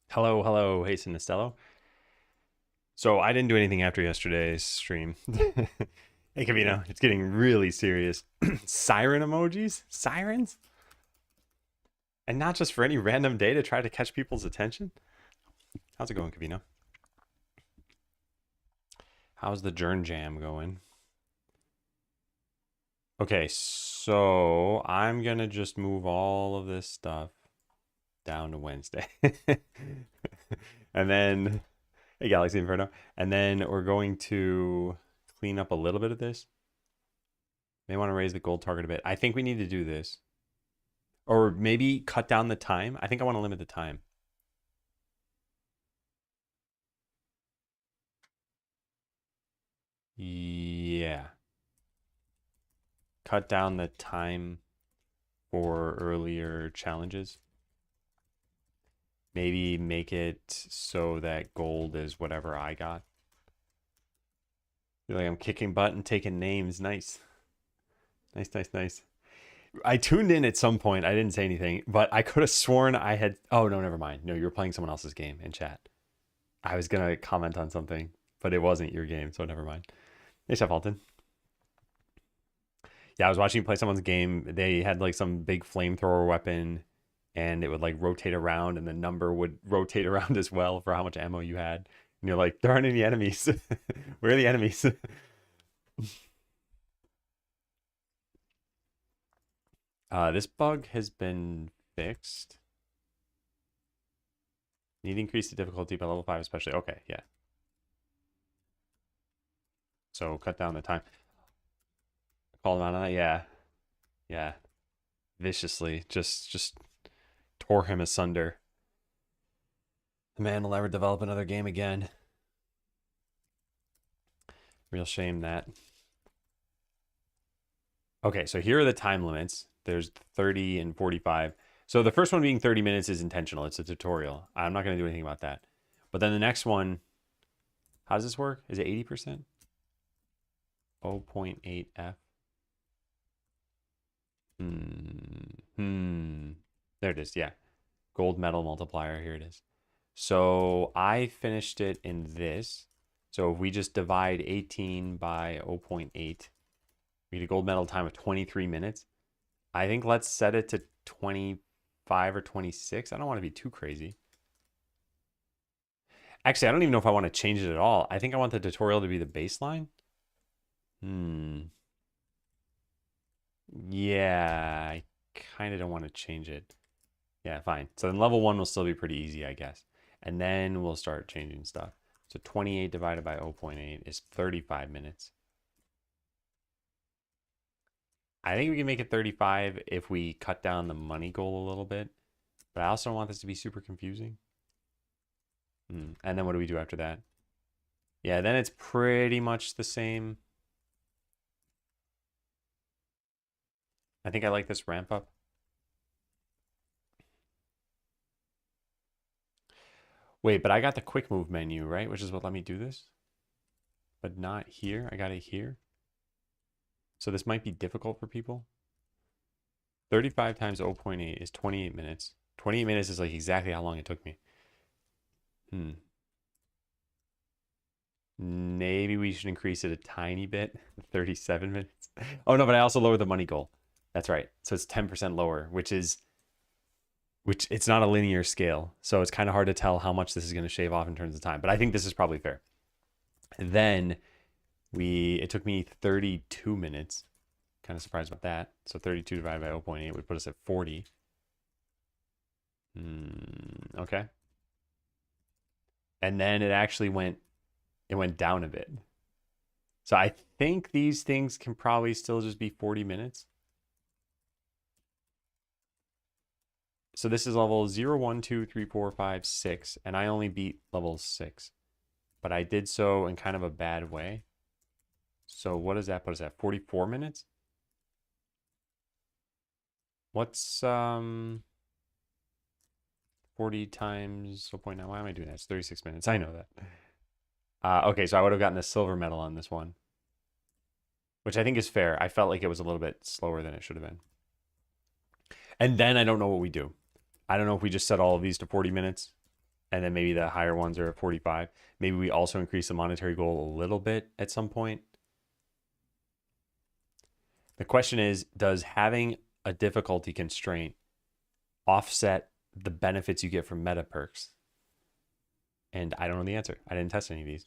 Hello, hello, hey Sinistello. So I didn't do anything after yesterday's stream. Hey, Kavino, it's getting really serious. Siren emojis? Sirens? And not just for any random day to try to catch people's attention? How's it going, Kavino? How's the Jern Jam going? Okay, so I'm gonna just move all of this stuff down to Wednesday. And then, hey, Galaxy Inferno. And then we're going to clean up a little bit of this. May want to raise the gold target a bit. I think we need to do this. Or maybe cut down the time. I think I want to limit the time. Yeah. Cut down the time for earlier challenges. Maybe make it so that gold is whatever I got. Feel like I'm kicking butt and taking names. Nice. Nice, nice, nice. I tuned in at some point. I didn't say anything, but I could have sworn I had. Oh, no, never mind. No, you were playing someone else's game in chat. I was going to comment on something, but it wasn't your game, so never mind. Hey, Chef Alton. Yeah, I was watching you play someone's game. They had like some big flamethrower weapon, and it would like rotate around, and the number would rotate around as well for how much ammo you had. And you're like, there aren't any enemies. Where are the enemies? This bug has been fixed. Need to increase the difficulty by level 5 especially. Okay, yeah. So cut down the time. Call them out on that. Yeah. Yeah. Viciously. Just tore him asunder. The man will never develop another game again. Real shame that. Okay, so here are the time limits. There's 30 and 45. So the first one being 30 minutes is intentional. It's a tutorial. I'm not going to do anything about that. But then the next one, how does this work? Is it 80%? 0.8F. There it is, yeah. Gold medal multiplier, here it is. So I finished it in this. So if we just divide 18 by 0.8, we get a gold medal time of 23 minutes. I think let's set it to 25 or 26. I don't want to be too crazy. Actually, I don't even know if I want to change it at all. I think I want the tutorial to be the baseline. Yeah, I kind of don't want to change it. Yeah, fine. So then level 1 will still be pretty easy, I guess. And then we'll start changing stuff. So 28 divided by 0.8 is 35 minutes. I think we can make it 35 if we cut down the money goal a little bit. But I also don't want this to be super confusing. And then what do we do after that? Yeah, then it's pretty much the same. I think I like this ramp up. Wait, but I got the quick move menu, right? Which is what let me do this. But not here. I got it here. So this might be difficult for people. 35 times 0.8 is 28 minutes. 28 minutes is like exactly how long it took me. Maybe we should increase it a tiny bit. 37 minutes. Oh no, but I also lowered the money goal. That's right. So it's 10% lower, which it's not a linear scale. So it's kind of hard to tell how much this is going to shave off in terms of time. But I think this is probably fair. And then it took me 32 minutes. Kind of surprised about that. So 32 divided by 0.8 would put us at 40. Okay. And then it actually went down a bit. So I think these things can probably still just be 40 minutes. So this is level 0, 1, 2, 3, 4, 5, 6. And I only beat level 6. But I did so in kind of a bad way. So what does that put us at? 44 minutes? What's 40 times 0.9? Why am I doing that? It's 36 minutes. I know that. Okay, so I would have gotten a silver medal on this one, which I think is fair. I felt like it was a little bit slower than it should have been. And then I don't know what we do. I don't know if we just set all of these to 40 minutes and then maybe the higher ones are at 45. Maybe we also increase the monetary goal a little bit at some point. The question is, does having a difficulty constraint offset the benefits you get from meta perks? And I don't know the answer. I didn't test any of these.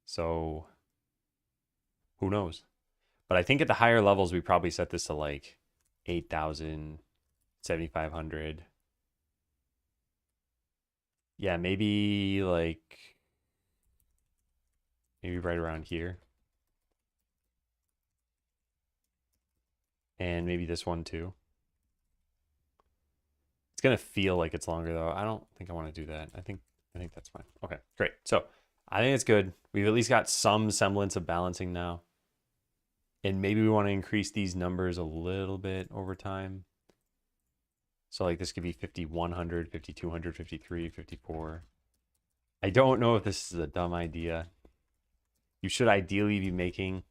So who knows? But I think at the higher levels, we probably set this to like 8,000, 7,500. Yeah, maybe right around here. And maybe this one too. It's gonna feel like it's longer though. I don't think I want to do that. I think that's fine. Okay, great. So I think it's good. We've at least got some semblance of balancing now. And maybe we want to increase these numbers a little bit over time. So like this could be 5,100, 5,200, 53, 54. I don't know if this is a dumb idea. You should ideally be making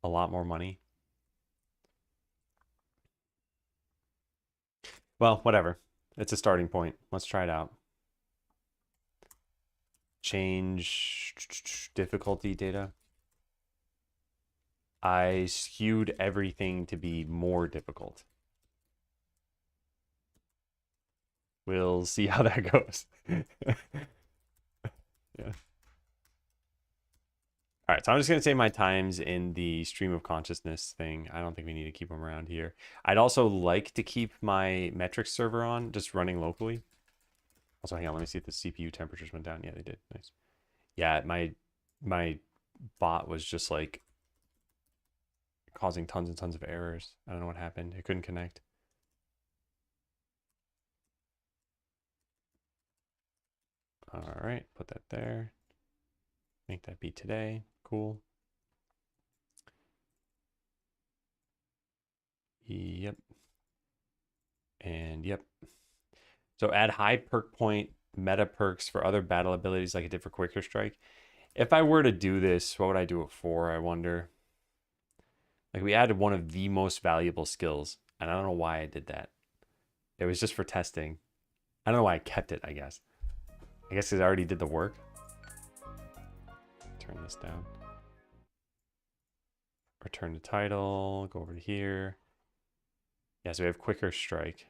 a lot more money. Well, whatever. It's a starting point. Let's try it out. Change difficulty data. I skewed everything to be more difficult. We'll see how that goes. Yeah. All right, so I'm just going to say my times in the stream of consciousness thing. I don't think we need to keep them around here. I'd also like to keep my metrics server on, just running locally. Also, hang on, let me see if the CPU temperatures went down. Yeah, they did. Nice. Yeah, my bot was just like causing tons and tons of errors. I don't know what happened. It couldn't connect. All right, put that there. Make that be today. Cool. Yep. And yep. So add high perk point meta perks for other battle abilities like I did for Quicker Strike. If I were to do this, what would I do it for, I wonder? Like we added one of the most valuable skills, and I don't know why I did that. It was just for testing. I don't know why I kept it, I guess. I guess because I already did the work. Turn this down. Return the title, go over to here. Yeah, so we have Quicker Strike.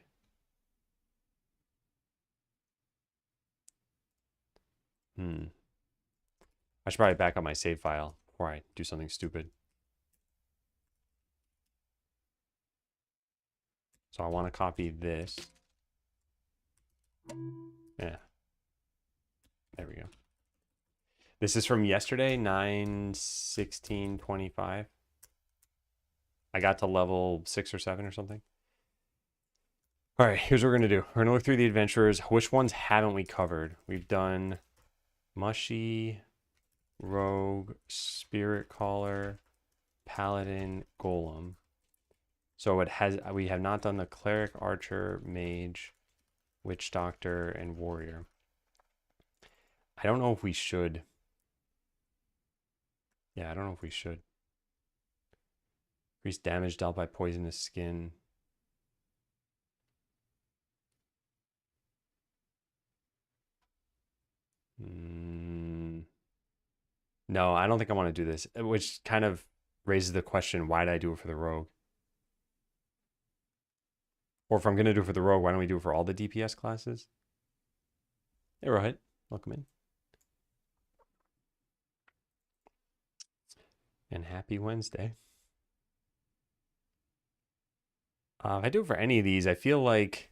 I should probably back up my save file before I do something stupid. So I want to copy this. Yeah. There we go. This is from yesterday, 9/16/25. I got to level 6 or 7 or something. All right, here's what we're going to do. We're going to look through the adventurers. Which ones haven't we covered? We've done Mushy, Rogue, Spirit Caller, Paladin, Golem. So we have not done the Cleric, Archer, Mage, Witch Doctor, and Warrior. I don't know if we should. Yeah, I don't know if we should. Increase damage dealt by poisonous skin. No, I don't think I want to do this, which kind of raises the question, why did I do it for the rogue? Or if I'm going to do it for the rogue, why don't we do it for all the DPS classes? Hey, Rohit, welcome in. And happy Wednesday. If I do it for any of these, I feel like,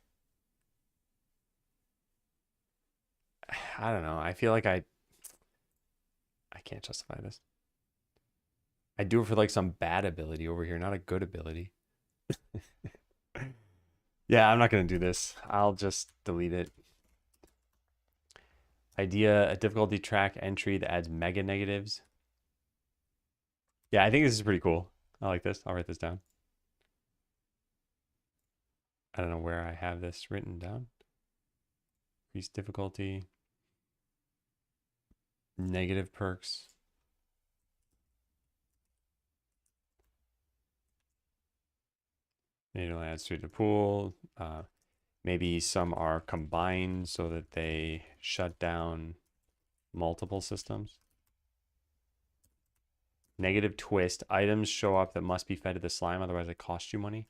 I don't know. I feel like I can't justify this. I do it for like some bad ability over here, not a good ability. Yeah, I'm not going to do this. I'll just delete it. Idea, a difficulty track entry that adds mega negatives. Yeah, I think this is pretty cool. I like this. I'll write this down. I don't know where I have this written down. Increase difficulty. Negative perks. It only adds to the pool. Maybe some are combined so that they shut down multiple systems. Negative twist. Items show up that must be fed to the slime, otherwise it costs you money.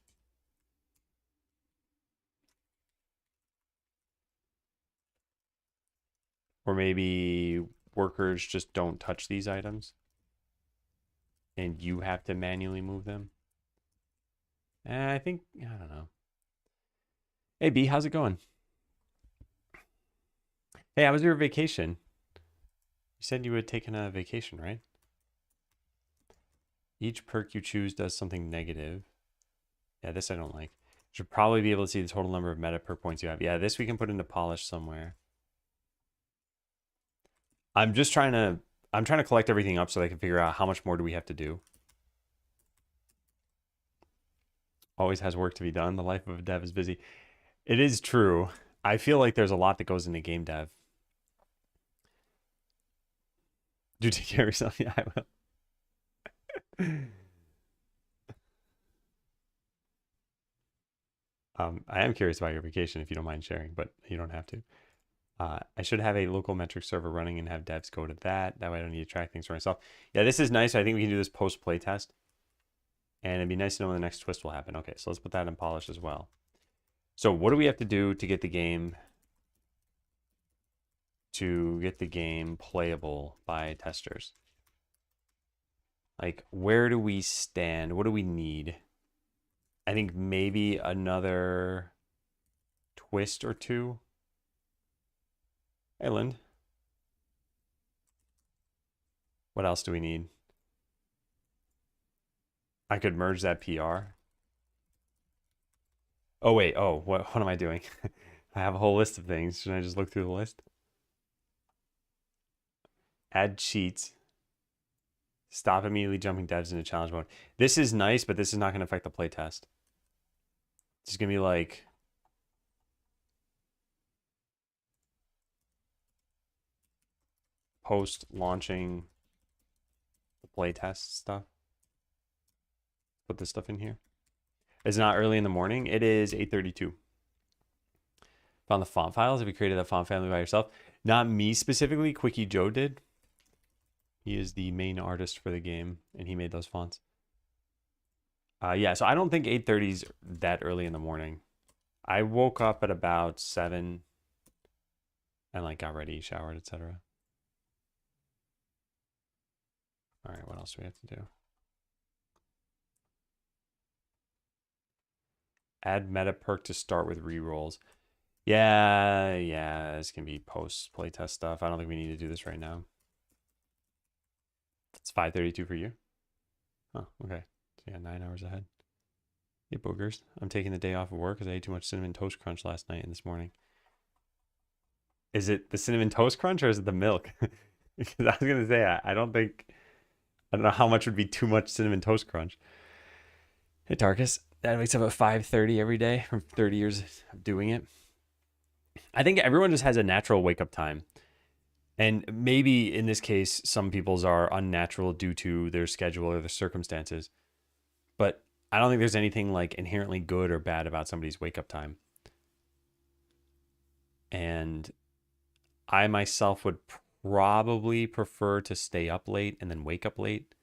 Or maybe workers just don't touch these items and you have to manually move them. I think, I don't know. Hey, B, how's it going? Hey, how was your vacation? You said you had taken a vacation, right? Each perk you choose does something negative. Yeah, this I don't like. Should probably be able to see the total number of meta perk points you have. Yeah, this we can put into polish somewhere. I'm trying to collect everything up so I can figure out how much more do we have to do. Always has work to be done. The life of a dev is busy. It is true. I feel like there's a lot that goes into game dev. Do take care of yourself. Yeah, I will. I am curious about your vacation if you don't mind sharing, but you don't have to. I should have a local metric server running and have devs go to that. That way I don't need to track things for myself. Yeah, this is nice. I think we can do this post playtest. And it'd be nice to know when the next twist will happen. Okay, so let's put that in polish as well. So what do we have to do to get the game playable by testers? Like, where do we stand? What do we need? I think maybe another twist or two. Hey, Lind. What else do we need? I could merge that PR. Oh, wait. Oh, what am I doing? I have a whole list of things. Should I just look through the list? Add cheats. Stop immediately jumping devs into challenge mode. This is nice, but this is not going to affect the playtest. It's going to be like... post-launching the playtest stuff. Put this stuff in here. It's not early in the morning. It is 8:32. Found the font files. Have you created a font family by yourself? Not me specifically. Quickie Joe did. He is the main artist for the game, and he made those fonts. Yeah, so I don't think 8:30 is that early in the morning. I woke up at about 7 and like got ready, showered, etc. All right, what else do we have to do? Add meta perk to start with rerolls. Yeah, this can be post playtest stuff. I don't think we need to do this right now. It's 5:32 for you. Oh, okay. So yeah, 9 hours ahead. Hey, boogers. I'm taking the day off of work because I ate too much Cinnamon Toast Crunch last night and this morning. Is it the Cinnamon Toast Crunch or is it the milk? Because I was going to say, I don't know how much would be too much Cinnamon Toast Crunch. Hey, Darkus. Dad wakes up at 5:30 every day from 30 years of doing it. I think everyone just has a natural wake up time. And maybe in this case, some people's are unnatural due to their schedule or their circumstances. But I don't think there's anything like inherently good or bad about somebody's wake up time. And I myself would probably prefer to stay up late and then wake up late.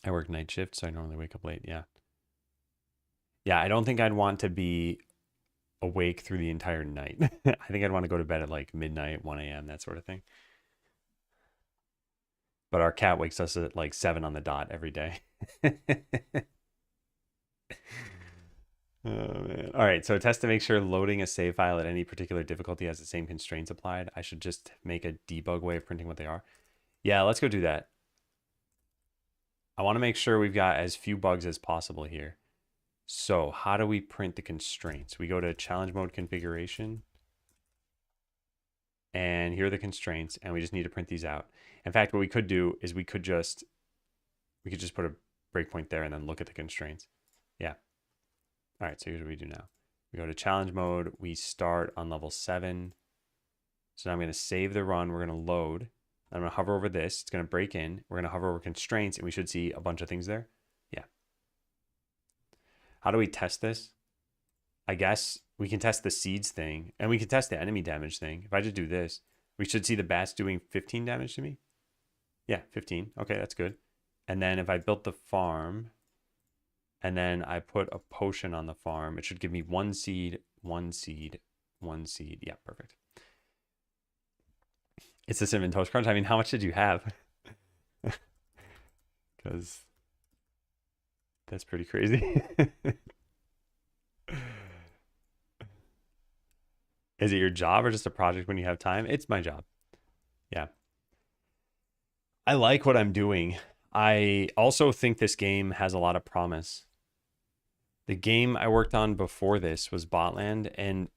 I work night shift, so I normally wake up late. Yeah. Yeah, I don't think I'd want to be awake through the entire night. I think I'd want to go to bed at like midnight, 1 a.m., that sort of thing. But our cat wakes us at like 7 on the dot every day. Oh, man. All right, so test to make sure loading a save file at any particular difficulty has the same constraints applied. I should just make a debug way of printing what they are. Yeah, let's go do that. I want to make sure we've got as few bugs as possible here. So how do we print the constraints? We go to challenge mode configuration. And here are the constraints, and we just need to print these out. In fact, what we could do is we could just put a breakpoint there and then look at the constraints. Yeah. All right, so here's what we do now. We go to challenge mode. We start on level 7. So now I'm going to save the run. We're going to load. I'm going to hover over this. It's going to break in. We're going to hover over constraints, and we should see a bunch of things there. Yeah. How do we test this? I guess we can test the seeds thing, and we can test the enemy damage thing. If I just do this, we should see the bats doing 15 damage to me. Yeah, 15. Okay, that's good. And then if I built the farm, and then I put a potion on the farm, it should give me 1 seed, 1 seed, 1 seed. Yeah, perfect. It's the Cinnamon Toast Crunch. I mean, how much did you have? Because that's pretty crazy. Is it your job or just a project when you have time? It's my job. Yeah. I like what I'm doing. I also think this game has a lot of promise. The game I worked on before this was Botland, and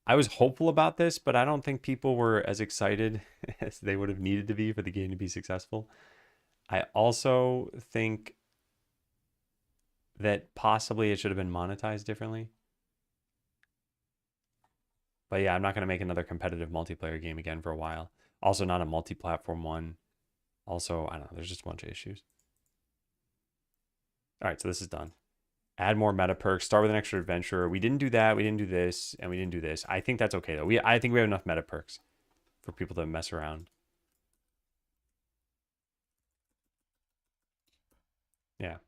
I was hopeful about this, but I don't think people were as excited as they would have needed to be for the game to be successful. I also think that possibly it should have been monetized differently. But yeah, I'm not going to make another competitive multiplayer game again for a while. Also not a multi-platform one. Also, I don't know, there's just a bunch of issues. All right, so this is done. Add more meta perks, start with an extra adventurer. We didn't do that, we didn't do this, and we didn't do this. I think that's okay though. I think we have enough meta perks for people to mess around. Yeah.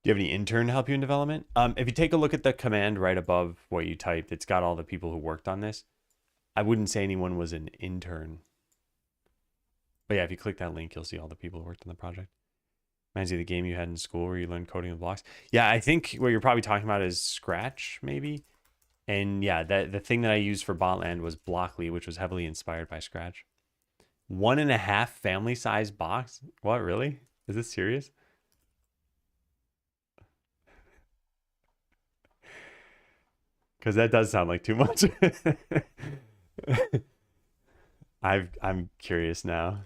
Do you have any intern to help you in development? If you take a look at the command right above what you typed, it's got all the people who worked on this. I wouldn't say anyone was an intern. But yeah, if you click that link, you'll see all the people who worked on the project. Reminds you of the game you had in school where you learned coding with blocks. Yeah, I think what you're probably talking about is Scratch, maybe. And yeah, the thing that I used for Botland was Blockly, which was heavily inspired by Scratch. 1.5 family size box? What, really? Is this serious? Because that does sound like too much. I'm curious now.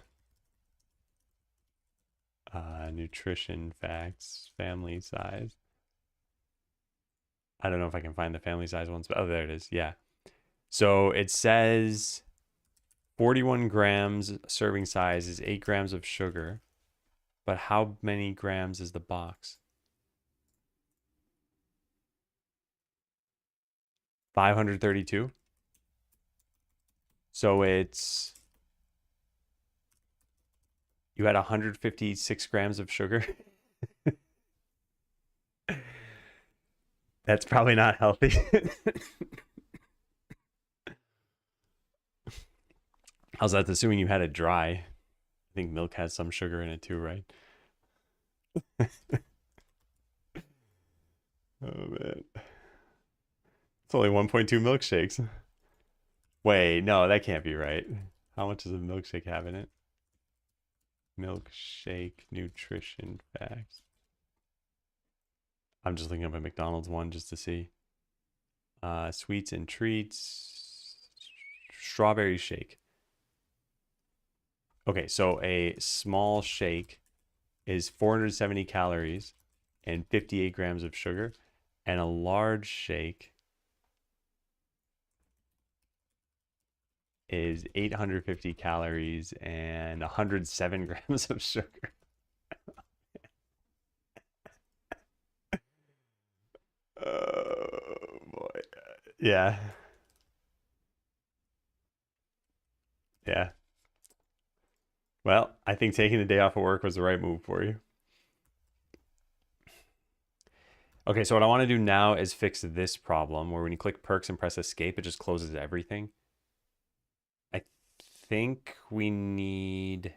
Nutrition facts, family size. I don't know if I can find the family size ones, but oh, there it is. Yeah. So it says 41 grams serving size is 8 grams of sugar. But how many grams is the box? 532. So it's, you had 156 grams of sugar. That's probably not healthy. How's that? Assuming you had it dry. I think milk has some sugar in it too, right? Oh man. It's only 1.2 milkshakes. Wait, no, that can't be right. How much does a milkshake have in it? Milkshake nutrition facts. I'm just looking up a McDonald's one just to see. Sweets and treats. Strawberry shake. Okay, so a small shake is 470 calories and 58 grams of sugar. And a large shake is 850 calories and 107 grams of sugar. Oh boy. Yeah. Yeah. Well, I think taking the day off of work was the right move for you. Okay, so what I want to do now is fix this problem where when you click perks and press escape, it just closes everything. I think we need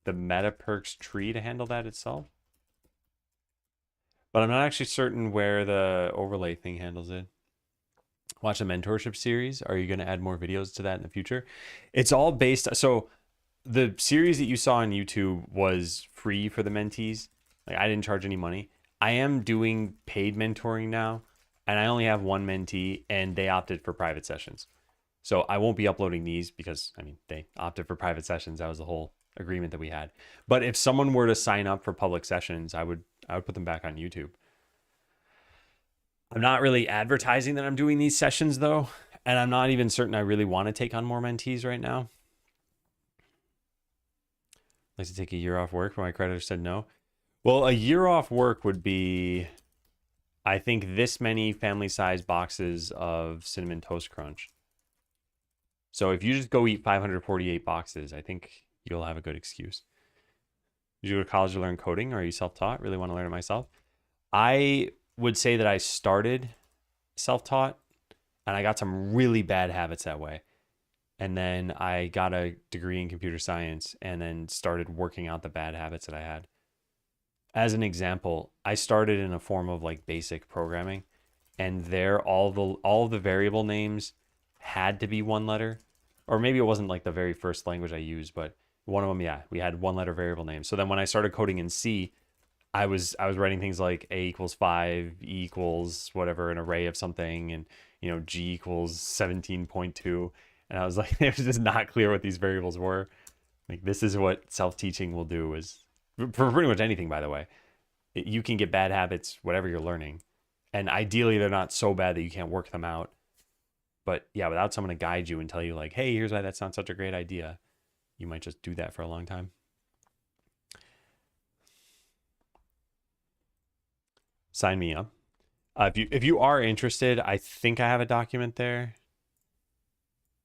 the meta perks tree to handle that itself. But I'm not actually certain where the overlay thing handles it. Watch a mentorship series. Are you going to add more videos to that in the future? It's all based, so the series that you saw on YouTube was free for the mentees. Like, I didn't charge any money. I am doing paid mentoring now, and I only have one mentee, and they opted for private sessions. So I won't be uploading these because, I mean, they opted for private sessions. That was the whole agreement that we had. But if someone were to sign up for public sessions, I would put them back on YouTube. I'm not really advertising that I'm doing these sessions, though, and I'm not even certain I really want to take on more mentees right now. I'd like to take a year off work, but my creditor said no. Well, a year off work would be I think this many family size boxes of Cinnamon Toast Crunch. So if you just go eat 548 boxes, I think you'll have a good excuse. Did you go to college to learn coding, or are you self-taught? Really want to learn it myself? I would say that I started self-taught and I got some really bad habits that way. And then I got a degree in computer science and then started working out the bad habits that I had. As an example, I started in a form of like basic programming, and there all the variable names had to be one letter, or maybe it wasn't like the very first language I used, but one of them, yeah, we had one letter variable names. So then when I started coding in C, I was writing things like a equals 5, e equals whatever, an array of something, and g equals 17.2, and I was like, it was just not clear what these variables were. Like, this is what self-teaching will do, is for pretty much anything, by the way. You can get bad habits whatever you're learning, and ideally they're not so bad that you can't work them out. But yeah, without someone to guide you and tell you like, hey, here's why that's not such a great idea, you might just do that for a long time. Sign me up. If you are interested, I think I have a document there.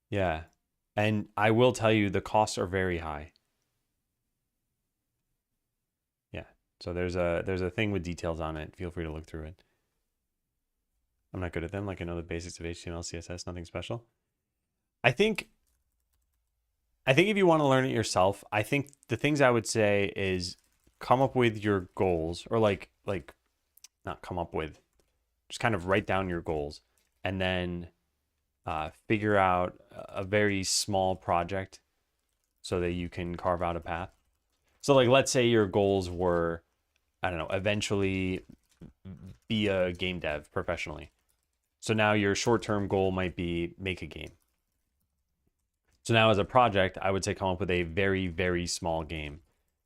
Yeah. And I will tell you the costs are very high. Yeah. So there's a thing with details on it. Feel free to look through it. I'm not good at them. Like, I know the basics of HTML, CSS, nothing special. I think if you want to learn it yourself, I think the things I would say is come up with your goals, or like not come up with, just kind of write down your goals, and then figure out a very small project so that you can carve out a path. So like, let's say your goals were, I don't know, eventually be a game dev professionally. So now your short-term goal might be make a game. So now as a project, I would say come up with a very, very small game.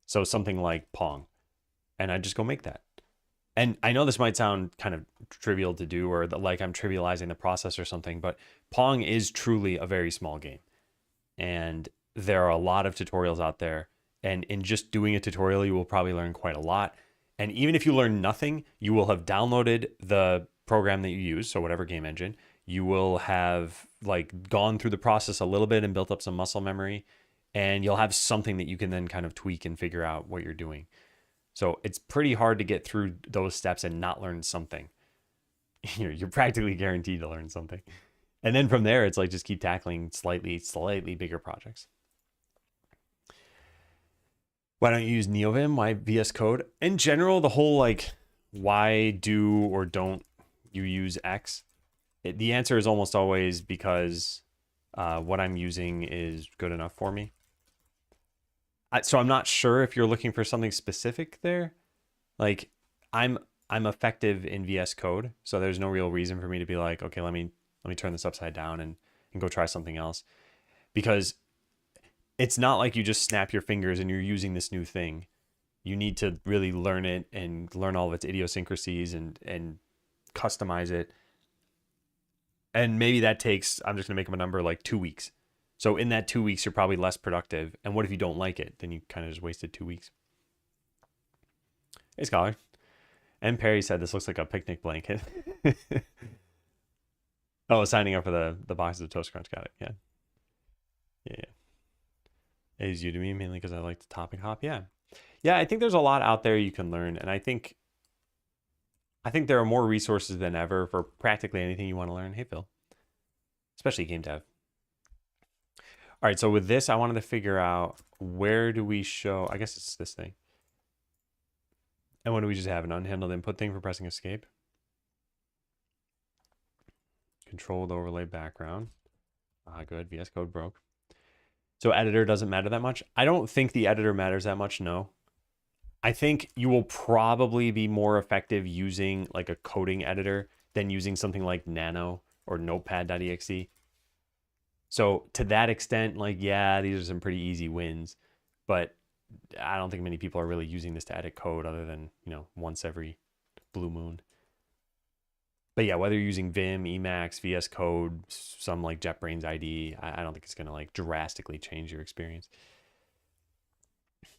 So something like Pong. And I just go make that. And I know this might sound kind of trivial to do, or like I'm trivializing the process or something, but Pong is truly a very small game. And there are a lot of tutorials out there. And in just doing a tutorial, you will probably learn quite a lot. And even if you learn nothing, you will have downloaded the program that you use, so whatever game engine, you will have like gone through the process a little bit and built up some muscle memory, and you'll have something that you can then kind of tweak and figure out what you're doing. So it's pretty hard to get through those steps and not learn something. You're practically guaranteed to learn something. And then from there, it's like just keep tackling slightly bigger projects. Why don't you use NeoVim? Why VS Code? In general, the whole like, why do or don't you use X? The answer is almost always because what I'm using is good enough for me. So I'm not sure if you're looking for something specific there. Like, I'm effective in VS Code, so there's no real reason for me to be like, okay, let me turn this upside down and go try something else, because it's not like you just snap your fingers and you're using this new thing. You need to really learn it and learn all of its idiosyncrasies and customize it. And maybe that takes, I'm just gonna make up a number, like 2 weeks. So in that 2 weeks, you're probably less productive. And what if you don't like it? Then you kind of just wasted 2 weeks. Hey, Scholar. And Perry said this looks like a picnic blanket. Oh, signing up for the boxes of Toast Crunch. Got it. Yeah. Yeah. I use Udemy mainly because I like to topic hop. Yeah. Yeah, I think there's a lot out there you can learn. And I think there are more resources than ever for practically anything you want to learn. Hey, Phil. Especially game dev. All right, so with this, I wanted to figure out, where do we show, I guess it's this thing. And what do we just have? An unhandled input thing for pressing escape. Control with overlay background. Ah, good. VS Code broke. So editor doesn't matter that much. I don't think the editor matters that much, no. I think you will probably be more effective using like a coding editor than using something like Nano or Notepad.exe. So to that extent, like, yeah, these are some pretty easy wins, but I don't think many people are really using this to edit code other than, once every blue moon. But yeah, whether you're using Vim, Emacs, VS Code, some like JetBrains IDE, I don't think it's going to like drastically change your experience.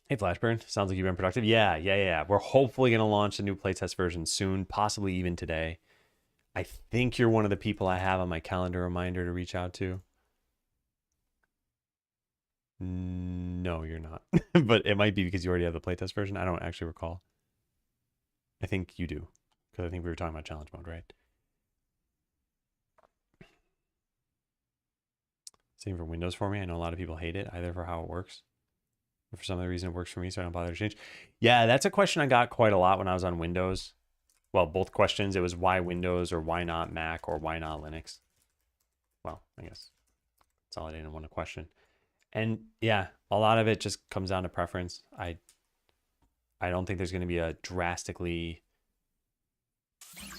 Hey, Flashburn. Sounds like you've been productive. Yeah. We're hopefully going to launch a new playtest version soon, possibly even today. I think you're one of the people I have on my calendar reminder to reach out to. No, you're not. But it might be because you already have the playtest version. I don't actually recall. I think you do, because I think we were talking about challenge mode, right? Same for Windows for me. I know a lot of people hate it, either for how it works, or for some other reason it works for me, so I don't bother to change. Yeah, that's a question I got quite a lot when I was on Windows. Well, both questions. It was why Windows or why not Mac or why not Linux? Well, I guess consolidated in one question. And yeah, a lot of it just comes down to preference. I don't think there's going to be a drastically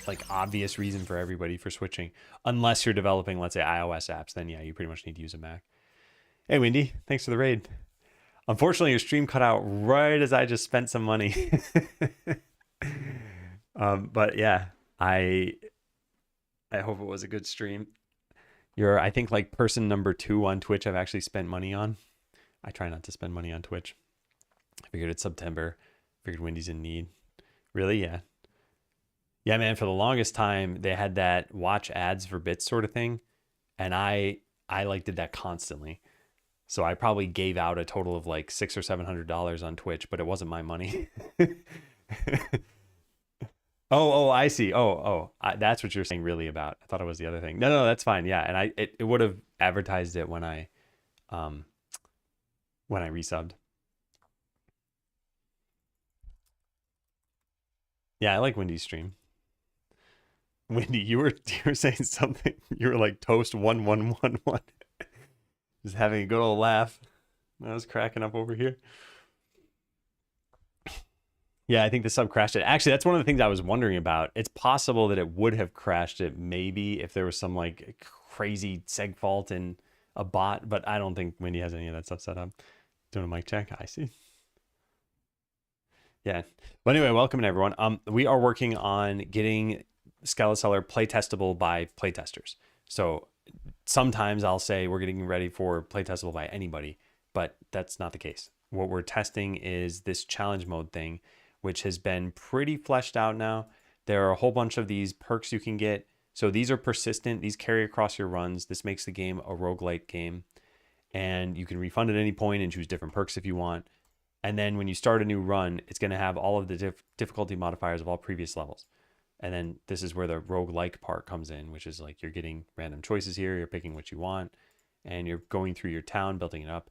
like obvious reason for everybody for switching, unless you're developing, let's say, iOS apps. Then yeah, you pretty much need to use a Mac. Hey, Wendy, thanks for the raid. Unfortunately, your stream cut out right as I just spent some money. But yeah, I hope it was a good stream. You're, I think, like person number 2 on Twitch I've actually spent money on. I try not to spend money on Twitch. I figured it's September. Figured Wendy's in need. Really? Yeah. Yeah, man, for the longest time, they had that watch ads for bits sort of thing. And I like did that constantly. So I probably gave out a total of like $600 or $700 on Twitch, but it wasn't my money. Oh, I see. That's what you're saying really about. I thought it was the other thing. No, that's fine. Yeah, and it would have advertised it when I resubbed. Yeah, I like Wendy's stream. Wendy, you were saying something. You were like toast 1111. Just having a good old laugh. I was cracking up over here. Yeah, I think the sub crashed it. Actually, that's one of the things I was wondering about. It's possible that it would have crashed it maybe if there was some like crazy seg fault in a bot, but I don't think Wendy has any of that stuff set up. Doing a mic check. I see. Yeah. But anyway, welcome everyone. We are working on getting Skeleseller playtestable by playtesters. So sometimes I'll say we're getting ready for playtestable by anybody, but that's not the case. What we're testing is this challenge mode thing, which has been pretty fleshed out now. There are a whole bunch of these perks you can get. So these are persistent. These carry across your runs. This makes the game a roguelike game. And you can refund at any point and choose different perks if you want. And then when you start a new run, it's going to have all of the difficulty modifiers of all previous levels. And then this is where the roguelike part comes in, which is like you're getting random choices here. You're picking what you want and you're going through your town, building it up.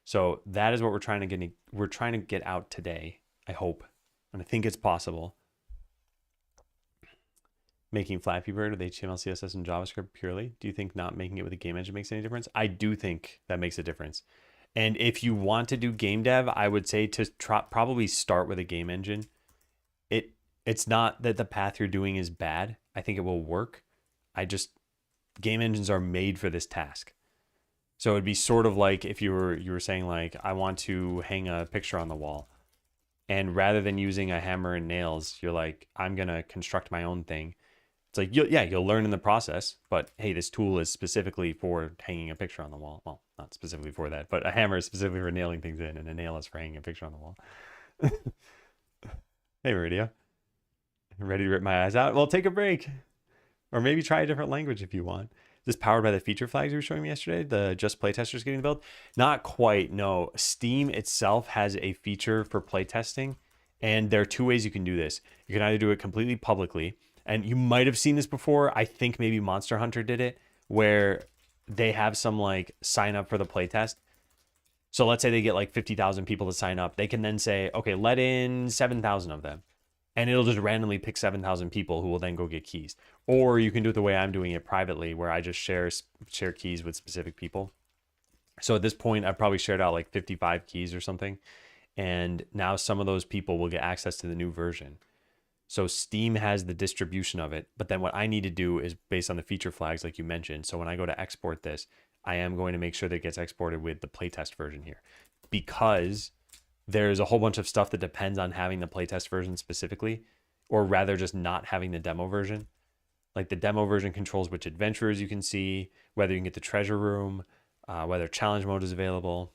So that is what we're trying to get out today, I hope. And I think it's possible. Making Flappy Bird with HTML, CSS, and JavaScript purely. Do you think not making it with a game engine makes any difference? I do think that makes a difference. And if you want to do game dev, I would say to probably start with a game engine. It's not that the path you're doing is bad. I think it will work. Game engines are made for this task. So it'd be sort of like if you were saying like, I want to hang a picture on the wall. And rather than using a hammer and nails, you're like, I'm going to construct my own thing. It's like, you'll learn in the process, but hey, this tool is specifically for hanging a picture on the wall. Well, not specifically for that, but a hammer is specifically for nailing things in, and a nail is for hanging a picture on the wall. Hey, Meridia. Ready to rip my eyes out? Well, take a break. Or maybe try a different language if you want. Is this powered by the feature flags you were showing me yesterday? The just playtesters getting the build? Not quite, no. Steam itself has a feature for playtesting, and there are 2 ways you can do this. You can either do it completely publicly, and you might have seen this before. I think maybe Monster Hunter did it, where they have some like sign up for the playtest. So let's say they get like 50,000 people to sign up. They can then say, okay, let in 7,000 of them. And it'll just randomly pick 7,000 people who will then go get keys. Or you can do it the way I'm doing it privately, where I just share keys with specific people. So at this point, I've probably shared out like 55 keys or something. And now some of those people will get access to the new version. So Steam has the distribution of it. But then what I need to do is based on the feature flags, like you mentioned. So when I go to export this, I am going to make sure that it gets exported with the playtest version here. Because there's a whole bunch of stuff that depends on having the playtest version specifically, or rather just not having the demo version. Like the demo version controls which adventurers you can see, whether you can get the treasure room, whether challenge mode is available.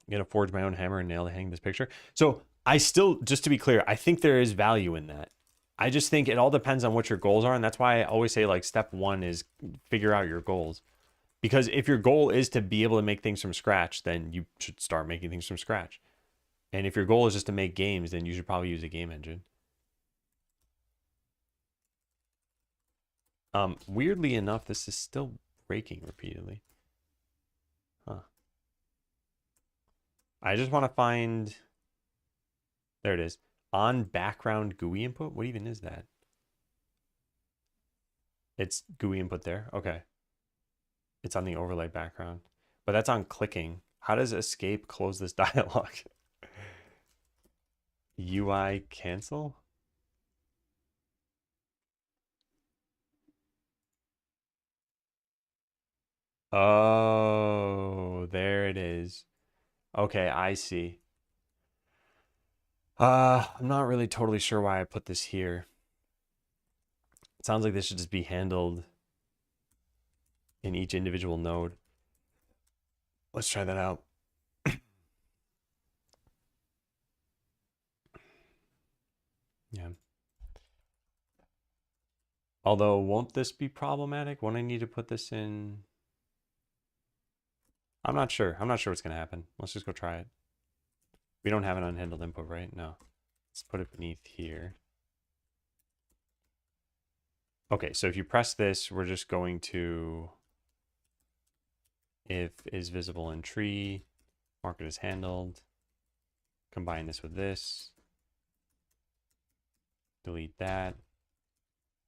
I'm gonna forge my own hammer and nail to hang this picture. So I still, just to be clear, I think there is value in that. I just think it all depends on what your goals are, and that's why I always say like step one is figure out your goals. Because if your goal is to be able to make things from scratch, then you should start making things from scratch. And if your goal is just to make games, then you should probably use a game engine. Weirdly enough, this is still breaking repeatedly. Huh. I just want to find, there it is. On background GUI input? What even is that? It's GUI input there. Okay. It's on the overlay background. But that's on clicking. How does escape close this dialog? UI cancel? Oh, there it is. Okay, I see. I'm not really totally sure why I put this here. It sounds like this should just be handled in each individual node. Let's try that out. Yeah. Although, won't this be problematic? Won't I need to put this in? I'm not sure. I'm not sure what's going to happen. Let's just go try it. We don't have an unhandled input, right? No. Let's put it beneath here. Okay, so if you press this, we're just going to, if is visible in tree, mark it as handled, combine this with this, delete that,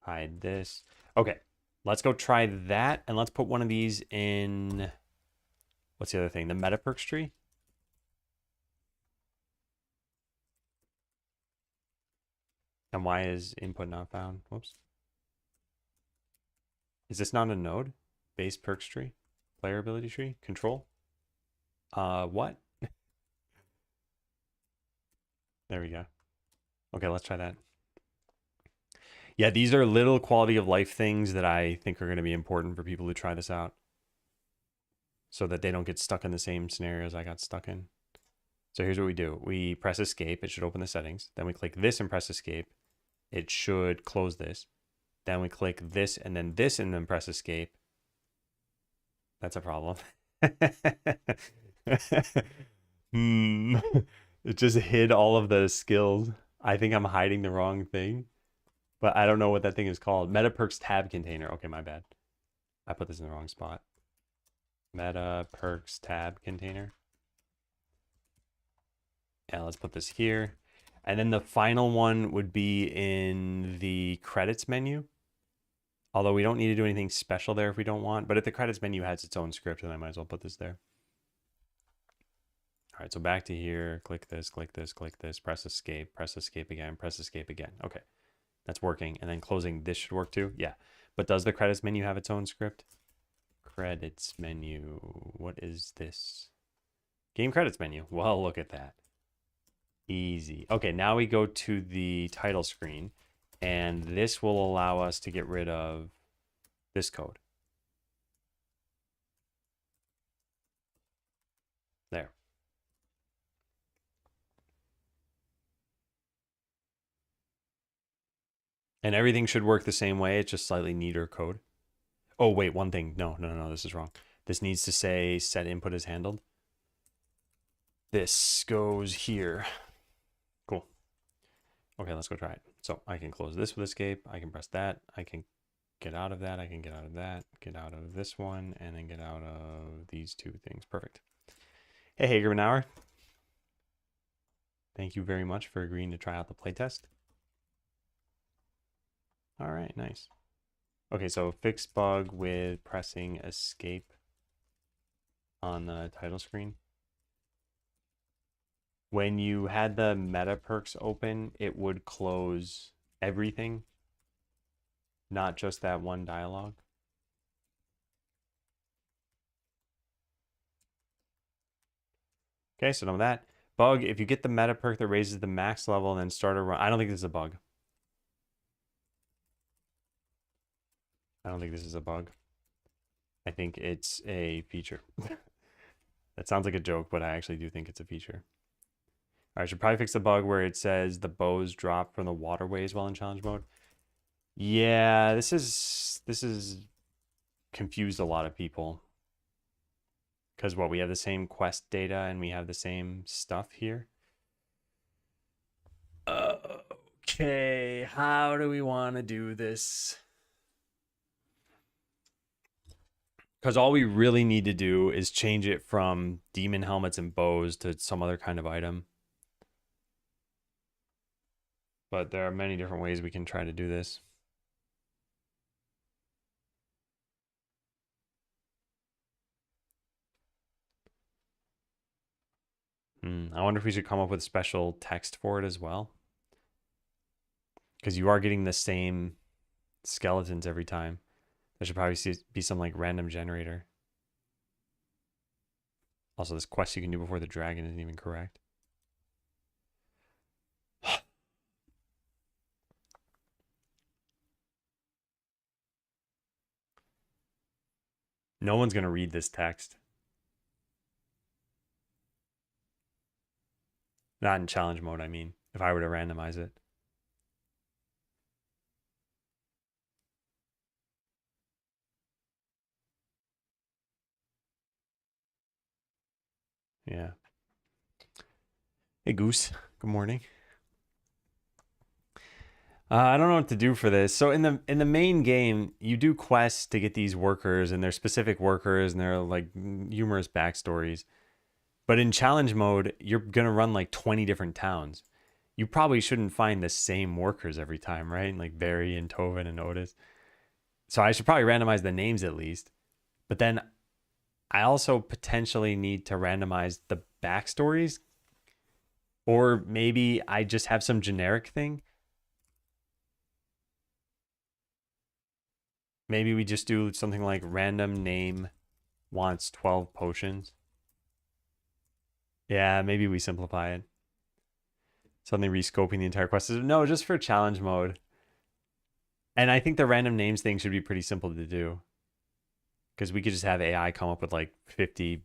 hide this. Okay, let's go try that, and let's put one of these in, what's the other thing? The meta perks tree? And why is input not found? Whoops. Is this not a node? Base perks tree? Player ability tree? Control? What? There we go. Okay, let's try that. Yeah, these are little quality of life things that I think are going to be important for people who try this out, so that they don't get stuck in the same scenarios I got stuck in. So here's what we do. We press escape. It should open the settings. Then we click this and press escape. It should close this. Then we click this and then press escape. That's a problem. It just hid all of the skills. I think I'm hiding the wrong thing, but I don't know what that thing is called. Meta perks tab container. Okay, my bad. I put this in the wrong spot. Meta perks tab container. Yeah, let's put this here. And then the final one would be in the credits menu. Although we don't need to do anything special there if we don't want. But if the credits menu has its own script, then I might as well put this there. All right, so back to here. Click this, click this, click this. Press escape again, press escape again. Okay, that's working. And then closing this should work too. Yeah, but does the credits menu have its own script? Credits menu. What is this? Game credits menu. Well, look at that. Easy. Okay, now we go to the title screen, and this will allow us to get rid of this code. There. And everything should work the same way. It's just slightly neater code. Oh, wait, one thing. No, this is wrong. This needs to say set input as handled. This goes here. Cool. Okay, let's go try it. So I can close this with escape. I can press that. I can get out of that. I can get out of that. Get out of this one. And then get out of these two things. Perfect. Hey, Hagermanauer. Thank you very much for agreeing to try out the playtest. All right, nice. Okay, so fix bug with pressing escape on the title screen. When you had the meta perks open, it would close everything, not just that one dialogue. Okay, so done with that. Bug, if you get the meta perk that raises the max level and then start a run, I don't think this is a bug. I don't think this is a bug. I think it's a feature. That sounds like a joke, but I actually do think it's a feature. All right, I should probably fix the bug where it says the bows drop from the waterways while in challenge mode. Yeah, this is confused a lot of people. Because what, we have the same quest data and we have the same stuff here. Okay, how do we want to do this? Because all we really need to do is change it from demon helmets and bows to some other kind of item. But there are many different ways we can try to do this. I wonder if we should come up with special text for it as well. Because you are getting the same skeletons every time. There should probably be some like random generator. Also, this quest you can do before the dragon isn't even correct. No one's going to read this text. Not in challenge mode, I mean, if I were to randomize it. Yeah. Hey, Goose. Good morning. I don't know what to do for this. So in the main game, you do quests to get these workers, and they're specific workers, and they're like humorous backstories. But in challenge mode, you're gonna run like 20 different towns. You probably shouldn't find the same workers every time, right? Like Barry and Tovin and Otis. So I should probably randomize the names at least. But then I also potentially need to randomize the backstories. Or maybe I just have some generic thing. Maybe we just do something like random name wants 12 potions. Yeah, maybe we simplify it. Suddenly rescoping the entire quest. No, just for challenge mode. And I think the random names thing should be pretty simple to do. Because we could just have AI come up with like 50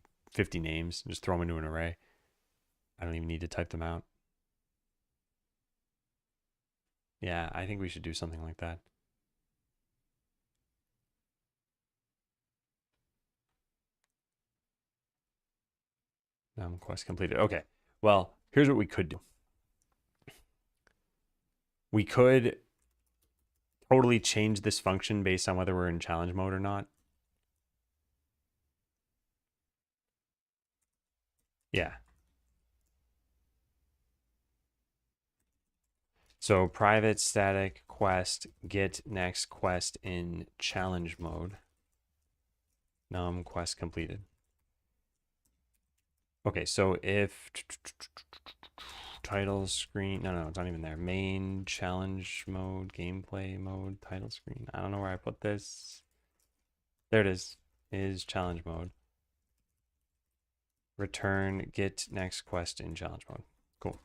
names and just throw them into an array. I don't even need to type them out. Yeah, I think we should do something like that. Quest completed. Okay. Well, here's what we could do. We could totally change this function based on whether we're in challenge mode or not. Yeah. So private static quest get next quest in challenge mode. Quest completed. Okay, so if title screen, no, it's not even there. Main challenge mode, gameplay mode, title screen. I don't know where I put this. There it is challenge mode. Return get next quest in challenge mode. Cool.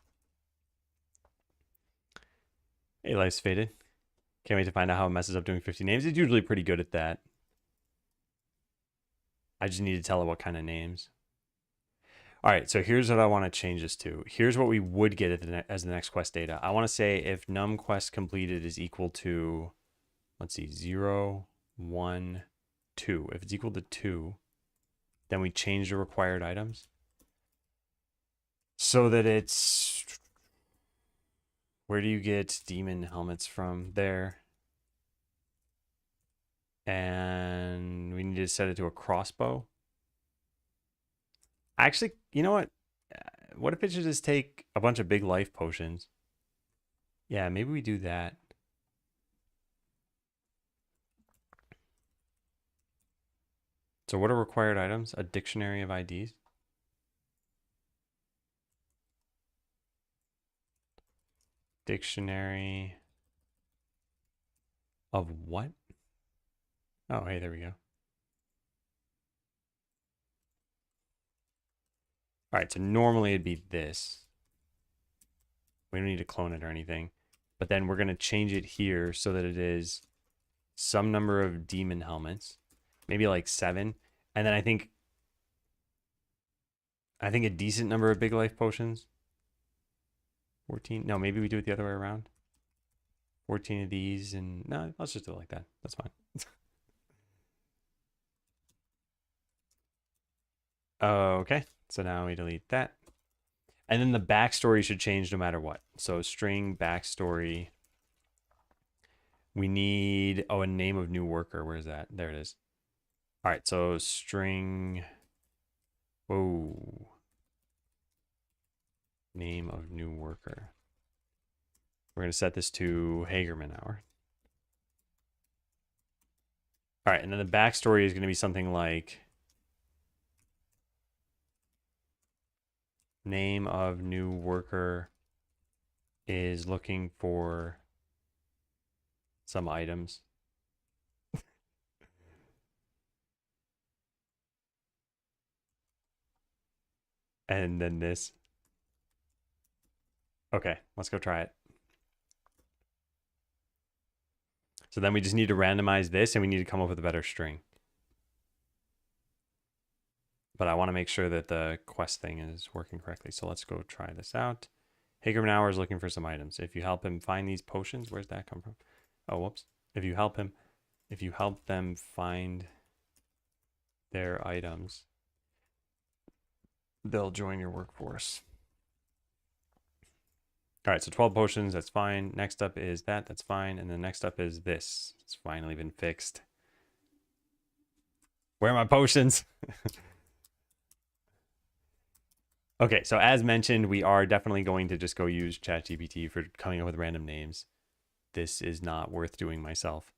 Hey, life's faded. Can't wait to find out how it messes up doing 50 names. It's usually pretty good at that. I just need to tell it what kind of names. All right, so here's what I want to change this to. Here's what we would get as the next quest data. I want to say if num quest completed is equal to, let's see, 0, 1, 2. If it's equal to 2, then we change the required items so that it's, where do you get demon helmets from? There. And we need to set it to a crossbow. Actually, you know what? What if it should just take a bunch of big life potions? Yeah, maybe we do that. So what are required items? A dictionary of IDs. Dictionary of what? Oh, hey, there we go. All right, so normally it'd be this. We don't need to clone it or anything. But then we're going to change it here so that it is some number of demon helmets. Maybe like 7. And then I think I think a decent number of big life potions. 14. No, maybe we do it the other way around. 14 of these, and no, let's just do it like that. That's fine. Okay, so now we delete that. And then the backstory should change no matter what. So string backstory. We need, oh, a name of new worker. Where's that? There it is. All right, so string, whoa. Name of new worker. We're going to set this to Hagerman hour. All right, and then the backstory is going to be something like name of new worker is looking for some items. And then this. Okay, let's go try it. So then we just need to randomize this and we need to come up with a better string. But I want to make sure that the quest thing is working correctly. So let's go try this out. Hagerman Hour is looking for some items. If you help him find these potions, where's that come from? Oh, whoops. If you help them find their items, they'll join your workforce. All right, so 12 potions, that's fine. Next up is that, that's fine. And then next up is this. It's finally been fixed. Where are my potions? Okay, so as mentioned, we are definitely going to just go use ChatGPT for coming up with random names. This is not worth doing myself.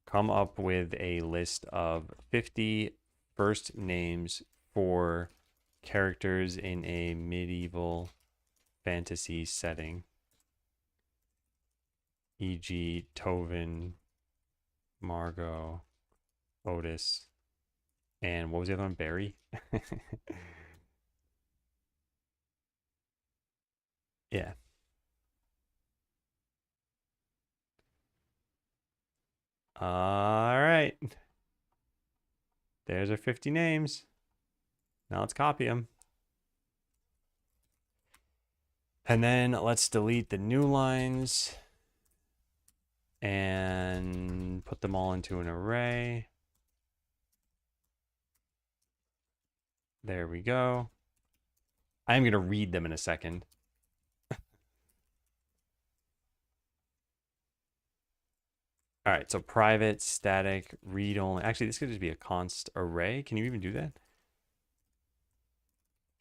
Come up with a list of 50 first names for characters in a medieval fantasy setting, e.g. Tovin, Margot, Otis, and what was the other one? Barry? Yeah. All right. There's our 50 names. Now let's copy them. And then let's delete the new lines and put them all into an array. There we go. I'm going to read them in a second. All right, so private, static, read only. Actually, this could just be a const array. Can you even do that?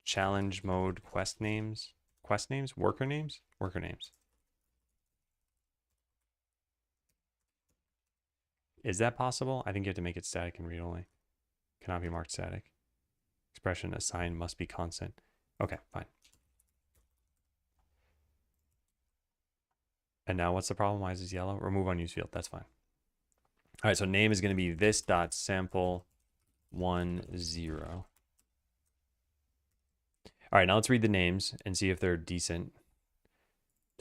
Challenge mode, quest names, worker names, worker names. Is that possible? I think you have to make it static and read only. Cannot be marked static. Expression assigned must be constant. Okay, fine. And now what's the problem? Why is this yellow? Remove unused field. That's fine. All right, so name is going to be this dot sample 10. All right, now let's read the names and see if they're decent.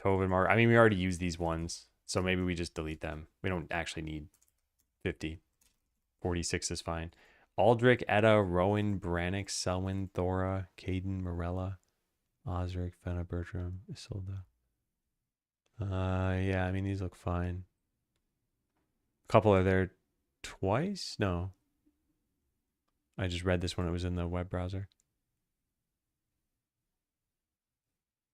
Tovin, Mark. I mean, we already used these ones, so maybe we just delete them. We don't actually need 50. 46 is fine. Aldrich, Etta, Rowan, Brannick, Selwyn, Thora, Caden, Morella, Osric, Fenna, Bertram, Isilda. Yeah, I mean, these look fine. A couple are there twice? No. I just read this when it was in the web browser.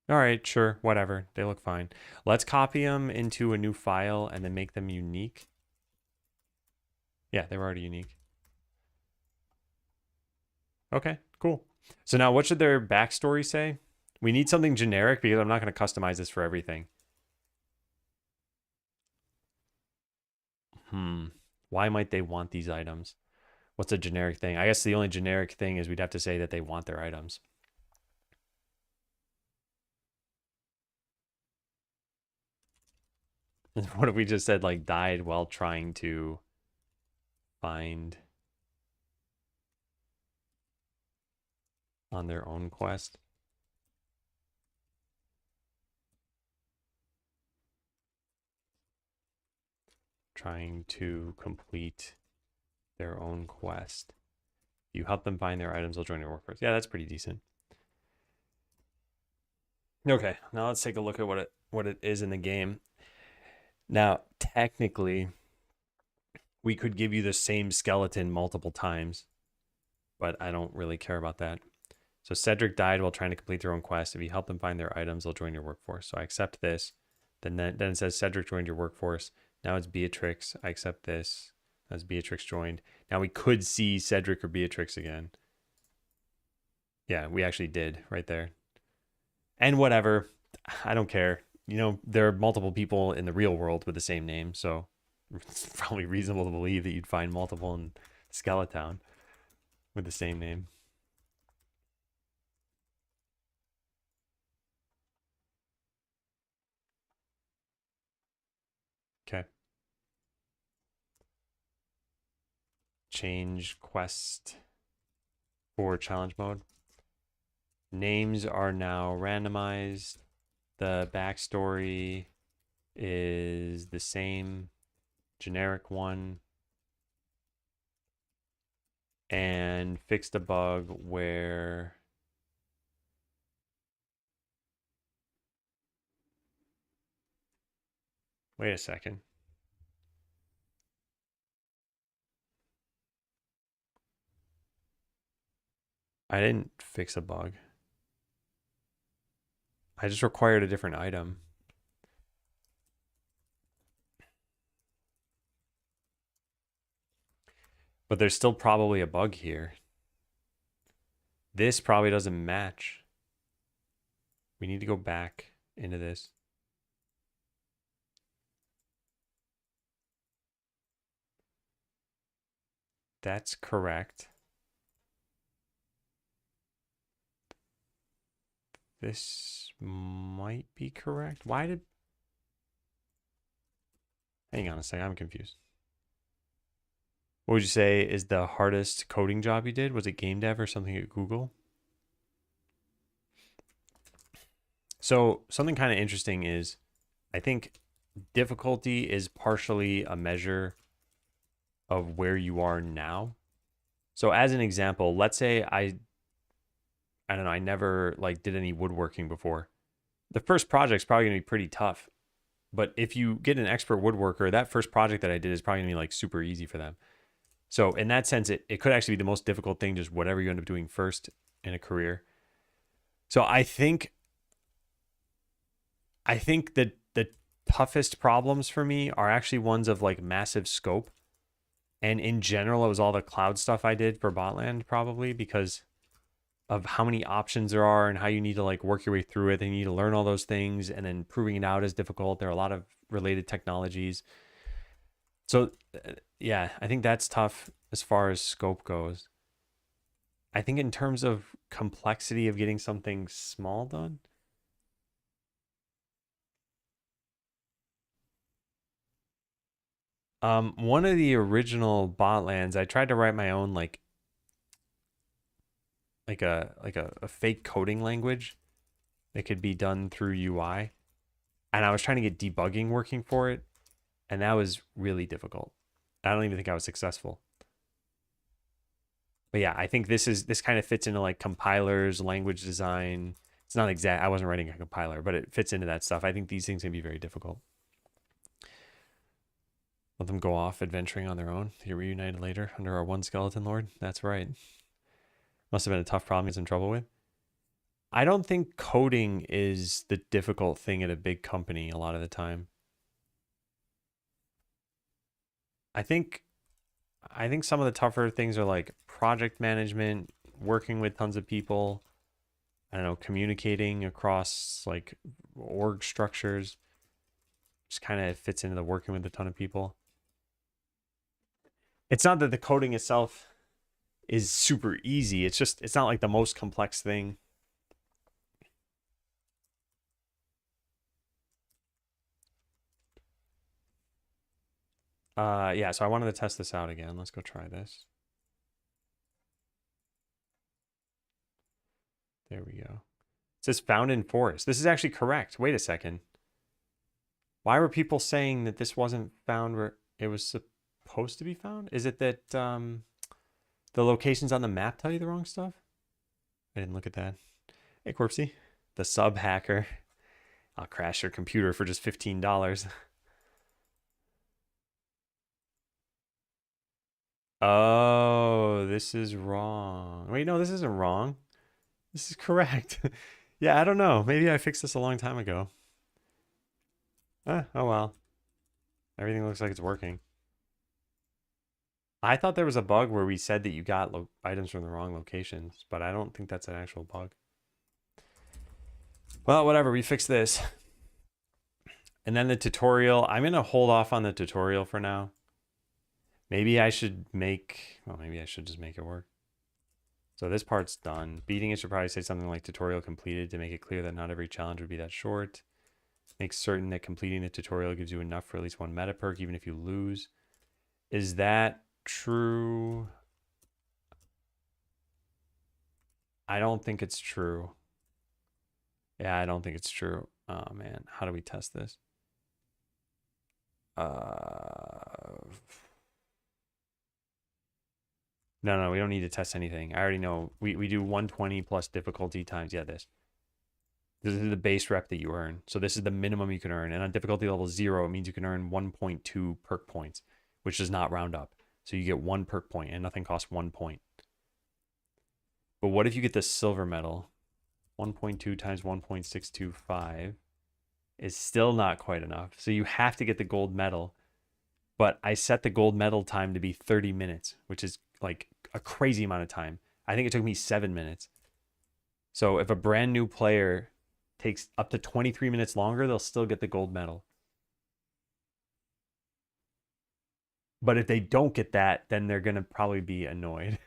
All right, sure, whatever. They look fine. Let's copy them into a new file and then make them unique. Yeah, they were already unique. Okay, cool. So now what should their backstory say? We need something generic because I'm not going to customize this for everything. Why might they want these items? What's a generic thing? I guess the only generic thing is we'd have to say that they want their items. What if we just said like died while trying to find on their own quest? Trying to complete their own quest. If you help them find their items, they'll join your workforce. Yeah, that's pretty decent. Okay, now let's take a look at what it is in the game. Now, technically, we could give you the same skeleton multiple times, but I don't really care about that. So Cedric died while trying to complete their own quest. If you help them find their items, they'll join your workforce. So I accept this. Then it says Cedric joined your workforce. Now it's Beatrix. I accept this. As Beatrix joined. Now we could see Cedric or Beatrix again. Yeah, we actually did right there. And whatever. I don't care. You know, there are multiple people in the real world with the same name, so it's probably reasonable to believe that you'd find multiple in Skeletown with the same name. Okay. Change quest for challenge mode. Names are now randomized. The backstory is the same, generic one. And fixed a bug where wait a second. I didn't fix a bug. I just required a different item. But there's still probably a bug here. This probably doesn't match. We need to go back into this. That's correct. This might be correct. Why did... Hang on a second, I'm confused. What would you say is the hardest coding job you did? Was it game dev or something at Google? So something kind of interesting is, I think difficulty is partially a measure of where you are now. So as an example, let's say I don't know, I never like did any woodworking before. The first project's probably gonna be pretty tough. But if you get an expert woodworker, that first project that I did is probably gonna be like super easy for them. So in that sense, it could actually be the most difficult thing, just whatever you end up doing first in a career. So I think that the toughest problems for me are actually ones of like massive scope. And in general, it was all the cloud stuff I did for Botland probably because of how many options there are and how you need to like work your way through it. And you need to learn all those things and then proving it out is difficult. There are a lot of related technologies. So yeah, I think that's tough as far as scope goes. I think in terms of complexity of getting something small done, one of the original Botlands, I tried to write my own like a fake coding language that could be done through UI. And I was trying to get debugging working for it, and that was really difficult. I don't even think I was successful. But yeah, I think this kind of fits into like compilers, language design. It's not exact. I wasn't writing a compiler, but it fits into that stuff. I think these things can be very difficult. Let them go off adventuring on their own. You're reunited later under our one skeleton lord. That's right. Must have been a tough problem he's in trouble with. I don't think coding is the difficult thing at a big company a lot of the time. I think some of the tougher things are like project management, working with tons of people, I don't know, communicating across like org structures. Just kind of fits into the working with a ton of people. It's not that the coding itself is super easy. It's just, it's not like the most complex thing. Yeah, so I wanted to test this out again. Let's go try this. There we go. It says found in forest. This is actually correct. Wait a second. Why were people saying that this wasn't found where it was supposed to be found? Is it that The locations on the map tell you the wrong stuff? I didn't look at that. Hey, Corpsey. The sub hacker. I'll crash your computer for just $15. Oh, this is wrong. Wait, no, this isn't wrong. This is correct. Yeah, I don't know. Maybe I fixed this a long time ago. Oh well. Everything looks like it's working. I thought there was a bug where we said that you got items from the wrong locations, but I don't think that's an actual bug. Well, whatever. We fixed this. And then the tutorial. I'm going to hold off on the tutorial for now. Maybe I should make... Well, maybe I should just make it work. So this part's done. Beating it should probably say something like tutorial completed to make it clear that not every challenge would be that short. Make certain that completing the tutorial gives you enough for at least one meta perk, even if you lose. Is that true? I don't think it's true. Yeah, I don't think it's true. Oh man, how do we test this? No, we don't need to test anything. I already know. We do 120 plus difficulty times, yeah, this. This is the base rep that you earn. So this is the minimum you can earn. And on difficulty level 0, it means you can earn 1.2 perk points, which does not round up. So you get 1 perk point and nothing costs 1 point. But what if you get the silver medal? 1.2 times 1.625 is still not quite enough. So you have to get the gold medal. But I set the gold medal time to be 30 minutes, which is like a crazy amount of time. I think it took me 7 minutes. So if a brand new player takes up to 23 minutes longer, they'll still get the gold medal. But if they don't get that, then they're going to probably be annoyed.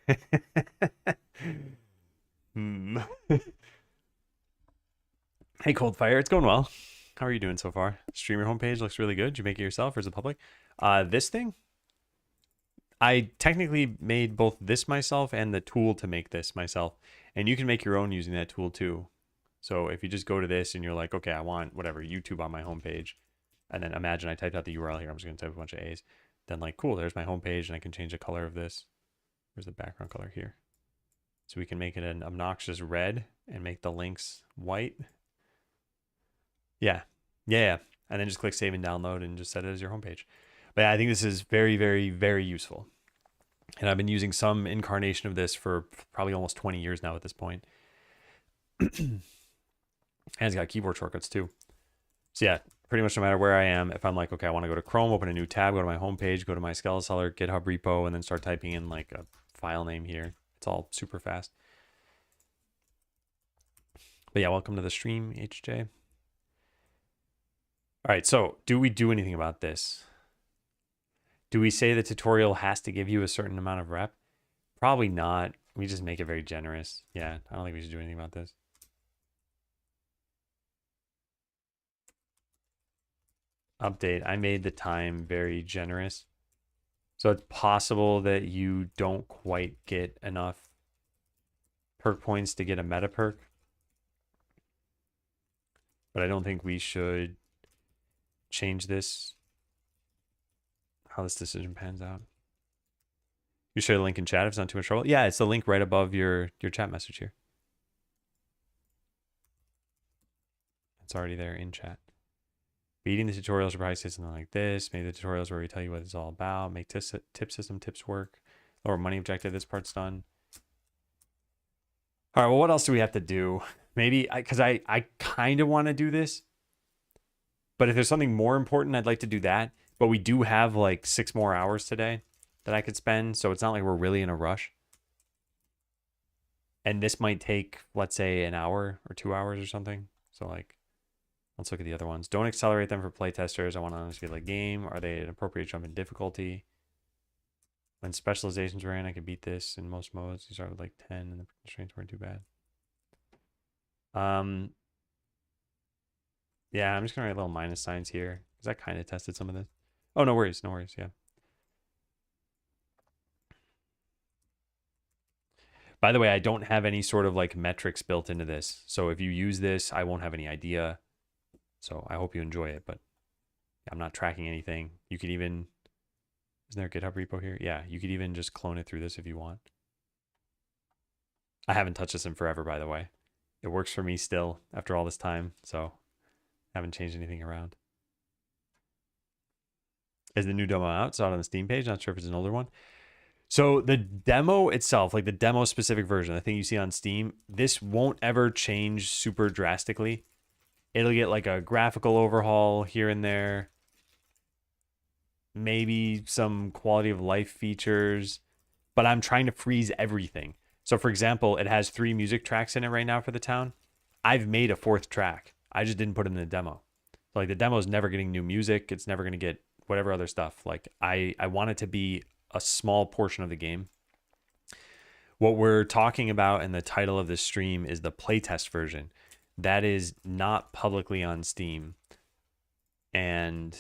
Hey, Coldfire, it's going well. How are you doing so far? Streamer homepage looks really good. Did you make it yourself or is it public? This thing? I technically made both this myself and the tool to make this myself. And you can make your own using that tool too. So if you just go to this and you're like, okay, I want whatever, YouTube on my homepage. And then imagine I typed out the URL here. I'm just going to type a bunch of A's. Then like, cool, there's my homepage and I can change the color of this. Where's the background color here? So we can make it an obnoxious red and make the links white. Yeah. And then just click save and download and just set it as your homepage. But yeah, I think this is very, very, very useful. And I've been using some incarnation of this for probably almost 20 years now at this point. And it's got keyboard shortcuts too. So yeah, pretty much no matter where I am, if I'm like, okay, I want to go to Chrome, open a new tab, go to my homepage, go to my Skeleseller GitHub repo, and then start typing in like a file name here. It's all super fast. But yeah, welcome to the stream, HJ. All right, so do we do anything about this? Do we say the tutorial has to give you a certain amount of rep? Probably not. We just make it very generous. Yeah, I don't think we should do anything about this. Update. I made the time very generous. So it's possible that you don't quite get enough perk points to get a meta perk. But I don't think we should change this, how this decision pans out. You share the link in chat if it's not too much trouble. Yeah, it's the link right above your chat message here. It's already there in chat. Beating the tutorial should probably say something like this. Maybe the tutorials where we tell you what it's all about. Make tip system tips work. Lower money objective. This part's done. All right, well, what else do we have to do? Maybe, because I kind of want to do this. But if there's something more important, I'd like to do that. But we do have like 6 more hours today that I could spend. So it's not like we're really in a rush. And this might take, let's say, an hour or 2 hours or something. So like, let's look at the other ones. Don't accelerate them for playtesters. I want to honestly like game. Are they an appropriate jump in difficulty? When specializations were in, I could beat this in most modes. You start with like 10 and the constraints weren't too bad. Yeah, I'm just gonna write little minus signs here because I kind of tested some of this. Oh, no worries, yeah. By the way, I don't have any sort of like metrics built into this. So if you use this, I won't have any idea. So I hope you enjoy it, but I'm not tracking anything. You could even, isn't there a GitHub repo here? Yeah, you could even just clone it through this if you want. I haven't touched this in forever, by the way. It works for me still after all this time, so I haven't changed anything around. Is the new demo out? It's out on the Steam page. Not sure if it's an older one. So the demo itself, like the demo specific version, the thing you see on Steam, this won't ever change super drastically. It'll get like a graphical overhaul here and there. Maybe some quality of life features, but I'm trying to freeze everything. So for example, it has 3 music tracks in it right now for the town. I've made a 4th track. I just didn't put it in the demo. So like the demo is never getting new music. It's never going to get whatever other stuff. Like I want it to be a small portion of the game. What we're talking about in the title of this stream is the playtest version. That is not publicly on Steam. And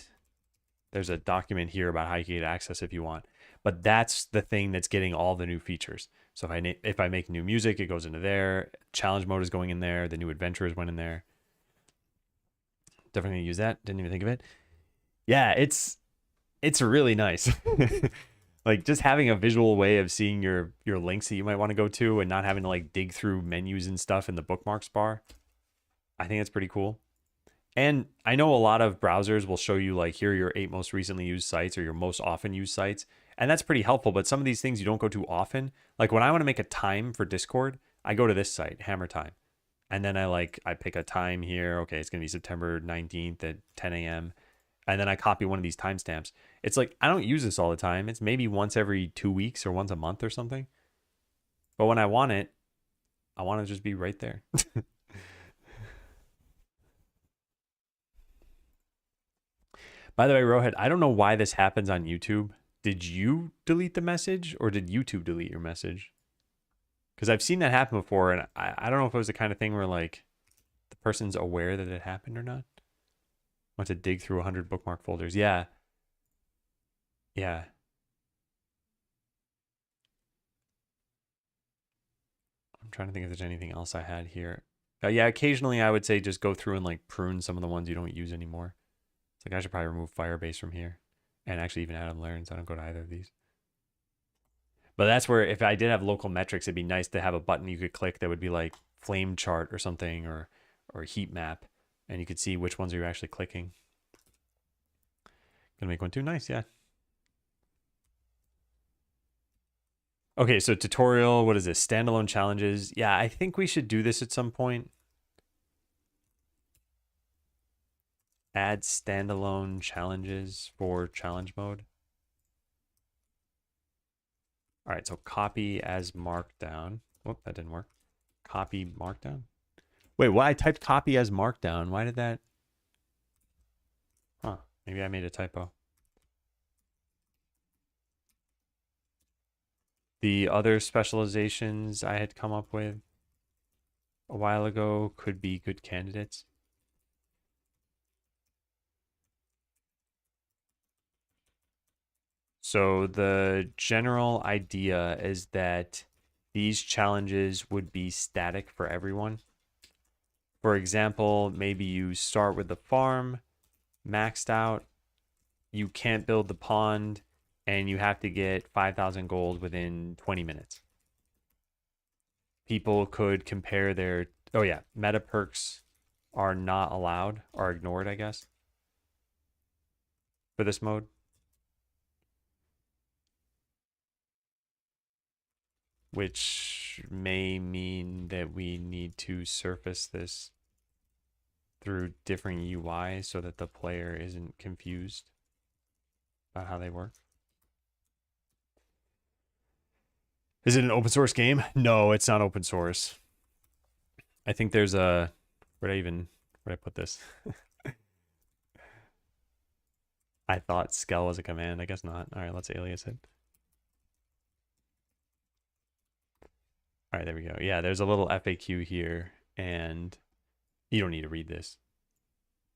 there's a document here about how you can get access if you want. But that's the thing that's getting all the new features. So if I make new music, it goes into there. Challenge mode is going in there. The new adventurers went in there. Definitely gonna use that. Didn't even think of it. Yeah, it's really nice. Like just having a visual way of seeing your links that you might want to go to and not having to like dig through menus and stuff in the bookmarks bar. I think that's pretty cool. And I know a lot of browsers will show you like here are your 8 most recently used sites or your most often used sites. And that's pretty helpful. But some of these things you don't go to often. Like when I want to make a time for Discord, I go to this site, Hammer Time. And then I pick a time here. Okay, it's going to be September 19th at 10 a.m. And then I copy one of these timestamps. It's like, I don't use this all the time. It's maybe once every 2 weeks or once a month or something. But when I want it, I want to just be right there. By the way, Rohit, I don't know why this happens on YouTube. Did you delete the message or did YouTube delete your message? Because I've seen that happen before, and I don't know if it was the kind of thing where like the person's aware that it happened or not. Want to dig through 100 bookmark folders. Yeah. Yeah. I'm trying to think if there's anything else I had here. Yeah, occasionally I would say just go through and like prune some of the ones you don't use anymore. It's like I should probably remove Firebase from here. And actually even Adam Learns. I don't go to either of these. But that's where if I did have local metrics, it'd be nice to have a button you could click that would be like flame chart or something or heat map. And you could see which ones are you actually clicking. Gonna make one too. Nice, yeah. Okay, so tutorial, what is this? Standalone challenges. Yeah, I think we should do this at some point. Add standalone challenges for challenge mode. All right, so copy as markdown. Oh, that didn't work. Copy markdown. Wait, why I typed copy as markdown? Why did that? Huh, maybe I made a typo. The other specializations I had come up with a while ago could be good candidates. So the general idea is that these challenges would be static for everyone. For example, maybe you start with the farm, maxed out, you can't build the pond, and you have to get 5,000 gold within 20 minutes. People could compare their, oh yeah, meta perks are not allowed, are ignored, I guess, for this mode. Which may mean that we need to surface this through different UI so that the player isn't confused about how they work. Is it an open source game? No, it's not open source. I think there's a, where'd I put this? I thought Skell was a command. I guess not. All right, let's alias it. All right, there we go. Yeah, there's a little FAQ here, and you don't need to read this.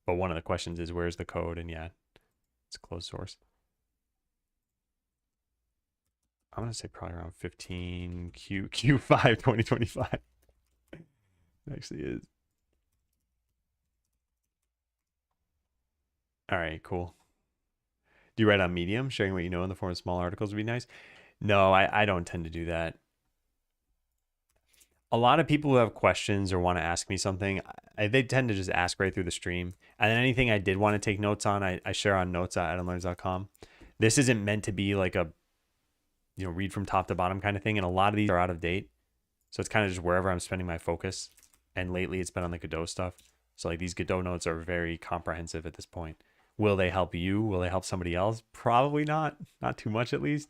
But one of the questions is, where's the code? And yeah, it's closed source. I'm going to say probably around 15 Q5 2025. It actually is. All right, cool. Do you write on Medium? Sharing what you know in the form of small articles would be nice. No, I don't tend to do that. A lot of people who have questions or want to ask me something, they tend to just ask right through the stream. And then anything I did want to take notes on, I share on notes at adamlearns.com. This isn't meant to be like a, read from top to bottom kind of thing. And a lot of these are out of date. So it's kind of just wherever I'm spending my focus. And lately it's been on the Godot stuff. So like these Godot notes are very comprehensive at this point. Will they help you? Will they help somebody else? Probably not. Not too much at least.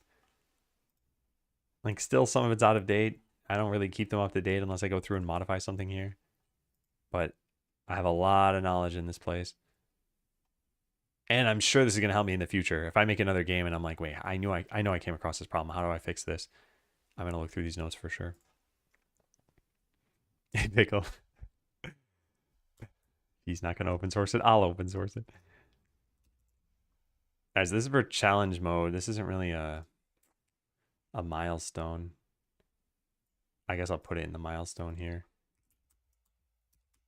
Like still some of it's out of date. I don't really keep them up to date unless I go through and modify something here. But I have a lot of knowledge in this place. And I'm sure this is going to help me in the future. If I make another game and I'm like, wait, I know I came across this problem. How do I fix this? I'm going to look through these notes for sure. Pickle. He's not going to open source it. I'll open source it. Guys, this is for challenge mode. This isn't really a milestone. I guess I'll put it in the milestone here.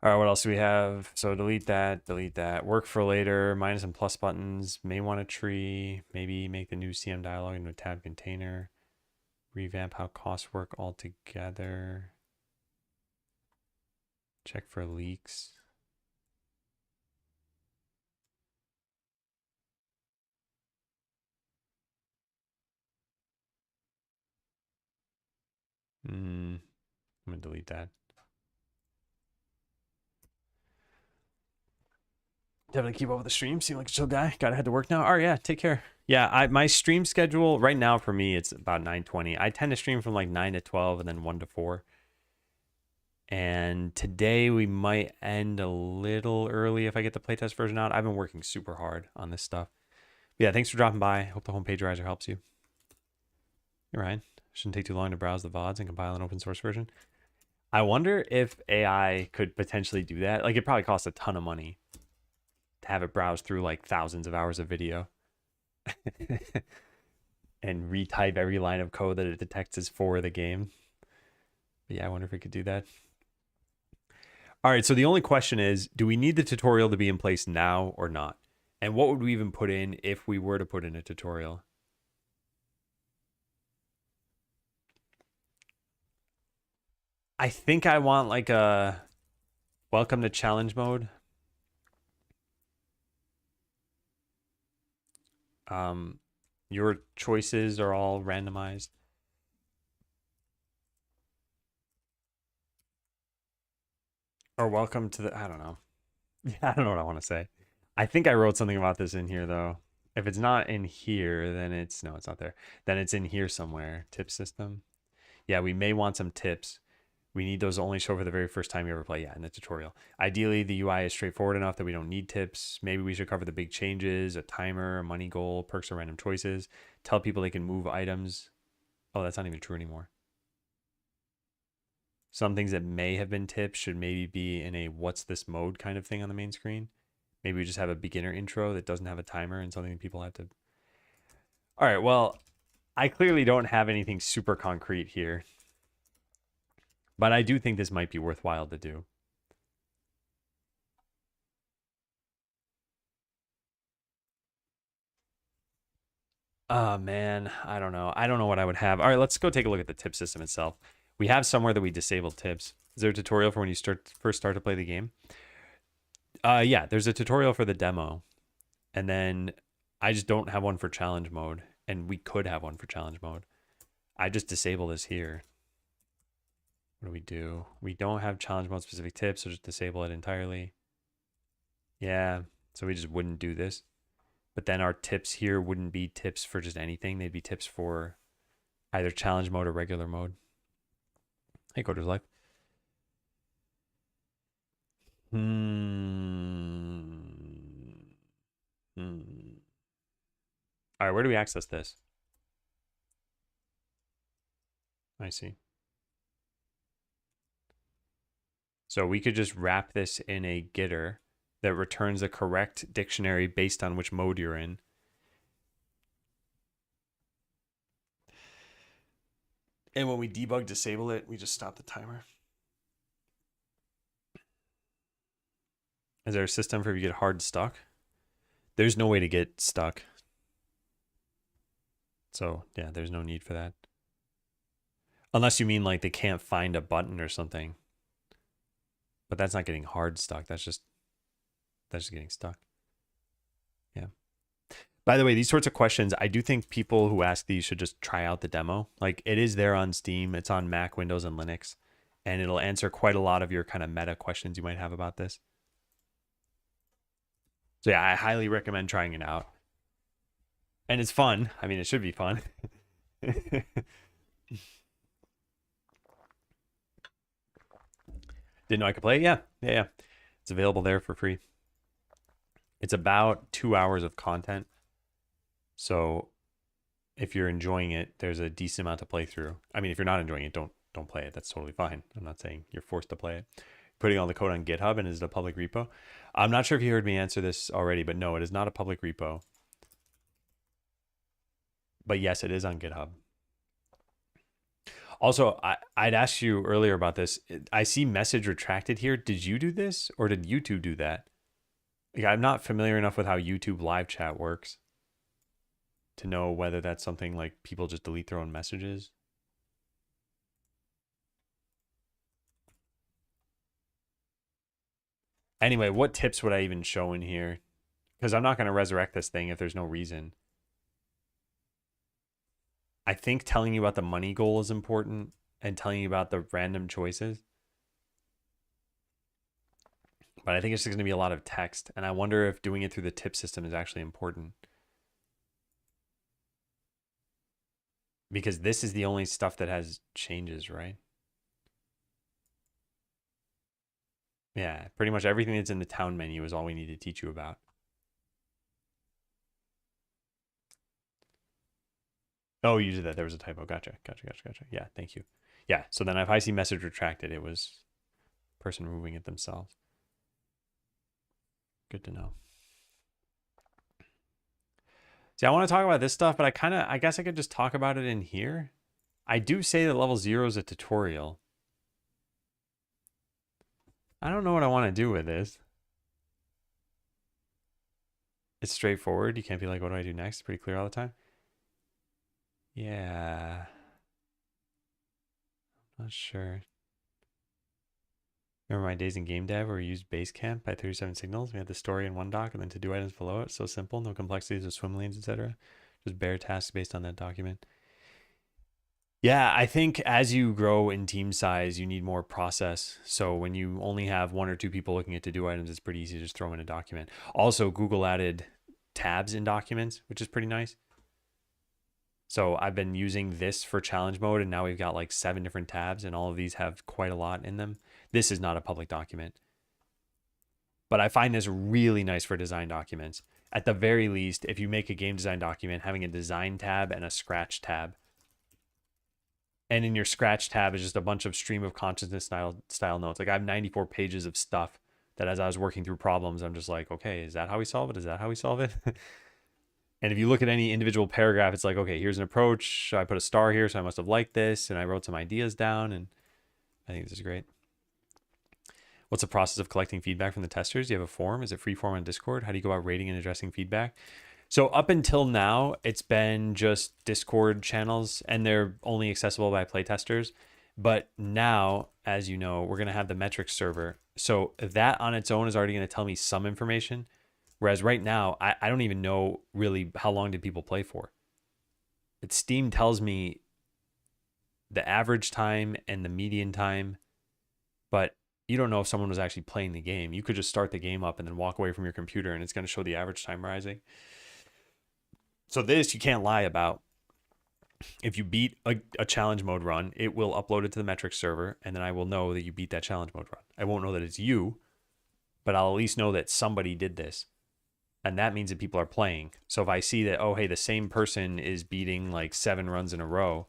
All right, what else do we have? So delete that, Work for later, minus and plus buttons, may want a tree, maybe make the new CM dialog into a tab container, revamp how costs work all together, check for leaks. I'm gonna delete that. Definitely keep up with the stream. Seem like a chill guy. Gotta head to work now. All right, yeah, take care. Yeah, my stream schedule right now for me, it's about 9:20. I tend to stream from like 9 to 12 and then 1 to 4. And today we might end a little early if I get the playtest version out. I've been working super hard on this stuff. But yeah, thanks for dropping by. Hope the homepage riser helps you. You're right. Shouldn't take too long to browse the VODs and compile an open source version. I wonder if AI could potentially do that. Like it probably costs a ton of money to have it browse through like thousands of hours of video and retype every line of code that it detects is for the game. But yeah, I wonder if it could do that. All right, so the only question is, do we need the tutorial to be in place now or not? And what would we even put in if we were to put in a tutorial? I think I want like a welcome to challenge mode. Your choices are all randomized. Or welcome to the, I don't know. Yeah, I don't know what I want to say. I think I wrote something about this in here though. If it's not in here, then it's, no, it's not there. Then it's in here somewhere. Tip system. Yeah, we may want some tips. We need those to only show for the very first time you ever play. Yeah, in the tutorial. Ideally, the UI is straightforward enough that we don't need tips. Maybe we should cover the big changes, a timer, a money goal, perks or random choices. Tell people they can move items. Oh, that's not even true anymore. Some things that may have been tips should maybe be in a what's this mode kind of thing on the main screen. Maybe we just have a beginner intro that doesn't have a timer and something people have to... All right, well, I clearly don't have anything super concrete here. But I do think this might be worthwhile to do. Oh, man, I don't know. I don't know what I would have. All right, let's go take a look at the tip system itself. We have somewhere that we disabled tips. Is there a tutorial for when you first start to play the game? Yeah, there's a tutorial for the demo. And then I just don't have one for challenge mode. And we could have one for challenge mode. I just disable this here. What do we do? We don't have challenge mode specific tips, so just disable it entirely. Yeah, so we just wouldn't do this. But then our tips here wouldn't be tips for just anything. They'd be tips for either challenge mode or regular mode. Hey, Coder's Life. All right, where do we access this? I see. So we could just wrap this in a getter that returns a correct dictionary based on which mode you're in. And when we debug disable it, we just stop the timer. Is there a system for if you get hard stuck? There's no way to get stuck. So yeah, there's no need for that. Unless you mean like they can't find a button or something. But that's not getting hard stuck. That's just getting stuck. Yeah. By the way, these sorts of questions, I do think people who ask these should just try out the demo. Like it is there on Steam. It's on Mac, Windows, and Linux. And it'll answer quite a lot of your kind of meta questions you might have about this. So yeah, I highly recommend trying it out. And it's fun. I mean, it should be fun. Didn't know I could play it? Yeah. It's available there for free. It's about 2 hours of content. So if you're enjoying it, there's a decent amount to play through. I mean, if you're not enjoying it, don't play it. That's totally fine. I'm not saying you're forced to play it. Putting all the code on GitHub, and is it a public repo? I'm not sure if you heard me answer this already, but no, it is not a public repo. But yes, it is on GitHub. Also, I'd asked you earlier about this. I see message retracted here. Did you do this or did YouTube do that? Like, I'm not familiar enough with how YouTube live chat works to know whether that's something like people just delete their own messages. Anyway, what tips would I even show in here? Because I'm not going to resurrect this thing if there's no reason. I think telling you about the money goal is important and telling you about the random choices. But I think it's just going to be a lot of text. And I wonder if doing it through the tip system is actually important. Because this is the only stuff that has changes, right? Yeah, pretty much everything that's in the town menu is all we need to teach you about. Oh, you did that. There was a typo. Gotcha. Yeah, thank you. Yeah, so then if I see message retracted, it was person removing it themselves. Good to know. See, I want to talk about this stuff, but I guess I could just talk about it in here. I do say that level 0 is a tutorial. I don't know what I want to do with this. It's straightforward. You can't be like, what do I do next? It's pretty clear all the time. Yeah. Not sure. Remember my days in game dev where we used Basecamp by 37 signals? We had the story in one doc and then to-do items below it. So simple, no complexities of swim lanes, etc. Just bare tasks based on that document. Yeah, I think as you grow in team size, you need more process. So when you only have 1 or 2 people looking at to-do items, it's pretty easy to just throw in a document. Also, Google added tabs in documents, which is pretty nice. So I've been using this for challenge mode, and now we've got like 7 different tabs, and all of these have quite a lot in them. This is not a public document, but I find this really nice for design documents. At the very least, if you make a game design document, having a design tab and a scratch tab. And in your scratch tab is just a bunch of stream of consciousness style notes. Like I have 94 pages of stuff that as I was working through problems, I'm just like, okay, is that how we solve it? Is that how we solve it? And if you look at any individual paragraph, it's like, okay, here's an approach. I put a star here, so I must have liked this. And I wrote some ideas down, and I think this is great. What's the process of collecting feedback from the testers? Do you have a form? Is it free form on Discord? How do you go about rating and addressing feedback? So up until now, it's been just Discord channels, and they're only accessible by playtesters. But now, as you know, we're going to have the metrics server. So that on its own is already going to tell me some information. Whereas right now, I don't even know really how long did people play for. But Steam tells me the average time and the median time, but you don't know if someone was actually playing the game. You could just start the game up and then walk away from your computer, and it's going to show the average time rising. So this you can't lie about. If you beat a challenge mode run, it will upload it to the metrics server, and then I will know that you beat that challenge mode run. I won't know that it's you, but I'll at least know that somebody did this. And that means that people are playing. So if I see that, oh, hey, the same person is beating like 7 runs in a row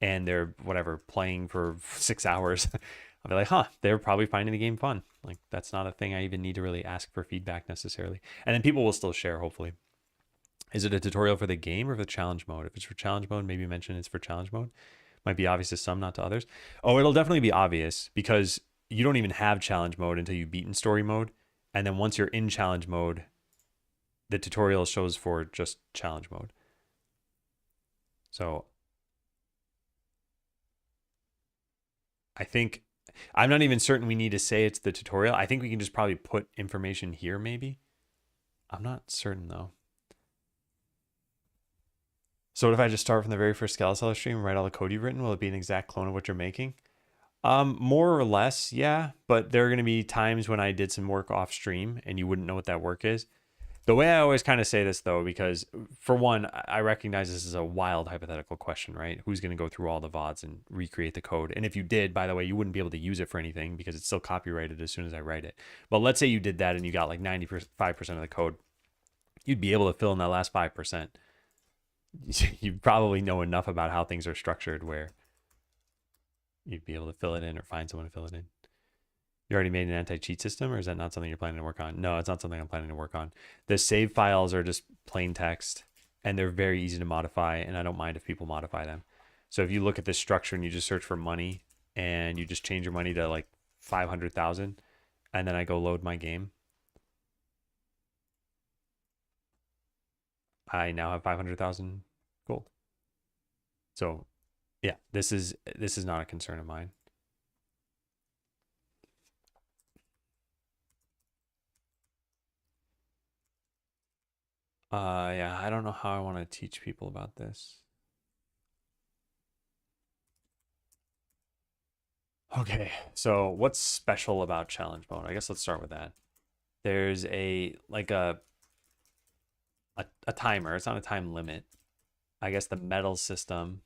and they're whatever playing for 6 hours, I'll be like, huh, they're probably finding the game fun. Like that's not a thing I even need to really ask for feedback necessarily. And then people will still share, hopefully. Is it a tutorial for the game or for the challenge mode? If it's for challenge mode, maybe mention it's for challenge mode. Might be obvious to some, not to others. Oh, it'll definitely be obvious because you don't even have challenge mode until you've beaten story mode. And then once you're in challenge mode, the tutorial shows for just challenge mode. So I think I'm not even certain we need to say it's the tutorial. I think we can just probably put information here maybe. I'm not certain though. So what if I just start from the very first Skeleseller stream and write all the code you've written? Will it be an exact clone of what you're making? More or less, yeah. But there are going to be times when I did some work off stream and you wouldn't know what that work is. The way I always kind of say this though, because for one, I recognize this is a wild hypothetical question, right? Who's going to go through all the VODs and recreate the code? And if you did, by the way, you wouldn't be able to use it for anything because it's still copyrighted as soon as I write it. But let's say you did that and you got like 95% of the code. You'd be able to fill in that last 5%. You probably know enough about how things are structured where you'd be able to fill it in or find someone to fill it in. You already made an anti-cheat system, or is that not something you're planning to work on? No, it's not something I'm planning to work on. The save files are just plain text, and they're very easy to modify, and I don't mind if people modify them. So if you look at this structure and you just search for money, and you just change your money to like 500,000, and then I go load my game, I now have 500,000 gold. So yeah, this is not a concern of mine. Yeah, I don't know how I want to teach people about this. Okay, so what's special about challenge mode? I guess let's start with that. There's a timer. It's not a time limit. I guess the medal system,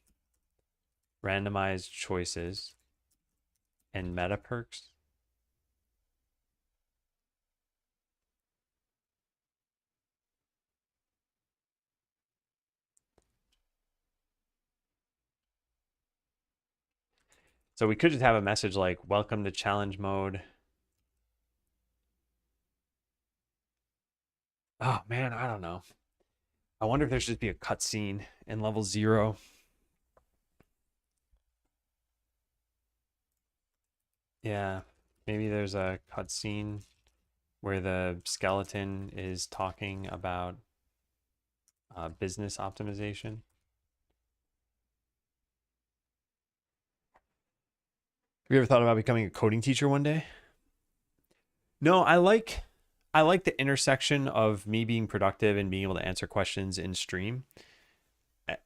randomized choices, and meta perks. So we could just have a message like, welcome to challenge mode. Oh man, I don't know. I wonder if there should be a cutscene in level 0. Yeah, maybe there's a cutscene where the skeleton is talking about business optimization. Have you ever thought about becoming a coding teacher one day? No, I like the intersection of me being productive and being able to answer questions in stream.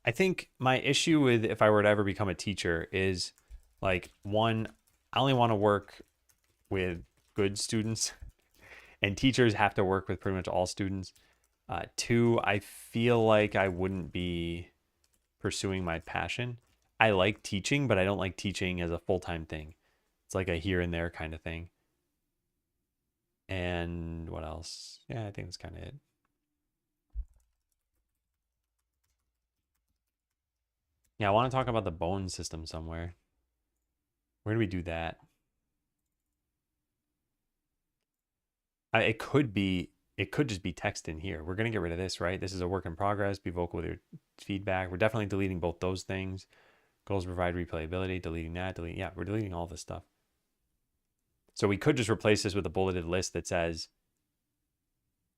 I think my issue with if I were to ever become a teacher is like, one, I only want to work with good students, and teachers have to work with pretty much all students. Two, I feel like I wouldn't be pursuing my passion. I like teaching, but I don't like teaching as a full-time thing. It's like a here and there kind of thing. And what else? Yeah, I think that's kind of it. Yeah, I want to talk about the bone system somewhere. Where do we do that? It could just be text in here. We're going to get rid of this, right? This is a work in progress. Be vocal with your feedback. We're definitely deleting both those things. Goals provide replayability, deleting that, yeah, we're deleting all this stuff. So we could just replace this with a bulleted list that says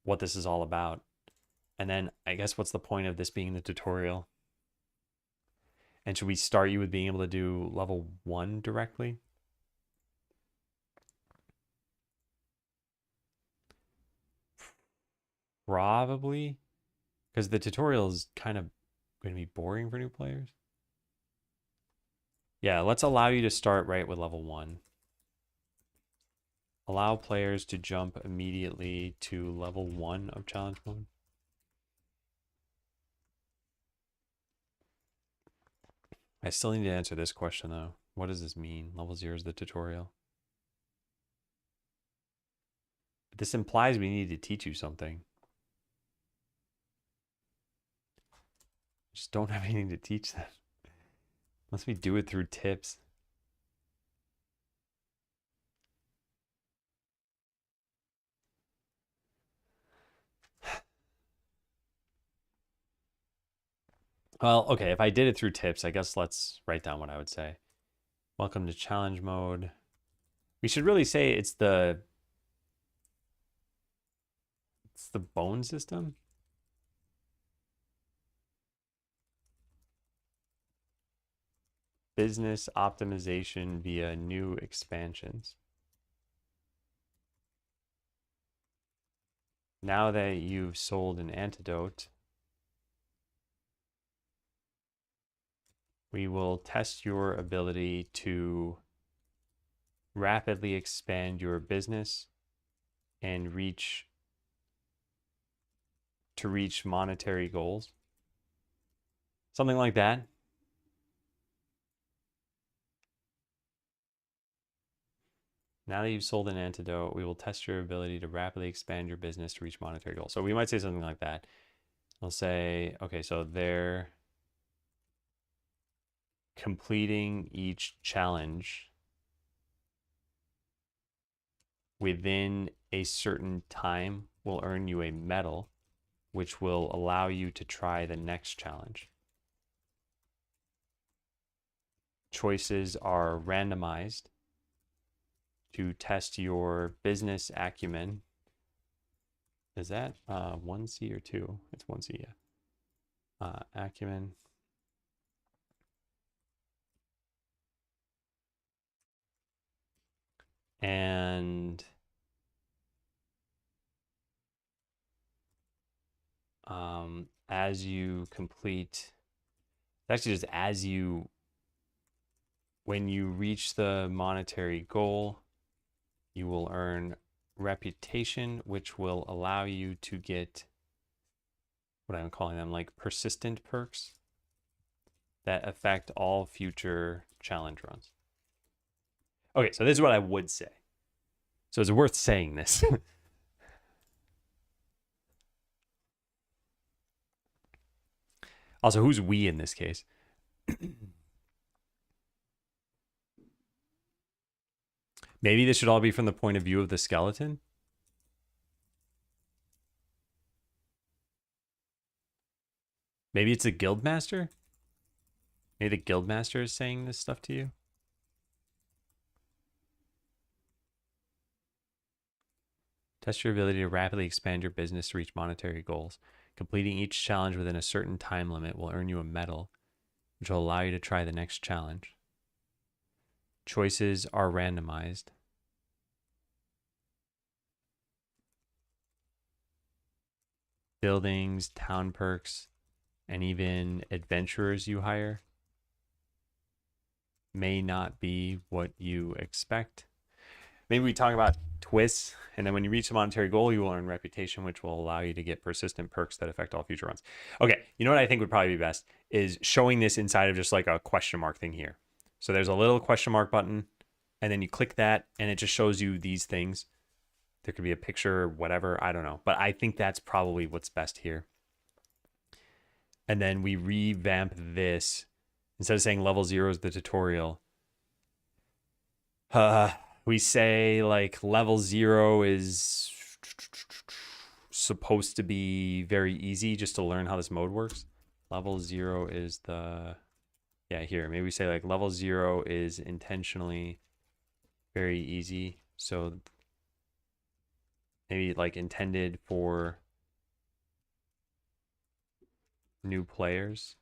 what this is all about. And then I guess what's the point of this being the tutorial? And should we start you with being able to do level 1 directly? Probably. Because the tutorial is kind of going to be boring for new players. Yeah, let's allow you to start right with level 1. Allow players to jump immediately to level 1 of challenge mode. I still need to answer this question though. What does this mean? Level 0 is the tutorial. This implies we need to teach you something. Just don't have anything to teach them. Unless we do it through tips. Well, okay, if I did it through tips, I guess let's write down what I would say. Welcome to challenge mode. We should really say it's the bone system. business optimization via new expansions. Now that you've sold an antidote, we will test your ability to rapidly expand your business and reach monetary goals. Something like that. Now that you've sold an antidote, we will test your ability to rapidly expand your business to reach monetary goals. So we might say something like that. We'll say, okay, so they're completing each challenge within a certain time will earn you a medal, which will allow you to try the next challenge. Choices are randomized to test your business acumen. Is that 1C or 2? It's 1C, yeah. Acumen. And as you complete, actually just as you, when you reach the monetary goal, you will earn reputation, which will allow you to get what I'm calling them like persistent perks that affect all future challenge runs. Okay, so this is what I would say. So it's worth saying this. Also, who's we in this case? Maybe this should all be from the point of view of the skeleton. Maybe it's a guild master. Maybe the guild master is saying this stuff to you. Test your ability to rapidly expand your business to reach monetary goals. Completing each challenge within a certain time limit will earn you a medal, which will allow you to try the next challenge. Choices are randomized. Buildings, town perks, and even adventurers you hire may not be what you expect. Maybe we talk about twists, and then when you reach the monetary goal, you will earn reputation, which will allow you to get persistent perks that affect all future runs. Okay, you know what I think would probably be best is showing this inside of just like a question mark thing here. So there's a little question mark button, and then you click that, and it just shows you these things. There could be a picture, whatever, I don't know. But I think that's probably what's best here. And then we revamp this. Instead of saying level 0 is the tutorial, we say like level 0 is supposed to be very easy just to learn how this mode works. Level 0 is the, yeah, here. Maybe we say like level 0 is intentionally very easy. So maybe like intended for new players.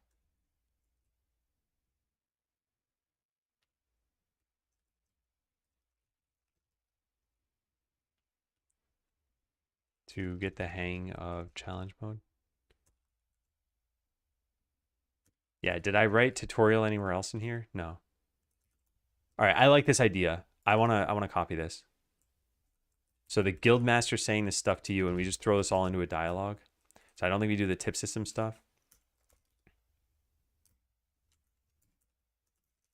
To get the hang of challenge mode. Yeah, did I write tutorial anywhere else in here? No. All right, I like this idea. I wanna copy this. So the guild master saying this stuff to you, and we just throw this all into a dialogue. So I don't think we do the tip system stuff.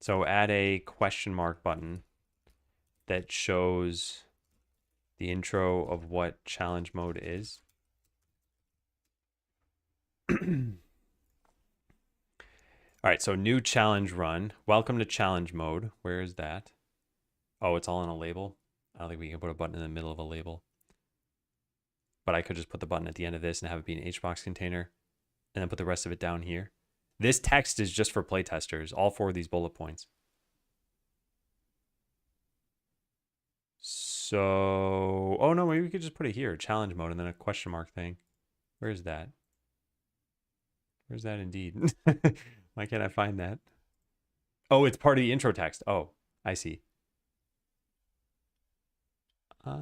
So add a question mark button that shows the intro of what challenge mode is. All right, so new challenge run. Welcome to challenge mode. Where is that? Oh, it's all in a label. I don't think we can put a button in the middle of a label. But I could just put the button at the end of this and have it be an HBox container and then put the rest of it down here. This text is just for playtesters, all 4 of these bullet points. So, oh no, maybe we could just put it here, challenge mode, and then a question mark thing. Where is that? Where's that indeed? Why can't I find that? Oh, it's part of the intro text. Oh, I see. Should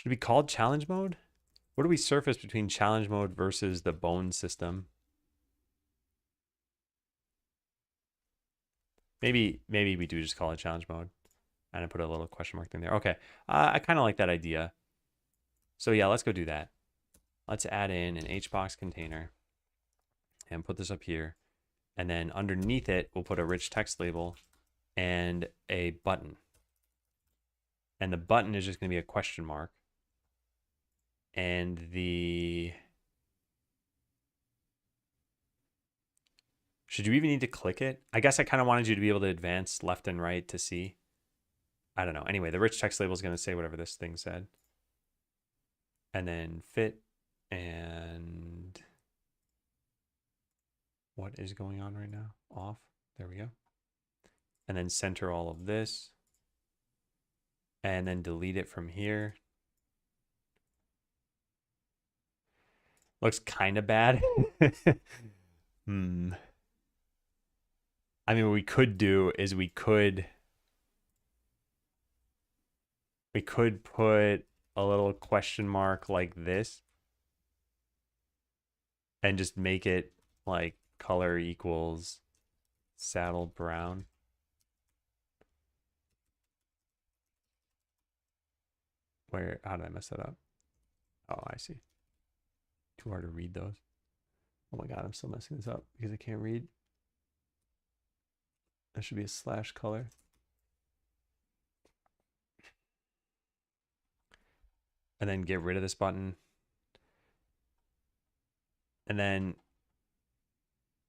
it be called challenge mode? What do we surface between challenge mode versus the bone system? Maybe we do just call it challenge mode. And I put a little question mark thing there. Okay. I kind of like that idea. So yeah, let's go do that. Let's add in an HBox container and put this up here. And then underneath it, we'll put a rich text label and a button. And the button is just going to be a question mark. And the... Should you even need to click it? I guess I kind of wanted you to be able to advance left and right to see. I don't know. Anyway, the rich text label is going to say whatever this thing said. And then fit and... What is going on right now? Off. There we go. And then center all of this. And then delete it from here. Looks kind of bad. I mean, what we could do is we could put a little question mark like this and just make it like color equals saddle brown. How did I mess that up? Oh, I see. Too hard to read those. Oh my God, I'm still messing this up because I can't read. That should be a slash color. And then get rid of this button. And then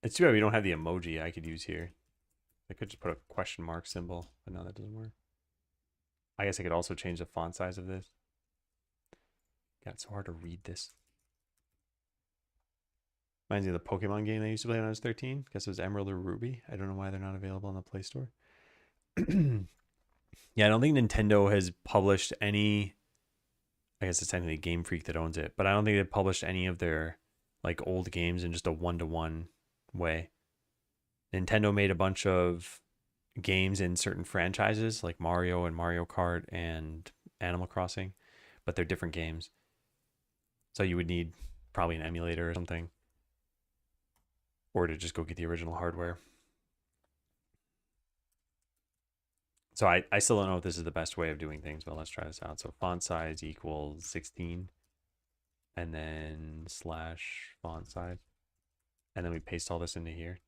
it's too bad we don't have the emoji I could use here. I could just put a question mark symbol, but no, that doesn't work. I guess I could also change the font size of this. God, it's so hard to read this. Reminds me of the Pokemon game I used to play when I was 13. Guess it was Emerald or Ruby. I don't know why they're not available on the Play Store. Yeah, I don't think Nintendo has published any... I guess it's technically Game Freak that owns it, but I don't think they've published any of their like old games in just a one-to-one way. Nintendo made a bunch of games in certain franchises like Mario and Mario Kart and Animal Crossing, but they're different games. So you would need probably an emulator or something, or to just go get the original hardware. So I still don't know if this is the best way of doing things, but let's try this out. So font size equals 16, and then slash font size, and then we paste all this into here.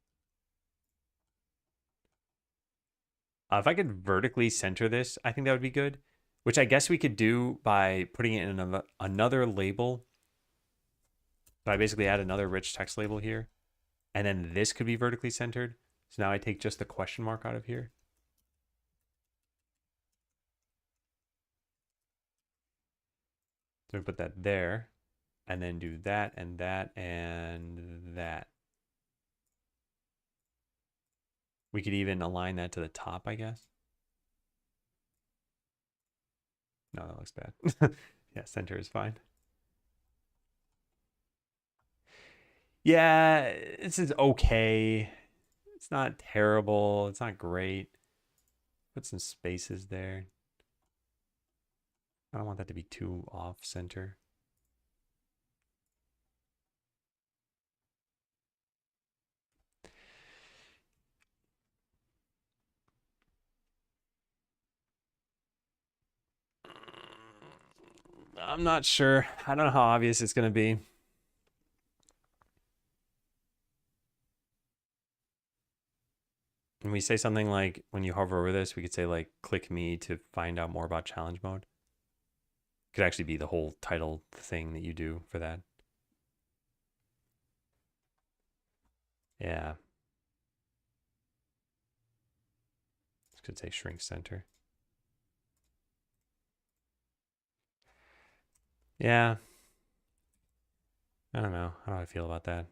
If I could vertically center this, I think that would be good, which I guess we could do by putting it in another label. So I basically add another rich text label here, and then this could be vertically centered. So now I take just the question mark out of here. So we put that there, and then do that and that and that. We could even align that to the top, I guess. No, that looks bad. Yeah, center is fine. Yeah, this is okay. It's not terrible. It's not great. Put some spaces there. I don't want that to be too off center. I'm not sure. I don't know how obvious it's going to be. When we say something like, when you hover over this, we could say like, click me to find out more about challenge mode. It could actually be the whole title thing that you do for that. Yeah. This could say shrink center. Yeah. I don't know. How do I feel about that?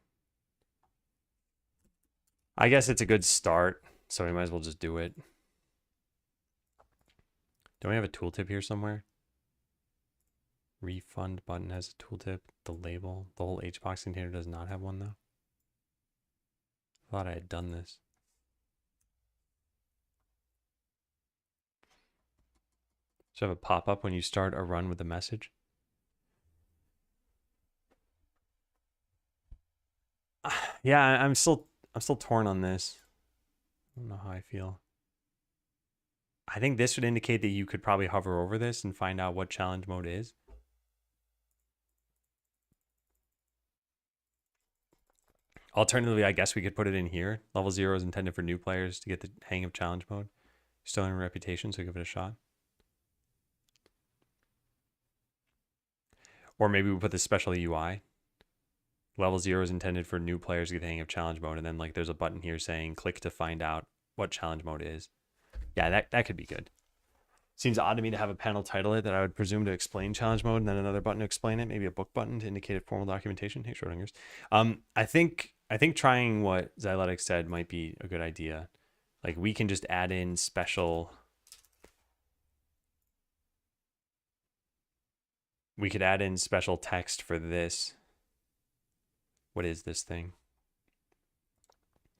I guess it's a good start, so we might as well just do it. Don't we have a tooltip here somewhere? Refund button has a tooltip. The label, the whole HBox container does not have one though. I thought I had done this. So have a pop-up when you start a run with a message. Yeah, I'm still torn on this. I don't know how I feel. I think this would indicate that you could probably hover over this and find out what challenge mode is. Alternatively, I guess we could put it in here. Level 0 is intended for new players to get the hang of challenge mode. Still in reputation, so give it a shot. Or maybe we put this special UI. Level 0 is intended for new players to get the hang of challenge mode, and then like there's a button here saying click to find out what challenge mode is. Yeah, that could be good. Seems odd to me to have a panel title it that I would presume to explain challenge mode and then another button to explain it, maybe a book button to indicate formal documentation. Hey, Schrodinger's. I think trying what Xyletic said might be a good idea. Like we can just add in special. We could add in special text for this. What is this thing?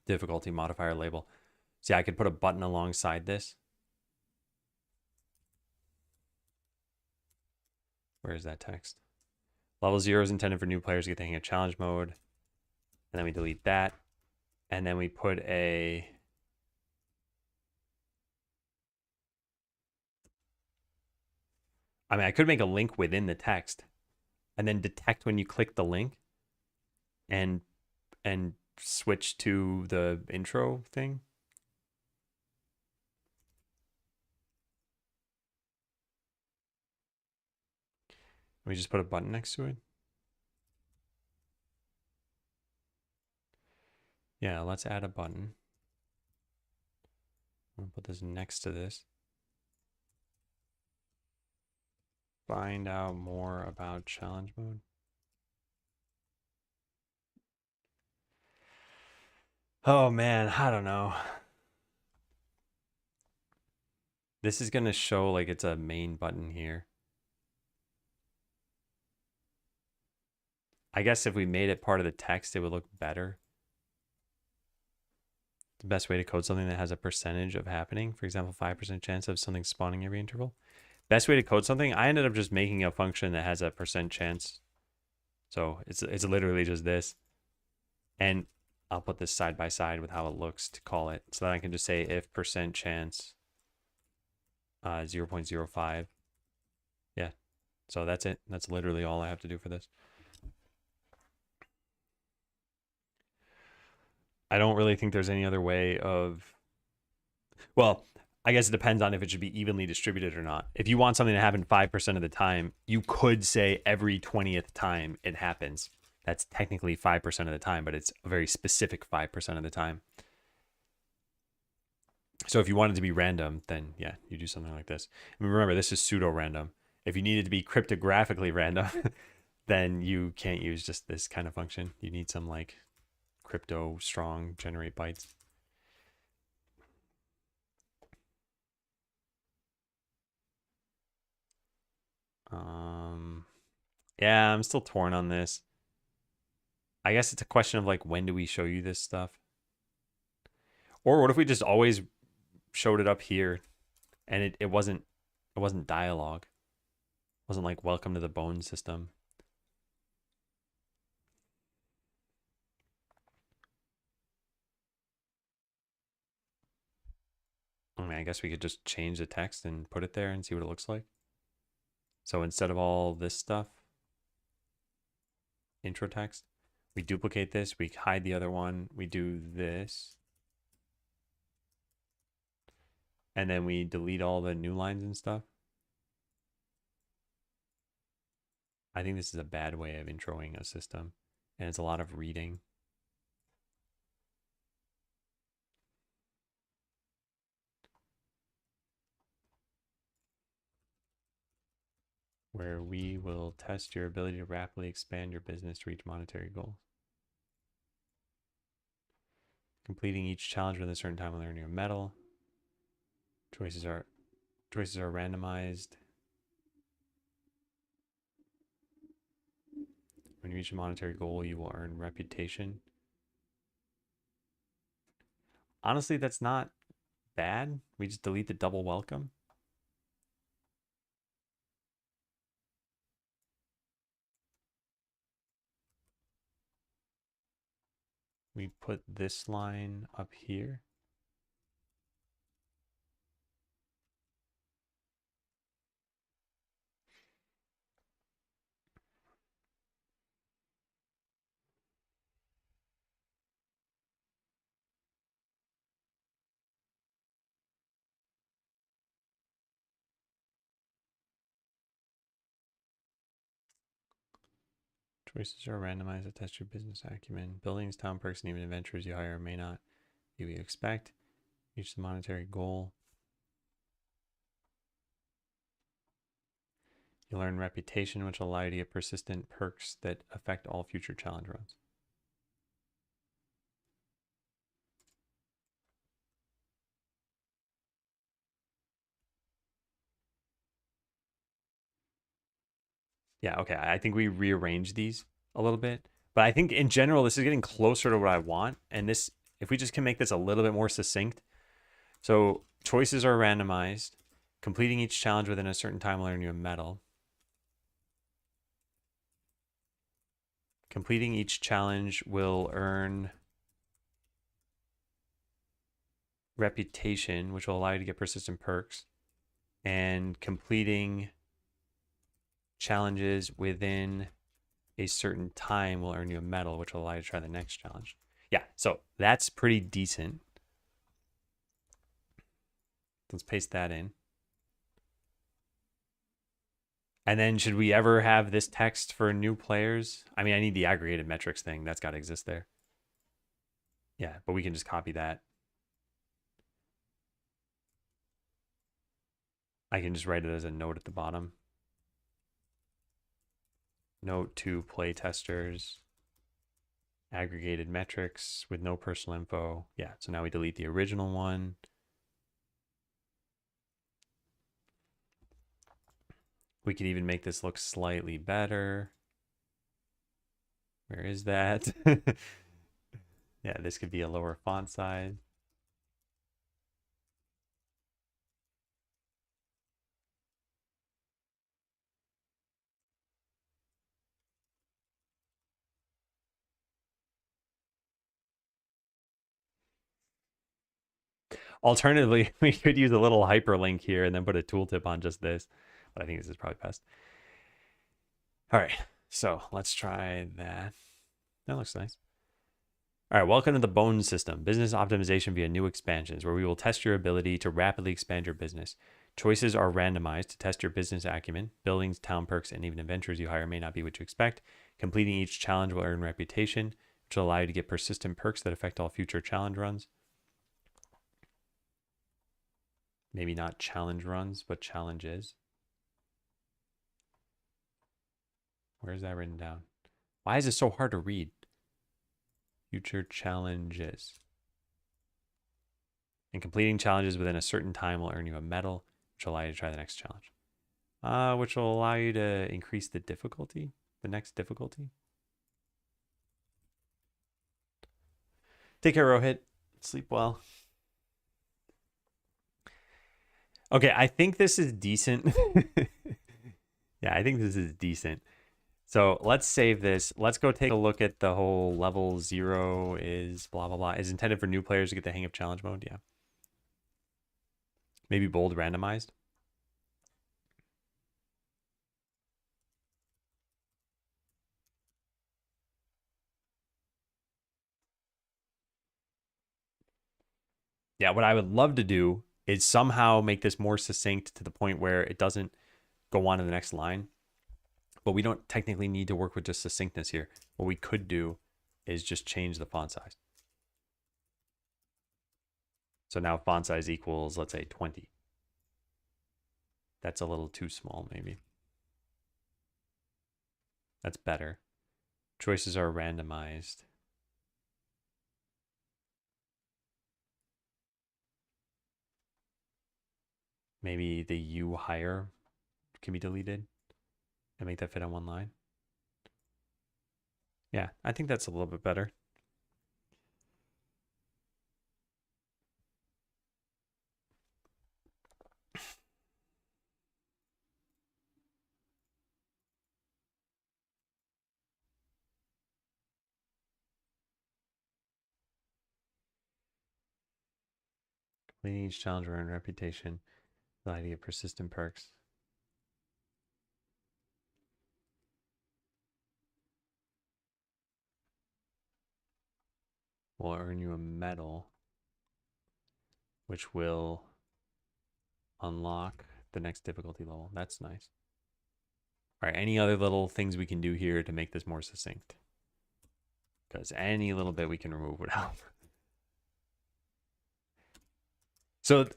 Difficulty modifier label. See, I could put a button alongside this. Where is that text? Level 0 is intended for new players to get the hang of challenge mode. And then we delete that. And then we put a... I mean, I could make a link within the text and then detect when you click the link and switch to the intro thing. We just put a button next to it. Yeah, let's add a button. I'm gonna put this next to this. Find out more about challenge mode. Oh man, I don't know. This is gonna show like it's a main button here. I guess if we made it part of the text, it would look better. The best way to code something that has a percentage of happening, for example, 5% chance of something spawning every interval. Best way to code something, I ended up just making a function that has a % chance. So it's literally just this. And I'll put this side by side with how it looks to call it. So then I can just say if % chance 0.05. Yeah. So that's it. That's literally all I have to do for this. I don't really think there's any other way of, well, I guess it depends on if it should be evenly distributed or not. If you want something to happen 5% of the time, you could say every 20th time it happens. That's technically 5% of the time, but it's a very specific 5% of the time. So if you want it to be random, then yeah, you do something like this. I mean, remember, this is pseudo-random. If you need it to be cryptographically random, then you can't use just this kind of function. You need some like crypto strong generate bytes. Yeah, I'm still torn on this. I guess it's a question of like, when do we show you this stuff? Or what if we just always showed it up here and it wasn't dialogue. It wasn't like welcome to the bone system. I mean, I guess we could just change the text and put it there and see what it looks like. So instead of all this stuff, intro text, we duplicate this, we hide the other one, we do this. And then we delete all the new lines and stuff. I think this is a bad way of introing a system. And it's a lot of reading. Where we will test your ability to rapidly expand your business to reach monetary goals. Completing each challenge within a certain time will earn you a medal. Choices are randomized. When you reach a monetary goal, you will earn reputation. Honestly, that's not bad. We just delete the double welcome. We put this line up here. Choices are randomized to test your business acumen. Buildings, town perks, and even adventures you hire may not be what you expect. Reach the monetary goal. You learn reputation, which will allow you to get persistent perks that affect all future challenge runs. Yeah, okay. I think we rearranged these a little bit. But I think in general, this is getting closer to what I want. And this, if we just can make this a little bit more succinct. So choices are randomized. Completing each challenge within a certain time will earn you a medal. Completing each challenge will earn reputation, which will allow you to get persistent perks. And completing challenges within a certain time will earn you a medal, which will allow you to try the next challenge. Yeah, so that's pretty decent. Let's paste that in. And then should we ever have this text for new players? I mean, I need the aggregated metrics thing. That's got to exist there. Yeah, but we can just copy that. I can just write it as a note at the bottom. Note to play testers. Aggregated metrics with no personal info. Yeah, so now we delete the original one. We could even make this look slightly better. Where is that? Yeah, this could be a lower font size. Alternatively, we could use a little hyperlink here and then put a tooltip on just this. But I think this is probably best. All right, so let's try that. That looks nice. All right, welcome to the Bone System, business optimization via new expansions, where we will test your ability to rapidly expand your business. Choices are randomized to test your business acumen. Buildings, town perks, and even adventures you hire may not be what you expect. Completing each challenge will earn reputation, which will allow you to get persistent perks that affect all future challenge runs. Maybe not challenge runs, but challenges. Where is that written down? Why is it so hard to read? Future challenges. And completing challenges within a certain time will earn you a medal, which will allow you to try the next challenge. Which will allow you to increase the difficulty, the next difficulty. Take care, Rohit. Sleep well. Okay, I think this is decent. Yeah, I think this is decent. So let's save this. Let's go take a look at the whole level 0 is blah, blah, blah. Is intended for new players to get the hang of challenge mode. Yeah. Maybe bold randomized. Yeah, what I would love to do is somehow make this more succinct to the point where it doesn't go on to the next line. But we don't technically need to work with just succinctness here. What we could do is just change the font size. So now font size equals, let's say, 20. That's a little too small, maybe. That's better. Choices are randomized. Maybe the you hire can be deleted and make that fit on one line. Yeah, I think that's a little bit better. Completing each challenge will earn reputation. The idea of persistent perks. Will earn you a medal, which will unlock the next difficulty level. That's nice. All right, any other little things we can do here to make this more succinct? Because any little bit we can remove would help. So,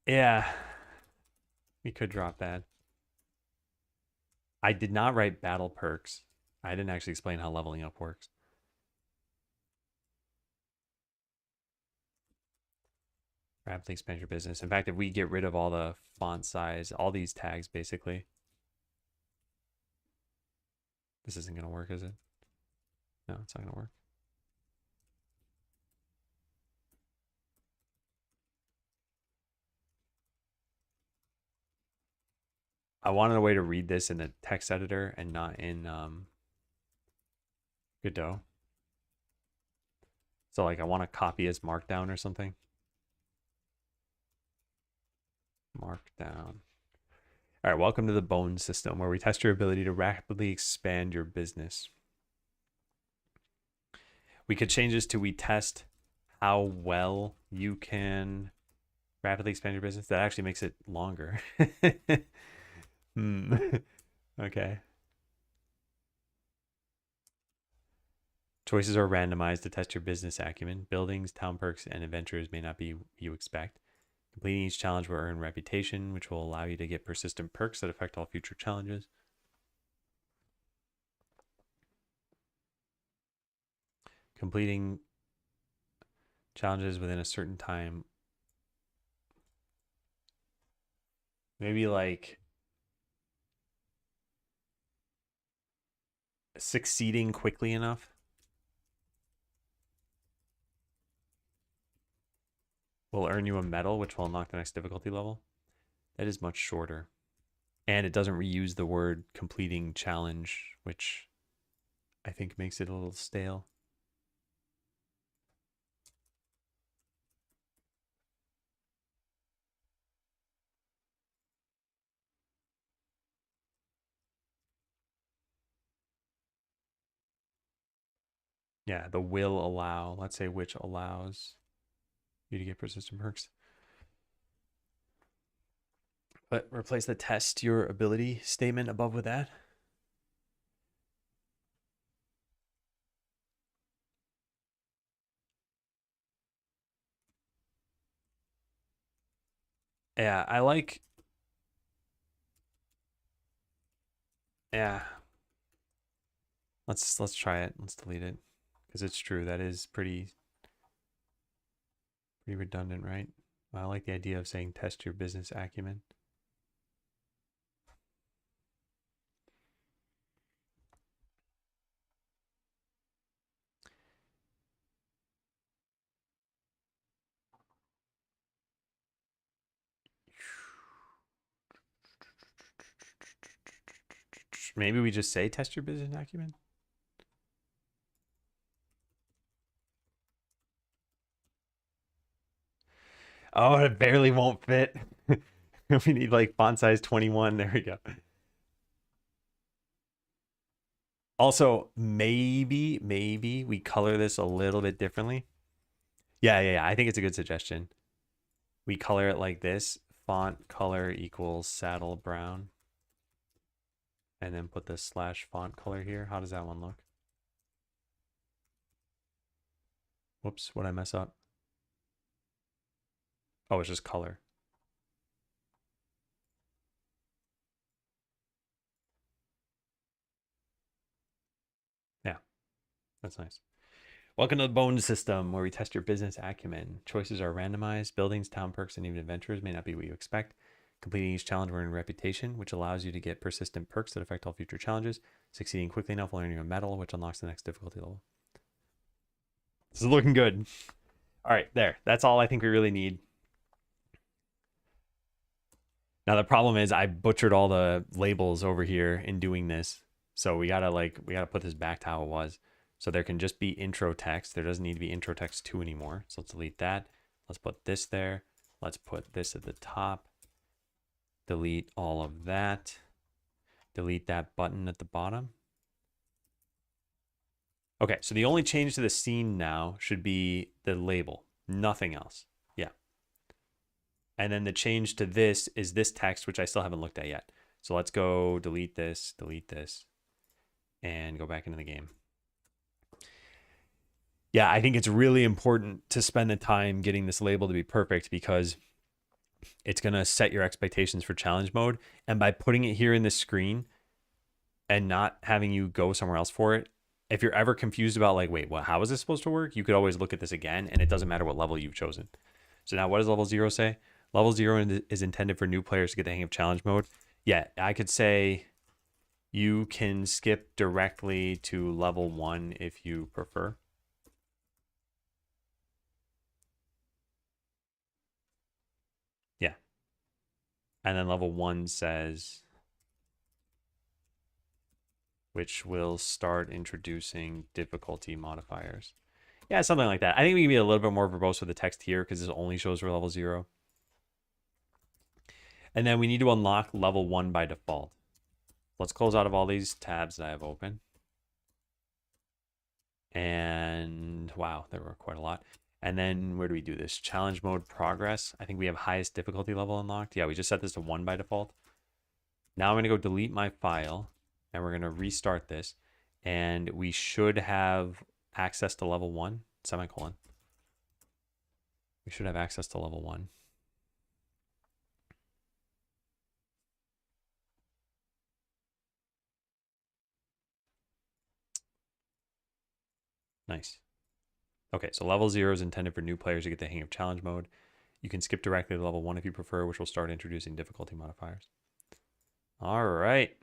yeah, we could drop that. I did not write battle perks. I didn't actually explain how leveling up works. Rapidly expand your business. In fact, if we get rid of all the font size, all these tags, basically. This isn't going to work, is it? No, it's not going to work. I wanted a way to read this in the text editor and not in Godot. So like I want to copy as markdown or something. Markdown. All right, welcome to the Bone system, where we test your ability to rapidly expand your business. We could change this to we test how well you can rapidly expand your business. That actually makes it longer. Okay. Choices are randomized to test your business acumen. Buildings, town perks, and adventures may not be what you expect. Completing each challenge will earn reputation, which will allow you to get persistent perks that affect all future challenges. Completing challenges within a certain time. Maybe like succeeding quickly enough will earn you a medal, which will unlock the next difficulty level. That is much shorter. And it doesn't reuse the word completing challenge, which I think makes it a little stale. Yeah, the will allow. Let's say which allows you to get persistent perks. But replace the test your ability statement above with that. Yeah, I like. Yeah. Let's try it. Let's delete it. Because it's true. That is pretty redundant, right? I like the idea of saying test your business acumen. Maybe we just say test your business acumen. Oh, it barely won't fit. We need like font size 21. There we go. Also, maybe we color this a little bit differently. Yeah. I think it's a good suggestion. We color it like this. Font color equals saddle brown. And then put the slash font color here. How does that one look? Whoops, what'd I mess up? Oh, it's just color. Yeah, that's nice. Welcome to the Bone system, where we test your business acumen. Choices are randomized. Buildings, town perks, and even adventures may not be what you expect. Completing each challenge will earn reputation, which allows you to get persistent perks that affect all future challenges. Succeeding quickly enough will earn you a medal, which unlocks the next difficulty level. This is looking good. All right, there. That's all I think we really need. Now the problem is I butchered all the labels over here in doing this. So we gotta put this back to how it was. So there can just be intro text. There doesn't need to be intro text 2 anymore. So let's delete that. Let's put this there. Let's put this at the top. Delete all of that. Delete that button at the bottom. Okay, so the only change to the scene now should be the label, nothing else. Yeah. And then the change to this is this text, which I still haven't looked at yet. So let's go delete this, and go back into the game. Yeah, I think it's really important to spend the time getting this label to be perfect because it's going to set your expectations for challenge mode. And by putting it here in the screen and not having you go somewhere else for it, if you're ever confused about like, wait, well, how is this supposed to work? You could always look at this again and it doesn't matter what level you've chosen. So now what does level 0 say? Level 0 is intended for new players to get the hang of challenge mode. Yeah, I could say you can skip directly to level 1 if you prefer. Yeah. And then level 1 says, which will start introducing difficulty modifiers. Yeah, something like that. I think we can be a little bit more verbose with the text here because this only shows for level 0. And then we need to unlock level 1 by default. Let's close out of all these tabs that I have open. And wow, there were quite a lot. And then where do we do this? Challenge mode progress. I think we have highest difficulty level unlocked. Yeah, we just set this to 1 by default. Now I'm going to go delete my file and we're going to restart this. And we should have access to level 1, semicolon. We should have access to level 1. Nice. Okay, so level 0 is intended for new players to get the hang of challenge mode. You can skip directly to level 1 if you prefer, which will start introducing difficulty modifiers. All right.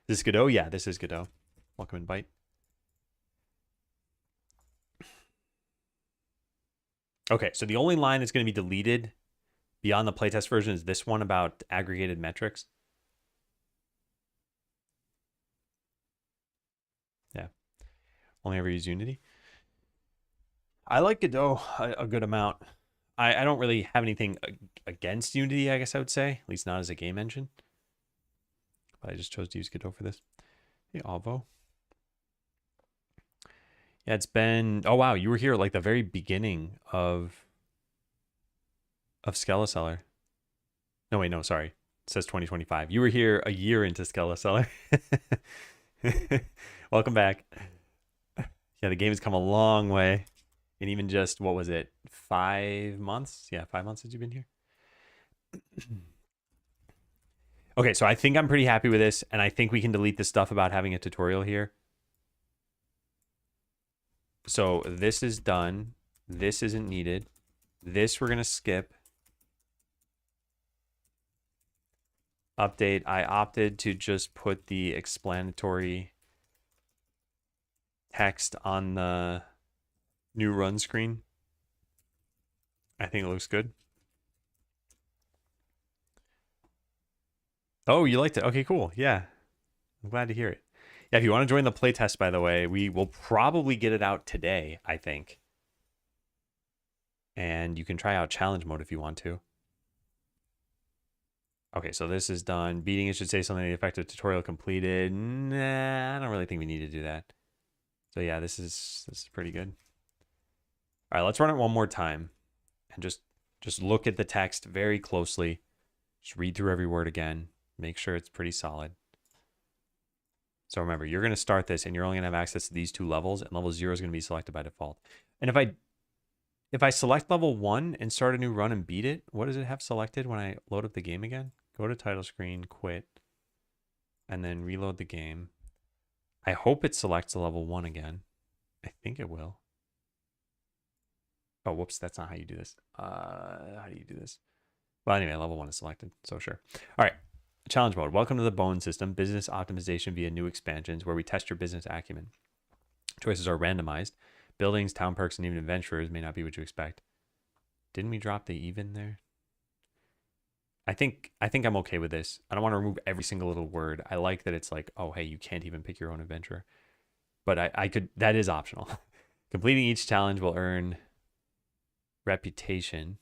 Is this Godot? Yeah, this is Godot. Welcome and bite. Okay, so the only line that's going to be deleted beyond the playtest version is this one about aggregated metrics. Yeah. Only ever use Unity. I like Godot a good amount. I don't really have anything against Unity, I guess I would say. At least not as a game engine. But I just chose to use Godot for this. Hey, Avo. Yeah, it's been... Oh, wow. You were here at like the very beginning of Skeleseller. No, wait, no, sorry. It says 2025. You were here a year into Skeleseller. Welcome back. Yeah, the game has come a long way. And even just, what was it, 5 months? Yeah, 5 months since you've been here. Okay, so I think I'm pretty happy with this. And I think we can delete the stuff about having a tutorial here. So this is done. This isn't needed. This we're going to skip. Update. I opted to just put the explanatory text on the new run screen. I think it looks good. Oh, you liked it? Okay, cool. Yeah. I'm glad to hear it. Yeah, if you want to join the playtest, by the way, we will probably get it out today, I think. And you can try out challenge mode if you want to. Okay, so this is done. Beating it should say something to the effect of tutorial completed. Nah, I don't really think we need to do that. So yeah, this is pretty good. All right, let's run it one more time and just look at the text very closely. Just read through every word again. Make sure it's pretty solid. So remember, you're going to start this and you're only going to have access to these 2 levels, and level 0 is going to be selected by default. And if I select level 1 and start a new run and beat it, what does it have selected when I load up the game again? Go to title screen, quit, and then reload the game. I hope it selects level 1 again. I think it will. Oh, whoops, that's not how you do this. How do you do this? Well, anyway, level 1 is selected, so sure. All right, challenge mode. Welcome to the Bone System, business optimization via new expansions, where we test your business acumen. Choices are randomized. Buildings, town perks, and even adventurers may not be what you expect. Didn't we drop the even there? I think I'm okay with this. I don't want to remove every single little word. I like that it's like, oh, hey, you can't even pick your own adventurer. but I could, that is optional. Completing each challenge will earn reputation.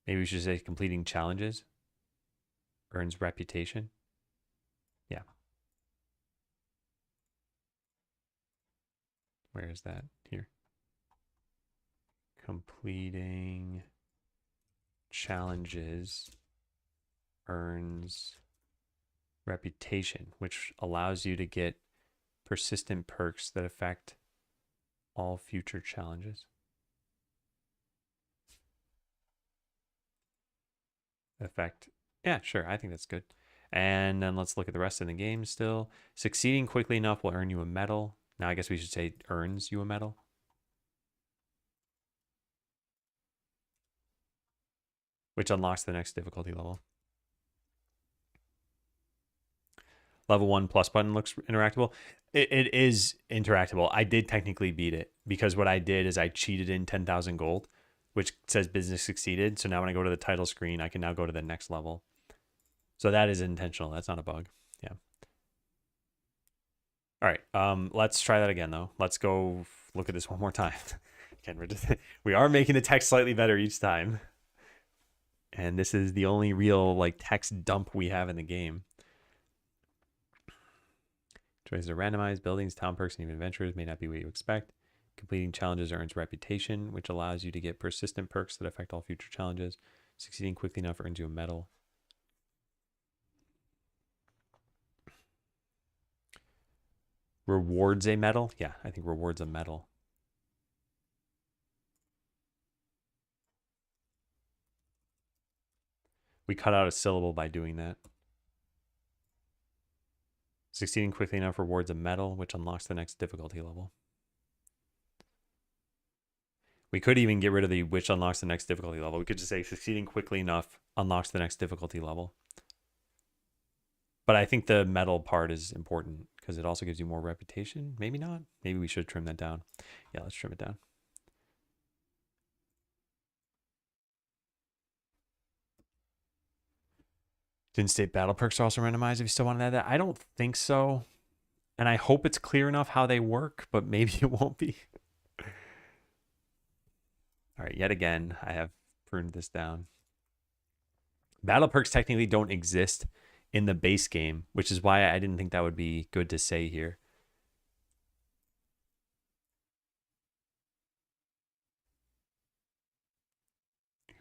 Maybe we should say completing challenges earns reputation. Yeah. Where is that? Here. Completing challenges earns reputation, which allows you to get persistent perks that affect all future challenges. Effect. Yeah, sure. I think that's good. And then let's look at the rest of the game still. Succeeding quickly enough will earn you a medal. Now I guess we should say earns you a medal. Which unlocks the next difficulty level. Level 1 plus button looks interactable. It is interactable. I did technically beat it because what I did is I cheated in 10,000 gold, which says business succeeded. So now when I go to the title screen, I can now go to the next level. So that is intentional. That's not a bug. Yeah. All right. Let's try that again though. Let's go look at this one more time. Again, we are making the text slightly better each time. And this is the only real like text dump we have in the game. Choices are randomized. Buildings, town perks, and even adventures may not be what you expect. Completing challenges earns reputation, which allows you to get persistent perks that affect all future challenges. Succeeding quickly enough earns you a medal. Rewards a medal? Yeah, I think rewards a medal. We cut out a syllable by doing that. Succeeding quickly enough rewards a medal, which unlocks the next difficulty level. We could even get rid of the which unlocks the next difficulty level. We could just say succeeding quickly enough unlocks the next difficulty level. But I think the medal part is important because it also gives you more reputation. Maybe not. Maybe we should trim that down. Yeah, let's trim it down. Didn't state battle perks are also randomized if you still want to add that. I don't think so. And I hope it's clear enough how they work, but maybe it won't be. All right, yet again, I have pruned this down. Battle perks technically don't exist in the base game, which is why I didn't think that would be good to say here.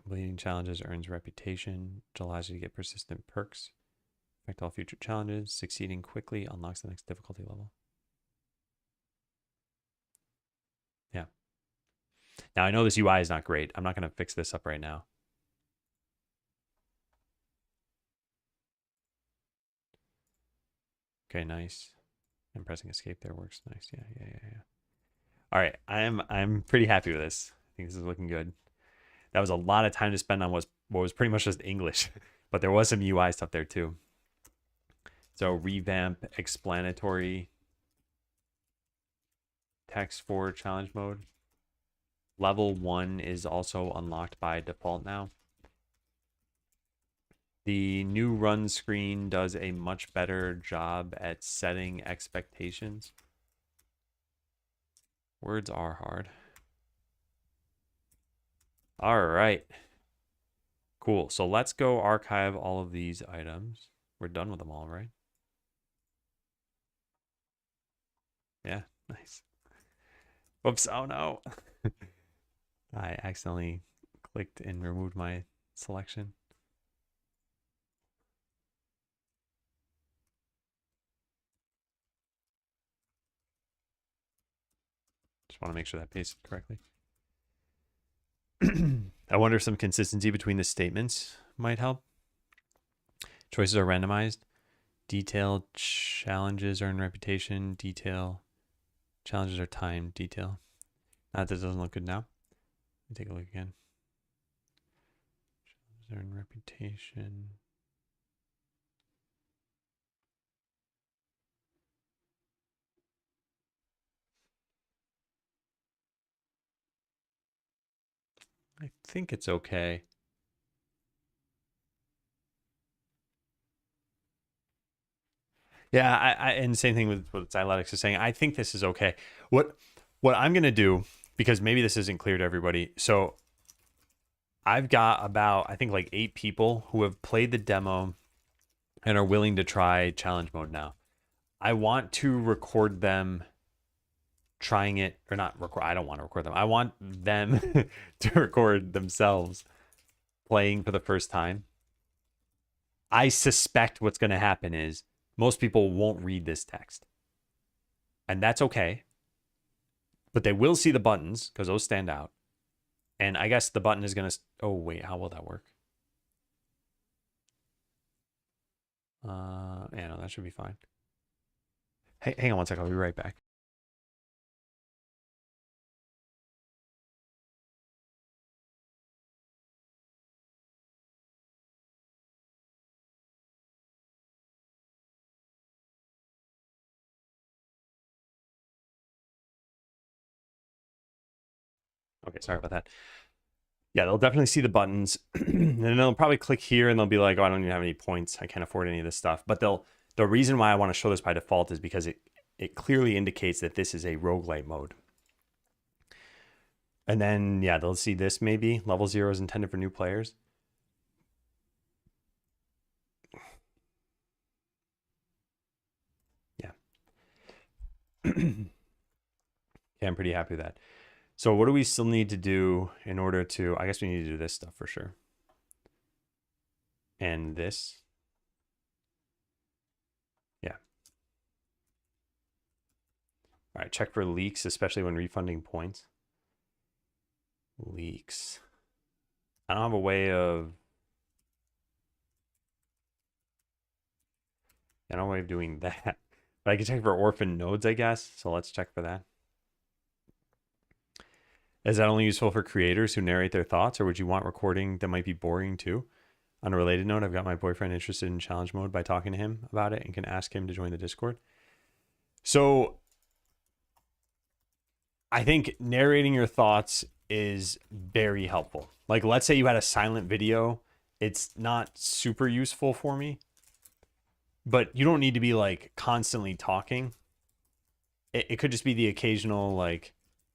Completing challenges earns reputation, which allows you to get persistent perks. Affect all future challenges. Succeeding quickly unlocks the next difficulty level. Yeah. Now, I know this UI is not great. I'm not going to fix this up right now. Okay, nice. And pressing escape there works nice. Yeah. All right, I'm pretty happy with this. I think this is looking good. That was a lot of time to spend on what was pretty much just English, but there was some UI stuff there too. So revamp explanatory text for challenge mode. Level 1 is also unlocked by default now. The new run screen does a much better job at setting expectations. Words are hard. All right. Cool. So let's go archive all of these items. We're done with them all, right? Yeah, nice. Whoops. Oh no. I accidentally clicked and removed my selection. Just want to make sure that pasted correctly. I wonder if some consistency between the statements might help. Choices are randomized. Detail challenges earn reputation. Detail challenges are timed. Detail. That doesn't look good now. Let me take a look again. Challenges earn reputation. I think it's okay. Yeah, and same thing with what Xyletics is saying. I think this is okay. What I'm gonna do, because maybe this isn't clear to everybody. So I've got about, I think, like 8 people who have played the demo and are willing to try challenge mode now. I want to record them trying it, or not record. I don't want to record them. I want them to record themselves playing for the first time. I suspect what's going to happen is most people won't read this text. And that's okay. But they will see the buttons because those stand out. And I guess the button is going to... Oh, wait. How will that work? Yeah, no, that should be fine. Hey, hang on one second. I'll be right back. Okay, sorry about that. Yeah, they'll definitely see the buttons. And then they'll probably click here and they'll be like, oh, I don't even have any points. I can't afford any of this stuff. But the reason why I want to show this by default is because it clearly indicates that this is a roguelite mode. And then, yeah, they'll see this maybe. Level 0 is intended for new players. Yeah. Yeah, I'm pretty happy with that. So what do we still need to do in order to... I guess we need to do this stuff for sure. And this. Yeah. All right, check for leaks, especially when refunding points. Leaks. I don't have a way of... I don't have a way of doing that. But I can check for orphan nodes, I guess. So let's check for that. Is that only useful for creators who narrate their thoughts, or would you want recording that might be boring too? On a related note, I've got my boyfriend interested in challenge mode by talking to him about it and can ask him to join the Discord. So I think narrating your thoughts is very helpful. Like, let's say you had a silent video. It's not super useful for me, but you don't need to be like constantly talking. It could just be the occasional like,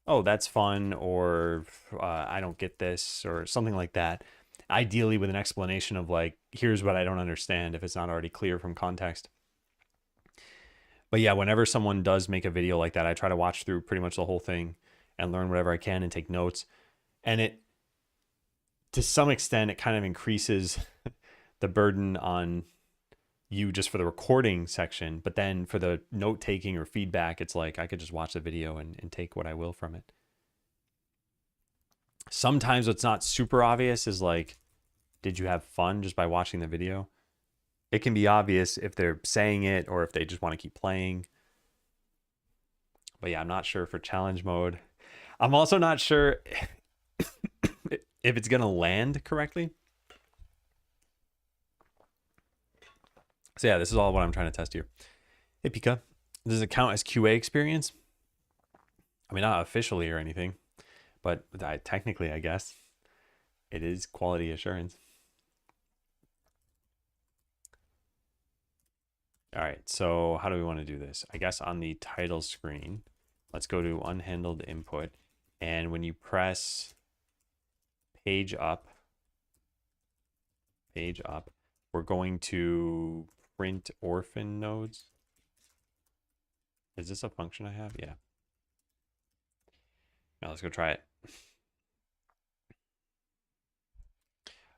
oh, that's fun, or I don't get this, or something like that. Ideally with an explanation of like, here's what I don't understand if it's not already clear from context. But yeah, whenever someone does make a video like that, I try to watch through pretty much the whole thing and learn whatever I can and take notes. And it, to some extent, it kind of increases the burden on you just for the recording section. But then for the note taking or feedback, it's like I could just watch the video and take what I will from it. Sometimes what's not super obvious is like, did you have fun just by watching the video? It can be obvious if they're saying it or if they just want to keep playing. But yeah, I'm not sure for challenge mode. I'm also not sure if it's going to land correctly. So yeah, this is all what I'm trying to test here. Hey, Pika, does it count as QA experience? I mean, not officially or anything, but technically, I guess, it is quality assurance. All right, so how do we want to do this? I guess on the title screen, let's go to unhandled input. And when you press page up, we're going to print orphan nodes. Is this a function I have? Yeah. Now let's go try it.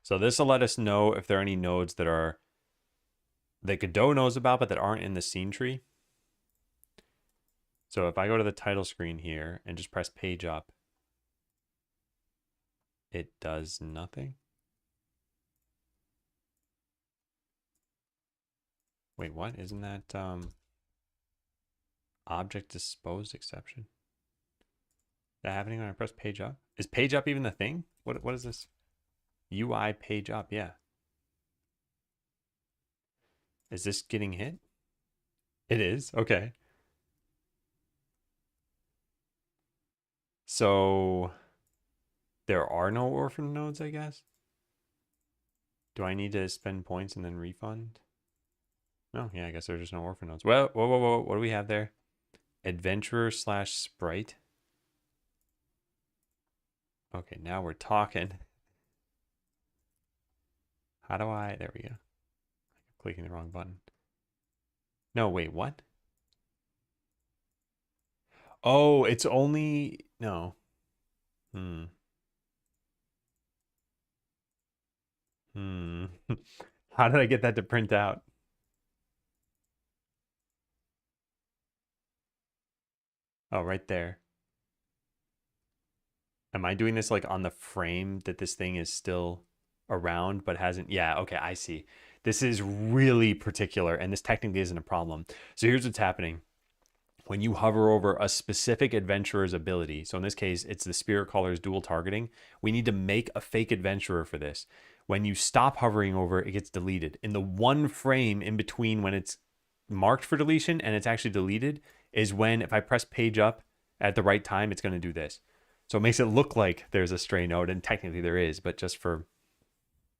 So this will let us know if there are any nodes that Godot knows about, but that aren't in the scene tree. So if I go to the title screen here and just press page up, it does nothing. Wait, what? Isn't that object disposed exception? Is that happening when I press page up? Is page up even the thing? What is this? UI page up, yeah. Is this getting hit? It is, okay. So there are no orphan nodes, I guess. Do I need to spend points and then refund? No, yeah, I guess there's just no orphan nodes. Well, whoa, whoa, whoa. What do we have there? Adventurer slash sprite. Okay, now we're talking. How do I? There we go. I'm clicking the wrong button. No, wait, what? Oh, it's only no. Hmm. Hmm. How did I get that to print out? Oh, right there. Am I doing this like on the frame that this thing is still around but hasn't? Yeah, okay, I see. This is really particular, and this technically isn't a problem. So here's what's happening. When you hover over a specific adventurer's ability, so in this case, it's the Spirit Caller's dual targeting, we need to make a fake adventurer for this. When you stop hovering over, it gets deleted. In the one frame in between when it's marked for deletion and it's actually deleted is when, if I press page up at the right time, it's going to do this. So it makes it look like there's a stray node, and technically there is, but just for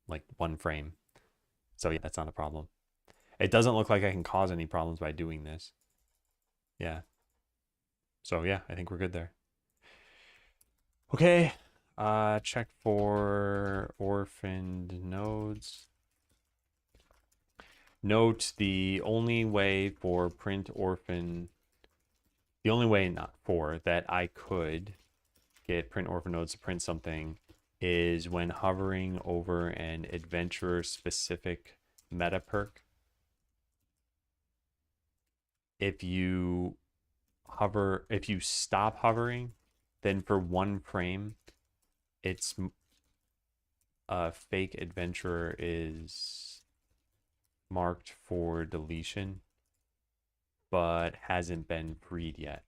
like one frame. So yeah, that's not a problem. It doesn't look like I can cause any problems by doing this. Yeah. So yeah, I think we're good there. Okay. Check for orphaned nodes. Note the only way for print orphan, the only way not for that I could get print orphan nodes to print something is when hovering over an adventurer specific meta perk. If you stop hovering, then for one frame, it's a fake adventurer is marked for deletion, but hasn't been freed yet.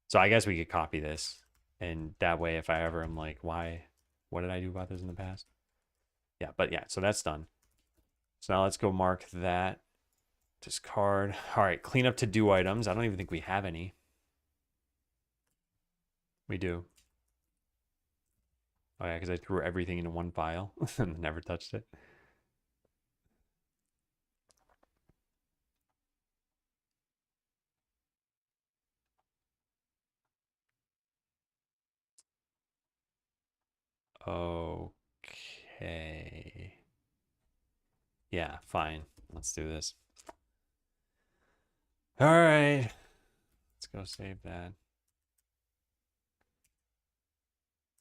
So I guess we could copy this, and that way, if I ever am like, why, what did I do about this in the past? Yeah, but yeah, so that's done. So now let's go mark that. Discard. All right, clean up to do items. I don't even think we have any. We do. Oh yeah, because I threw everything into one file and never touched it. Okay. Yeah, fine. Let's do this. All right. Let's go save that.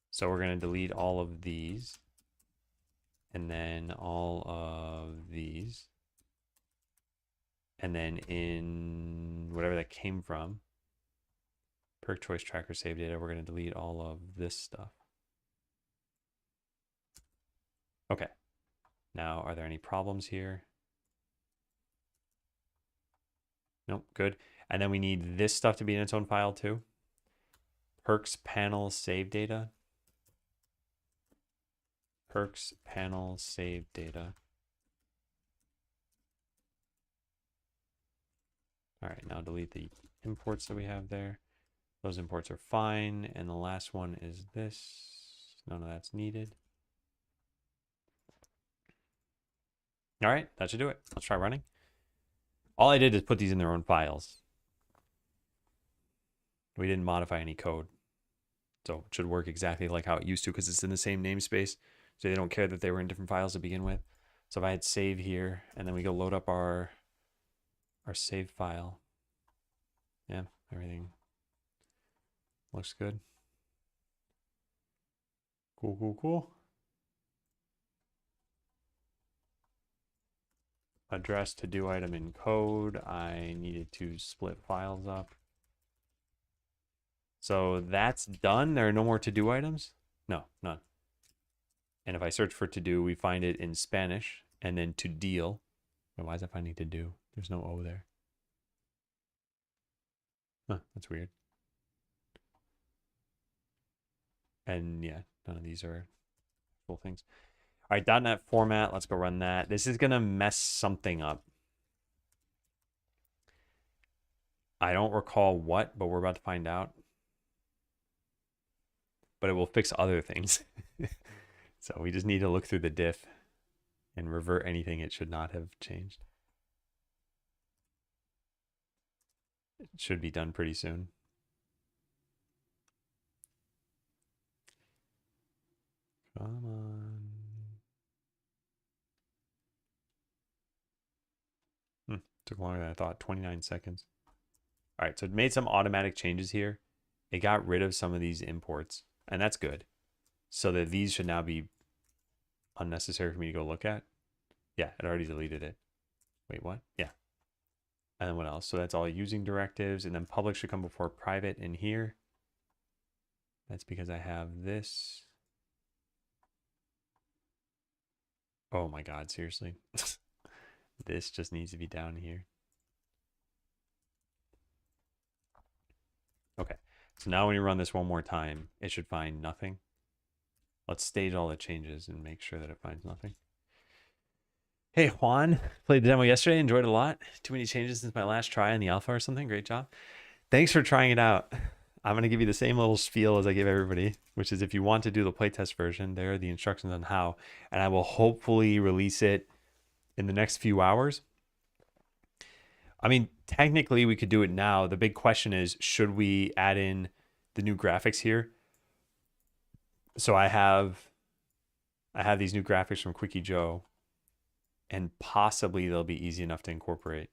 So we're going to delete all of these. And then all of these. And then in whatever that came from, perk choice tracker save data, we're going to delete all of this stuff. Okay. Now, are there any problems here? Nope, good. And then we need this stuff to be in its own file too. Perks panel save data. Perks panel save data. All right, now delete the imports that we have there. Those imports are fine. And the last one is this. None of that's needed. All right, that should do it. Let's try running. All I did is put these in their own files. We didn't modify any code. So it should work exactly like how it used to because it's in the same namespace. So they don't care that they were in different files to begin with. So if I hit save here and then we go load up our save file. Yeah, everything looks good. Cool, cool, cool. Address to do item in code. I needed to split files up. So that's done. There are no more to do items? No, none. And if I search for to do, we find it in Spanish and then to deal. Why is that finding to do? There's no O there. Huh, that's weird. And yeah, none of these are full things. All right, .NET format. Let's go run that. This is going to mess something up. I don't recall what, but we're about to find out. But it will fix other things. So we just need to look through the diff and revert anything it should not have changed. It should be done pretty soon. Come on. Took longer than I thought. 29 seconds. All right, so it made some automatic changes here. It got rid of some of these imports, and that's good. So that these should now be unnecessary for me to go look at. Yeah, it already deleted it. Wait, what? Yeah. And then what else? So that's all using directives, and then public should come before private in here. That's because I have this. Oh my God, seriously. This just needs to be down here. Okay, so now when you run this one more time, it should find nothing. Let's stage all the changes and make sure that it finds nothing. Hey, Juan, played the demo yesterday, enjoyed it a lot. Too many changes since my last try in the alpha or something. Great job. Thanks for trying it out. I'm going to give you the same little spiel as I give everybody, which is if you want to do the playtest version, there are the instructions on how, and I will hopefully release it in the next few hours. I mean, technically we could do it now. The big question is, should we add in the new graphics here? So I have these new graphics from Quickie Joe, and possibly they'll be easy enough to incorporate,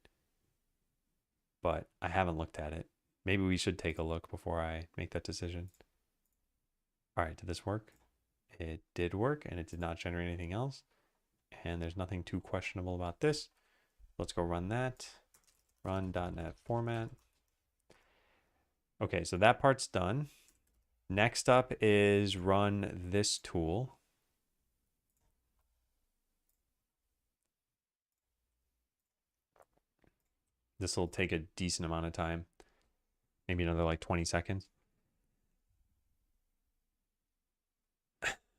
but I haven't looked at it. Maybe we should take a look before I make that decision. All right, did this work? It did work, and it did not generate anything else. And there's nothing too questionable about this. Let's go run that. Run .NET format. Okay, so that part's done. Next up is run this tool. This will take a decent amount of time. Maybe another like 20 seconds.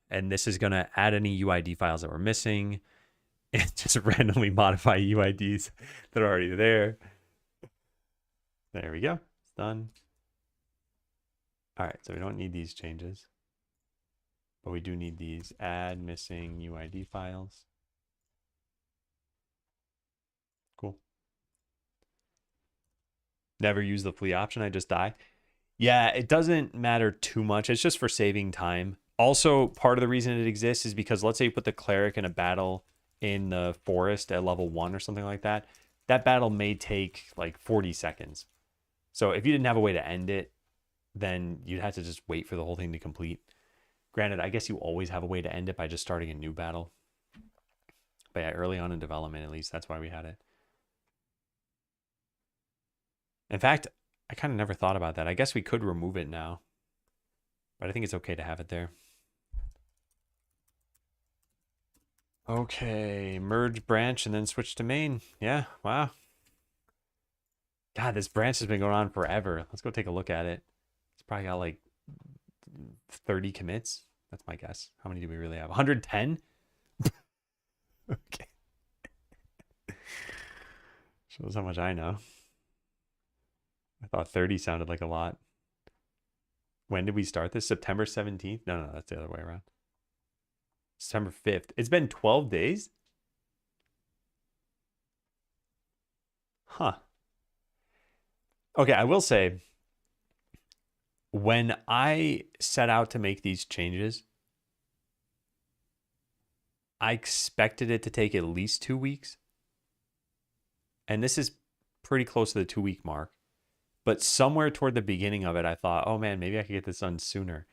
And this is going to add any UID files that we're missing and just randomly modify UIDs that are already there. There we go. It's done. All right, so we don't need these changes, but we do need these add missing UID files. Cool. Never use the flee option, I just die. Yeah, it doesn't matter too much. It's just for saving time. Also, part of the reason it exists is because let's say you put the cleric in a battle in the forest at level 1 or something like that. That battle may take like 40 seconds. So if you didn't have a way to end it, then you'd have to just wait for the whole thing to complete. Granted, I guess you always have a way to end it by just starting a new battle. But yeah, early on in development, at least, that's why we had it. In fact, I kind of never thought about that. I guess we could remove it now, but I think it's okay to have it there. Okay, merge branch and then switch to main. Yeah, wow. God, this branch has been going on forever. Let's go take a look at it. It's probably got like 30 commits. That's my guess. How many do we really have? 110? Okay. Shows how much I know. I thought 30 sounded like a lot. When did we start this? September 17th? No, that's the other way around. September 5th. It's been 12 days? Huh. Okay, I will say, when I set out to make these changes, I expected it to take at least 2 weeks. And this is pretty close to the 2-week mark. But somewhere toward the beginning of it, I thought, oh man, maybe I could get this done sooner.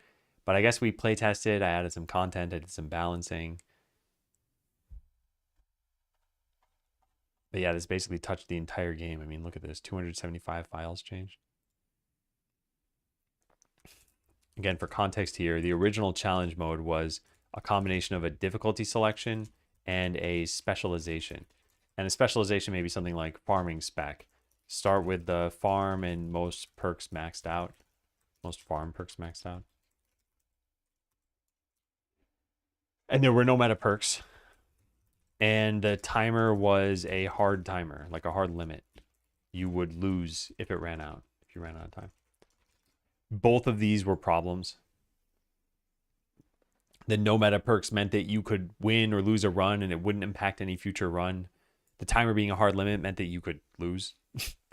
But I guess we play tested. I added some content. I did some balancing. But yeah, this basically touched the entire game. I mean, look at this. 275 files changed. Again, for context here, the original challenge mode was a combination of a difficulty selection and a specialization. And the specialization may be something like farming spec. Start with the farm and most perks maxed out. Most farm perks maxed out. And there were no meta perks. And the timer was a hard timer, like a hard limit. You would lose if it ran out, if you ran out of time. Both of these were problems. The no meta perks meant that you could win or lose a run and it wouldn't impact any future run. The timer being a hard limit meant that you could lose,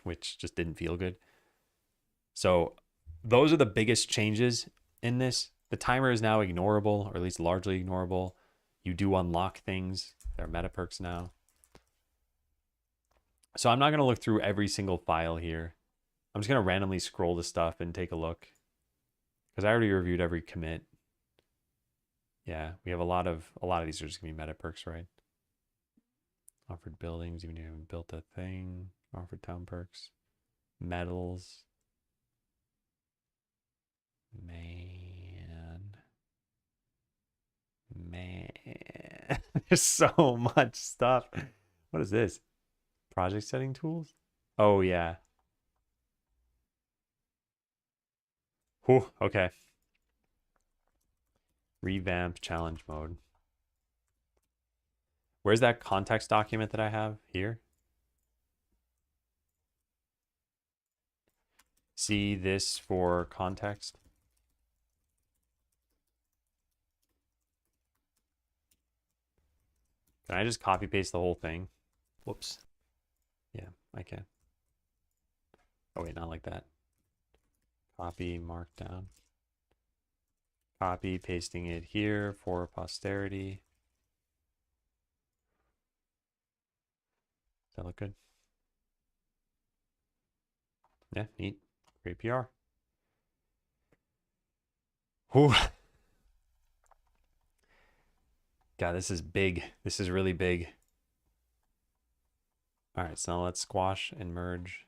which just didn't feel good. So those are the biggest changes in this. The timer is now ignorable, or at least largely ignorable. You do unlock things. There are meta perks now. So I'm not going to look through every single file here. I'm just going to randomly scroll the stuff and take a look. Because I already reviewed every commit. Yeah, we have a lot of these are just going to be meta perks, right? Offered buildings, even if you haven't built a thing. Offered town perks. Medals. Man. There's so much stuff. What is this? Project setting tools? Oh, yeah. Whew, okay. Revamp challenge mode. Where's that context document that I have? Here? See this for context? Can I just copy paste the whole thing? Whoops. Yeah, I can. Oh, wait, not like that. Copy, markdown. Copy, pasting it here for posterity. Does that look good? Yeah, neat. Great PR. Whew. God, this is big. This is really big. All right, so now let's squash and merge.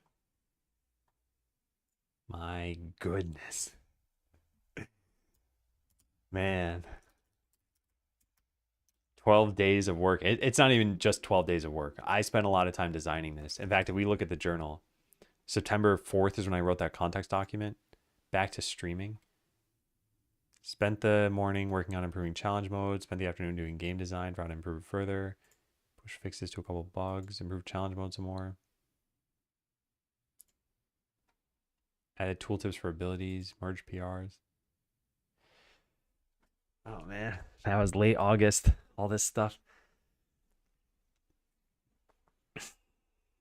My goodness. Man. 12 days of work. It's not even just 12 days of work. I spent a lot of time designing this. In fact, if we look at the journal, September 4th is when I wrote that context document. Back to streaming. Spent the morning working on improving challenge mode. Spent the afternoon doing game design. Trying to improve further. Push fixes to a couple bugs. Improve challenge mode some more. Added tooltips for abilities. Merge PRs. Oh, man. That was late August. All this stuff.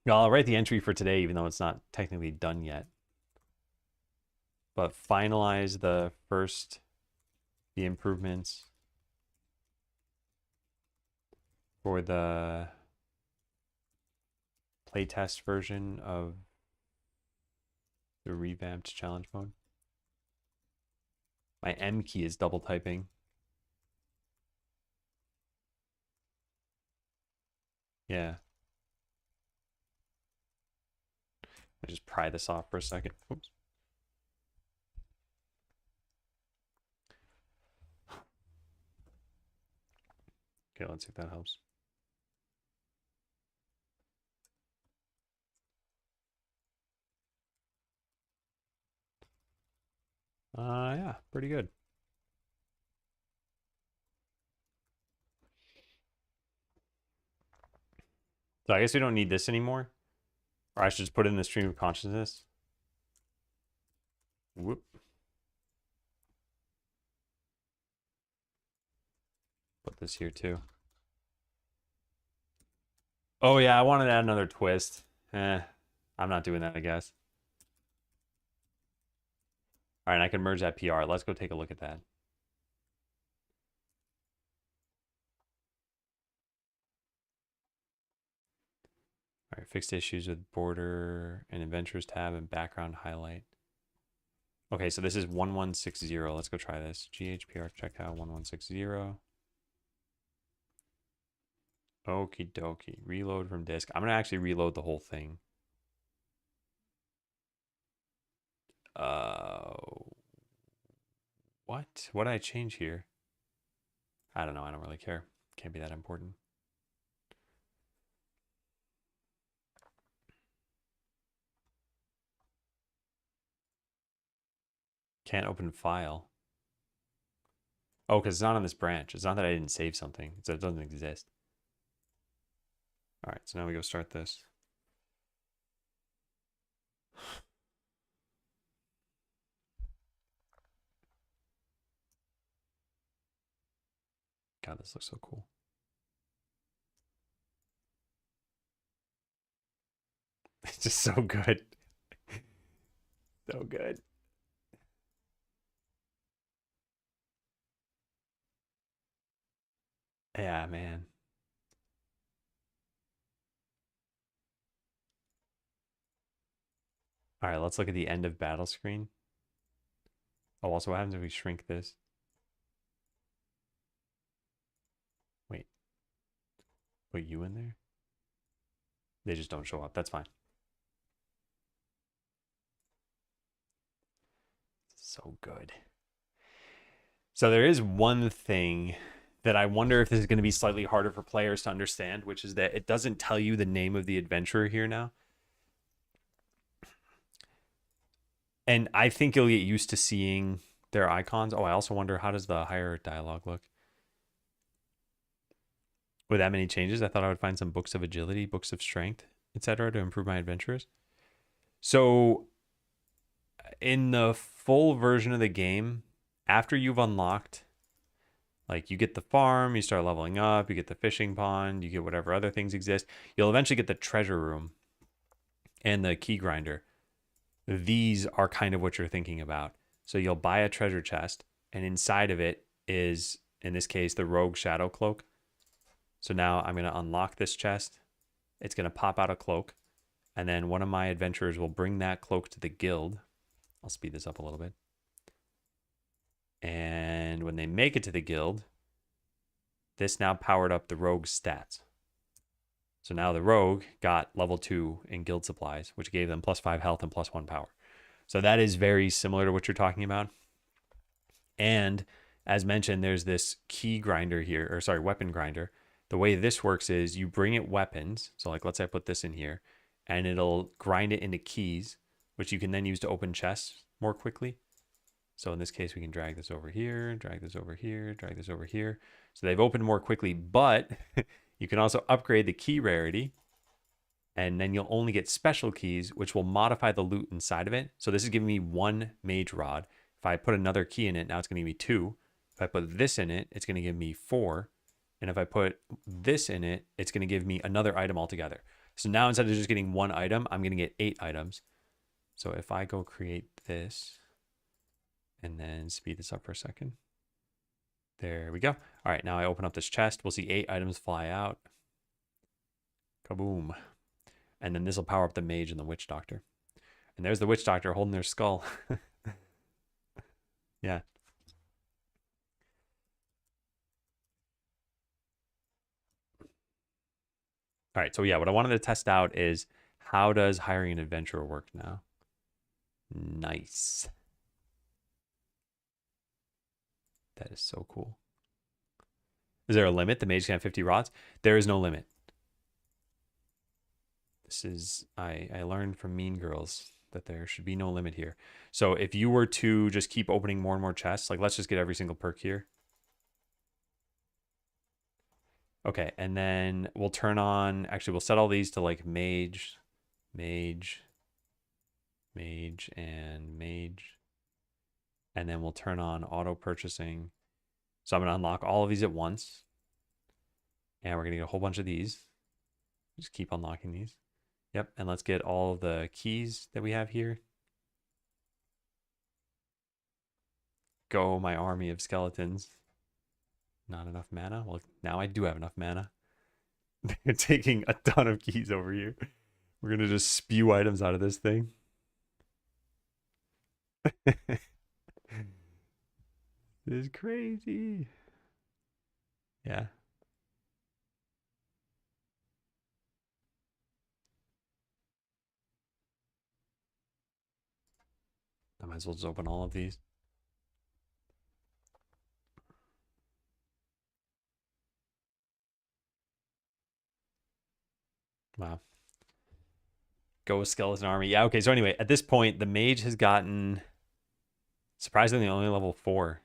Well, I'll write the entry for today, even though it's not technically done yet. But finalize the improvements for the playtest version of the revamped challenge mode. My M key is double typing. Yeah. I just pry this off for a second. Oops. Okay, let's see if that helps. Yeah, pretty good. So I guess we don't need this anymore. Or I should just put it in the stream of consciousness. Whoop. Put this here too. Oh yeah, I wanted to add another twist. I'm not doing that, I guess. All right, I can merge that PR. Let's go take a look at that. All right, fixed issues with border and adventures tab and background highlight. Okay, so this is 1160. Let's go try this. GHPR checkout 1160. Okie dokie. Reload from disk. I'm gonna actually reload the whole thing. What? What did I change here? I don't know. I don't really care. Can't be that important. Can't open file. Oh, because it's not on this branch. It's not that I didn't save something. It's that it doesn't exist. All right, so now we go start this. God, this looks so cool. It's just so good. So good. Yeah, man. All right, let's look at the end of battle screen. Oh, also what happens if we shrink this? Wait, put you in there? They just don't show up. That's fine. So good. So there is one thing that I wonder if this is going to be slightly harder for players to understand, which is that it doesn't tell you the name of the adventurer here now. And I think you'll get used to seeing their icons. Oh, I also wonder, how does the higher dialogue look? With that many changes, I thought I would find some books of agility, books of strength, etc. to improve my adventurers. So in the full version of the game, after you've unlocked, like, you get the farm, you start leveling up, you get the fishing pond, you get whatever other things exist, you'll eventually get the treasure room and the key grinder. These are kind of what you're thinking about. So you'll buy a treasure chest, and inside of it is, in this case, the rogue shadow cloak. So now I'm going to unlock this chest. It's going to pop out a cloak, and then one of my adventurers will bring that cloak to the guild. I'll speed this up a little bit. And when they make it to the guild, this now powered up the rogue's stats. So now the rogue got level 2 in guild supplies, which gave them +5 health and +1 power. So that is very similar to what you're talking about. And as mentioned, there's this key grinder here, or sorry, weapon grinder. The way this works is you bring it weapons. So like, let's say I put this in here, and it'll grind it into keys, which you can then use to open chests more quickly. So in this case, we can drag this over here, drag this over here, drag this over here. So they've opened more quickly, but you can also upgrade the key rarity, and then you'll only get special keys, which will modify the loot inside of it. So this is giving me 1 mage rod. If I put another key in it, now it's going to give me 2. If I put this in it, it's going to give me 4. And if I put this in it, it's going to give me another item altogether. So now instead of just getting 1 item, I'm going to get 8 items. So if I go create this, and then speed this up for a second. There we go. All right, now I open up this chest. We'll see 8 items fly out. Kaboom. And then this will power up the mage and the witch doctor. And there's the witch doctor holding their skull. Yeah. All right, so yeah, what I wanted to test out is, how does hiring an adventurer work now? Nice. That is so cool. Is there a limit? The mage can have 50 rods? There is no limit. This is, I learned from Mean Girls that there should be no limit here. So if you were to just keep opening more and more chests, like, let's just get every single perk here. Okay, and then we'll turn on, actually, we'll set all these to like mage, mage, mage, and mage. And then we'll turn on auto purchasing. So I'm going to unlock all of these at once. And we're going to get a whole bunch of these. Just keep unlocking these. Yep, and let's get all of the keys that we have here. Go, my army of skeletons. Not enough mana? Well, now I do have enough mana. They're taking a ton of keys over here. We're going to just spew items out of this thing. This is crazy. Yeah. I might as well just open all of these. Wow. Go skeleton army. Yeah, okay. So anyway, at this point, the mage has gotten surprisingly only level 4.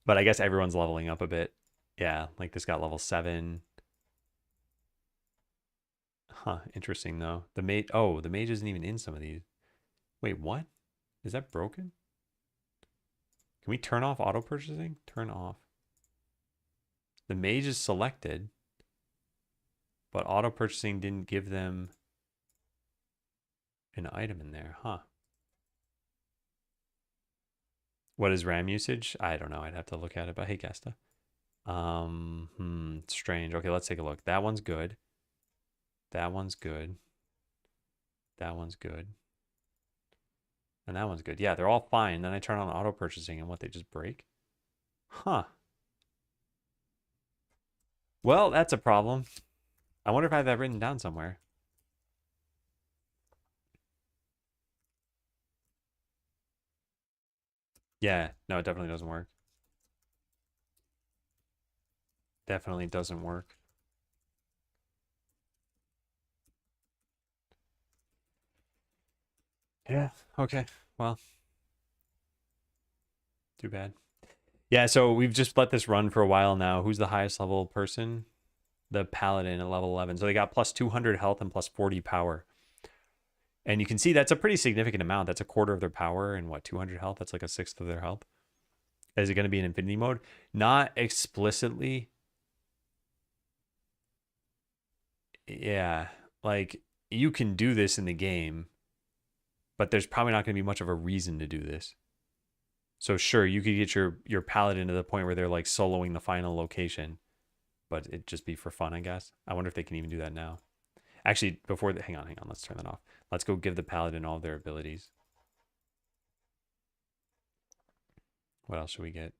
But I guess everyone's leveling up a bit. Yeah, like this got level 7. Huh, interesting though. The mage, oh, the mage isn't even in some of these. Wait, what? Is that broken? Can we turn off auto purchasing? Turn off. The mage is selected, but auto purchasing didn't give them an item in there, huh? What is RAM usage? I don't know. I'd have to look at it, but hey, Gasta. Strange. Okay, let's take a look. That one's good. That one's good. That one's good. And that one's good. Yeah, they're all fine. Then I turn on auto purchasing and what, they just break? Huh. Well, that's a problem. I wonder if I have that written down somewhere. Yeah, no, it definitely doesn't work. Definitely doesn't work. Yeah, okay. Well, too bad. Yeah, so we've just let this run for a while now. Who's the highest level person? The Paladin at level 11. So they got plus 200 health and plus 40 power. And you can see that's a pretty significant amount. That's a quarter of their power and what, 200 health? That's like a sixth of their health. Is it going to be in infinity mode? Not explicitly. Yeah, like you can do this in the game, but there's probably not going to be much of a reason to do this. So sure, you could get your paladin to the point where they're like soloing the final location, but it'd just be for fun, I guess. I wonder if they can even do that now. Actually, before the, hang on, let's turn that off. Let's go give the paladin all their abilities. What else should we get?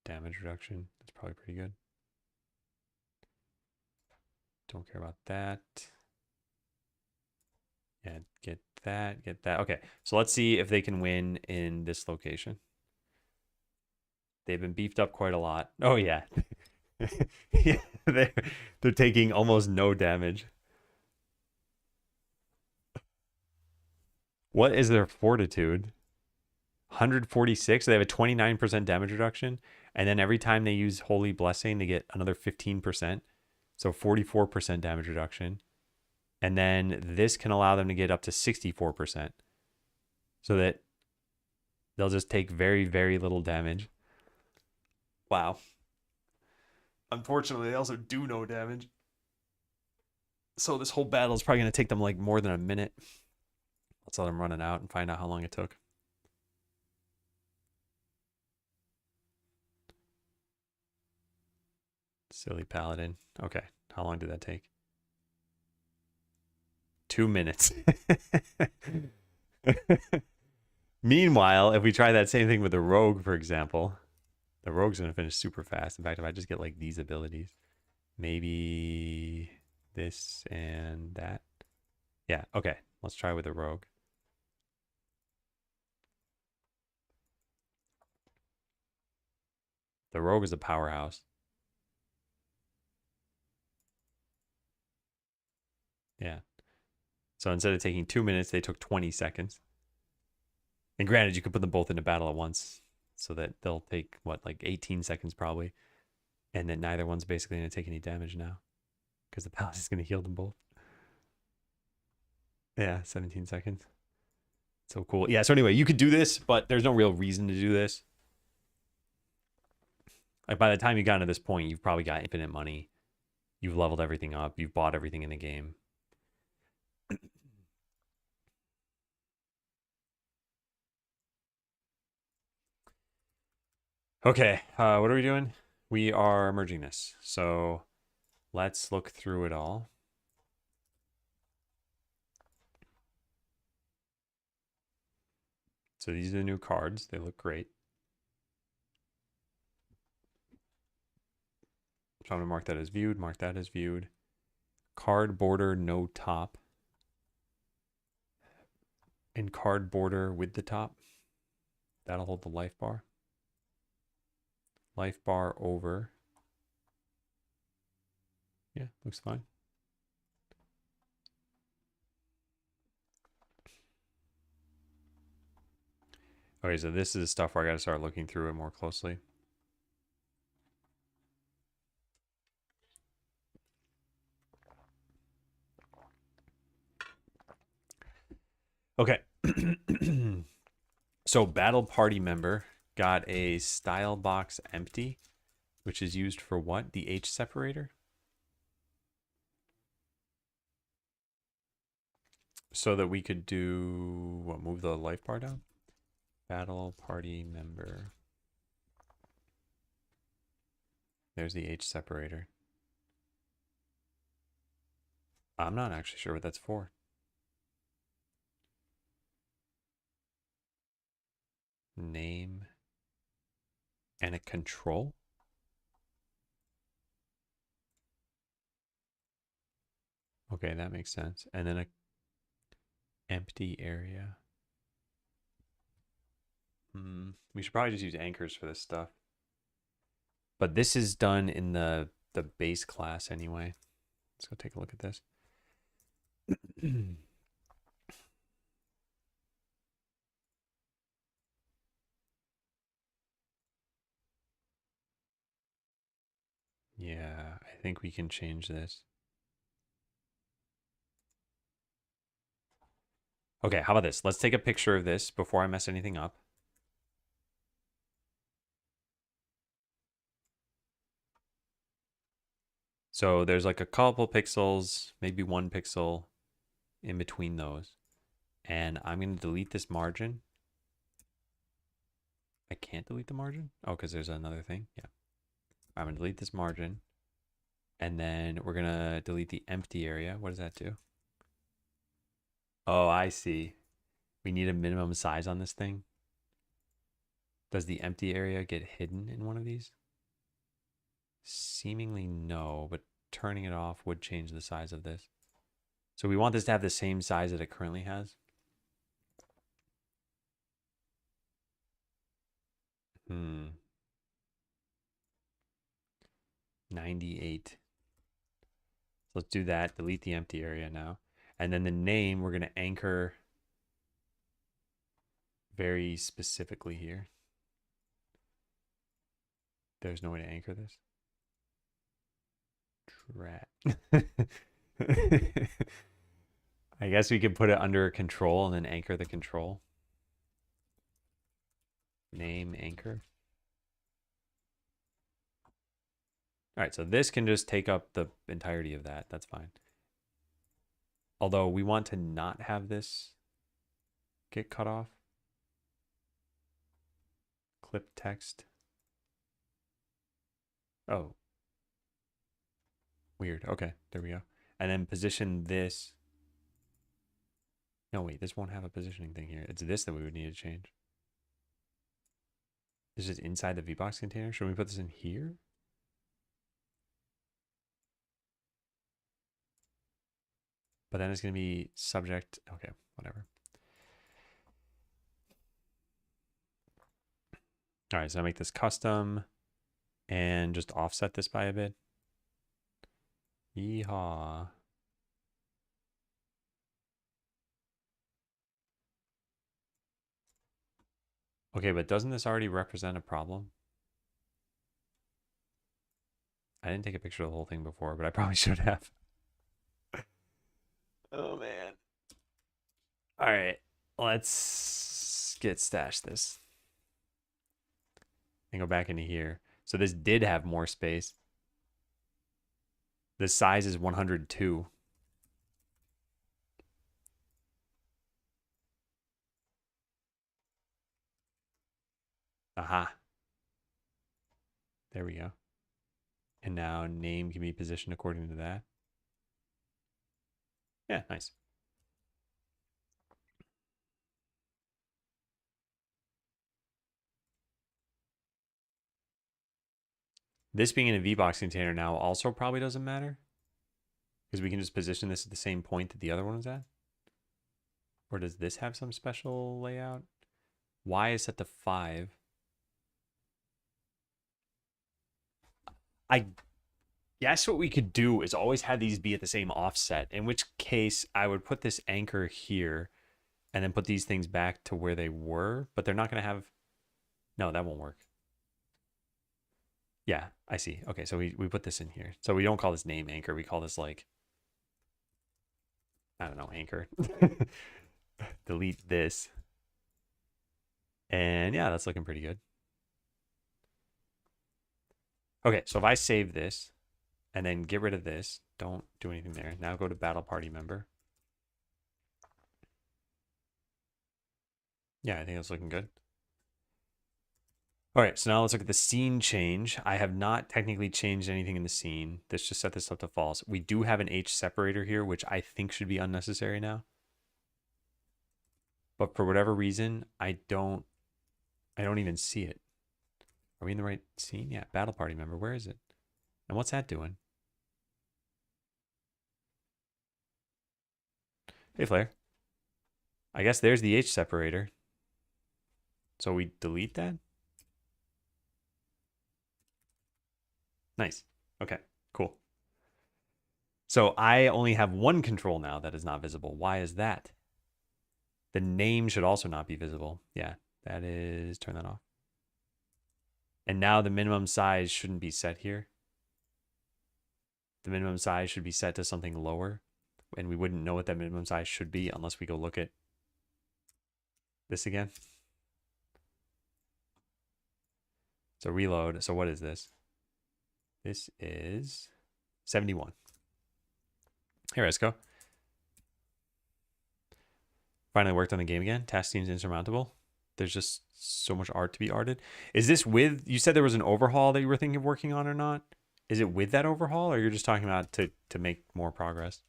Damage reduction. That's probably pretty good. Don't care about that. Yeah, get that, get that. Okay, so let's see if they can win in this location. They've been beefed up quite a lot. Oh yeah. Yeah, they're taking almost no damage. What is their fortitude? 146. They have a 29% damage reduction. And then every time they use Holy Blessing, they get another 15%. So 44% damage reduction. And then this can allow them to get up to 64%. So that they'll just take very, very little damage. Wow. Unfortunately, they also do no damage. So this whole battle is probably going to take them like more than a minute. Let's let them run it out and find out how long it took. Silly paladin. Okay, how long did that take? 2 minutes. Meanwhile, if we try that same thing with the rogue, for example, the rogue's going to finish super fast. In fact, if I just get like these abilities, maybe this and that. Yeah, okay. Let's try with the rogue. The rogue is a powerhouse. Yeah. So instead of taking 2 minutes, they took 20 seconds. And granted, you could put them both into battle at once so that they'll take, what, like 18 seconds probably. And then neither one's basically going to take any damage now because the paladin is going to heal them both. Yeah, 17 seconds. So cool. Yeah, so anyway, you could do this, but there's no real reason to do this. Like by the time you got to this point, you've probably got infinite money. You've leveled everything up. You've bought everything in the game. Okay, what are we doing? We are merging this. So let's look through it all. So these are the new cards. They look great. So I'm going to mark that as viewed, mark that as viewed. Card border, no top. And card border with the top. That'll hold the life bar. Life bar over. Yeah, looks fine. Okay, so this is stuff where I got to start looking through it more closely. Okay. So battle party member got a style box empty, which is used for what? The H separator? So that we could do, what, move the life bar down? Battle party member. There's the H separator. I'm not actually sure what that's for. Name and a control. Okay, that makes sense. And then a empty area. We should probably just use anchors for this stuff. But this is done in the base class anyway. Let's go take a look at this. Yeah, I think we can change this. Okay, how about this? Let's take a picture of this before I mess anything up. So there's like a couple pixels, maybe 1 pixel in between those. And I'm going to delete this margin. I can't delete the margin? Oh, because there's another thing. Yeah. I'm going to delete this margin. And then we're going to delete the empty area. What does that do? Oh, I see. We need a minimum size on this thing. Does the empty area get hidden in one of these? Seemingly no, but turning it off would change the size of this. So we want this to have the same size that it currently has. 98. So let's do that. Delete the empty area now. And then the name, we're going to anchor very specifically here. There's no way to anchor this. I guess we could put it under control and then anchor the control. Name anchor. All right, so this can just take up the entirety of that. That's fine. Although we want to not have this get cut off. Clip text. Oh. Weird. Okay, there we go. And then position this. No, wait, this won't have a positioning thing here. It's this that we would need to change. This is inside the VBox container. Should we put this in here? But then it's going to be subject. Okay, whatever. All right, so I make this custom and just offset this by a bit. Yeehaw. Okay, but doesn't this already represent a problem? I didn't take a picture of the whole thing before, but I probably should have. Oh, man. All right, let's get stashed this. And go back into here. So this did have more space. The size is 102. Aha. There we go. And now name can be positioned according to that. Yeah, nice. This being in a VBox container now also probably doesn't matter. Because we can just position this at the same point that the other one was at. Or does this have some special layout? Y is set to 5. I guess what we could do is always have these be at the same offset, in which case I would put this anchor here and then put these things back to where they were, but they're not going to have... No, that won't work. Yeah, I see. Okay, so we put this in here. So we don't call this name anchor. We call this like, I don't know, anchor. Delete this. And yeah, that's looking pretty good. Okay, so if I save this and then get rid of this, don't do anything there. Now go to battle party member. Yeah, I think that's looking good. All right, so now let's look at the scene change. I have not technically changed anything in the scene. This just set this up to false. We do have an H separator here, which I think should be unnecessary now. But for whatever reason, I don't even see it. Are we in the right scene? Yeah, battle party member. Where is it? And what's that doing? Hey, Flare. I guess there's the H separator. So we delete that? Nice. Okay, cool. So I only have one control now that is not visible. Why is that? The name should also not be visible. Yeah, that is, turn that off. And now the minimum size shouldn't be set here. The minimum size should be set to something lower. And we wouldn't know what that minimum size should be unless we go look at this again. So reload. So what is this? This is 71. Here, Esco. Finally worked on the game again. Task seems insurmountable. There's just so much art to be arted. Is this with, you said there was an overhaul that you were thinking of working on or not? Is it with that overhaul, or you're just talking about to make more progress?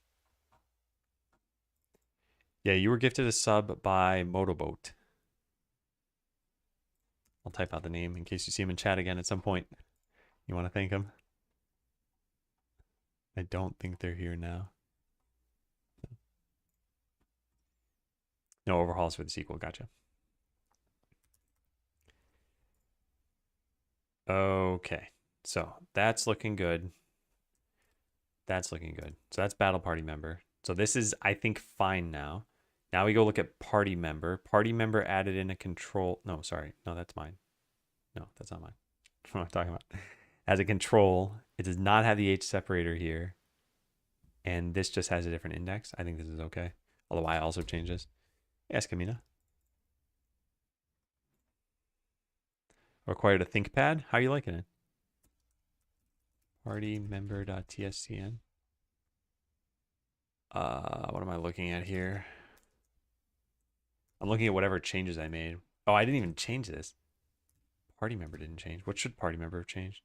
Yeah, you were gifted a sub by Motoboat. I'll type out the name in case you see him in chat again at some point. You want to thank him? I don't think they're here now. No overhauls for the sequel. Gotcha. Okay. So that's looking good. That's looking good. So that's battle party member. So this is, I think, fine now. Now we go look at party member. Party member added in a control. No, sorry. No, that's mine. No, that's not mine. What am I talking about? As a control, it does not have the H separator here. And this just has a different index. I think this is okay. Although I also changed this. Yes, Kamina. Required a ThinkPad. How are you liking it? Party member.tscn. What am I looking at here? I'm looking at whatever changes I made. Oh, I didn't even change this. Party member didn't change. What should party member have changed?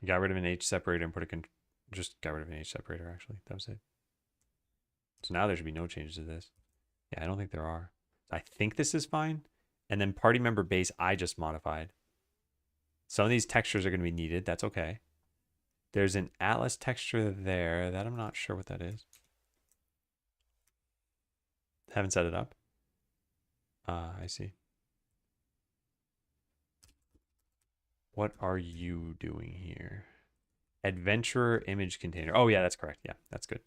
Got rid of an H separator and put a just got rid of an H separator, actually. That was it. So now there should be no changes to this. Yeah, I don't think there are. I think this is fine. And then party member base, I just modified. Some of these textures are going to be needed. That's okay. There's an Atlas texture there that I'm not sure what that is. Haven't set it up. I see. What are you doing here? Adventurer image container. Oh, yeah, that's correct. Yeah, that's good.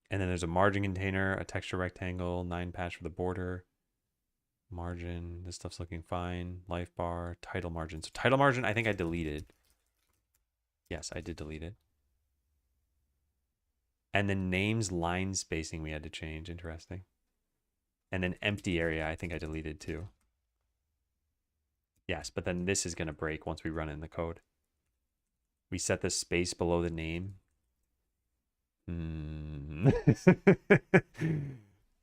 And then there's a margin container, a texture rectangle, 9 patch for the border. Margin, this stuff's looking fine. Life bar, title margin. So title margin, I think I deleted. Yes, I did delete it. And then names line spacing we had to change. Interesting. And then empty area, I think I deleted too. Yes, but then this is going to break once we run in the code. We set the space below the name.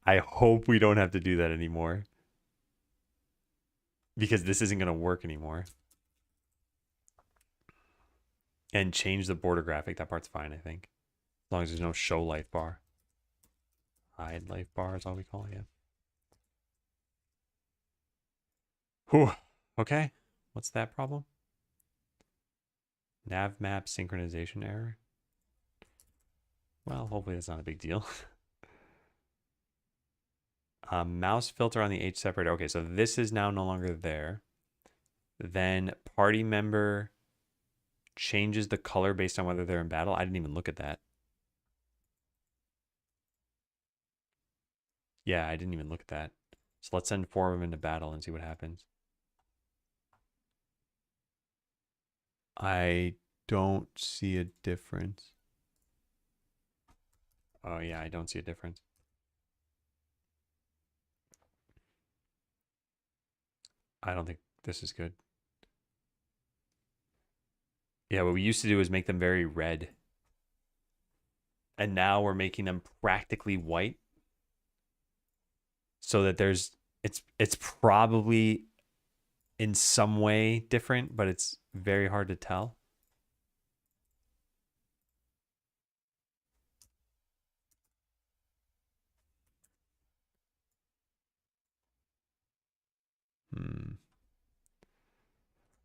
I hope we don't have to do that anymore. Because this isn't going to work anymore. And change the border graphic. That part's fine, I think. As long as there's no show life bar. Hide life bar is all we call it, yeah. Whew. Okay. What's that problem? Nav map synchronization error. Well, hopefully that's not a big deal. Mouse filter on the H separator. Okay, so this is now no longer there. Then party member changes the color based on whether they're in battle. I didn't even look at that. Yeah, I didn't even look at that. So let's send 4 of them into battle and see what happens. I don't see a difference. Oh yeah, I don't see a difference. I don't think this is good. Yeah, what we used to do is make them very red. And now we're making them practically white. So that it's probably in some way different, but it's very hard to tell.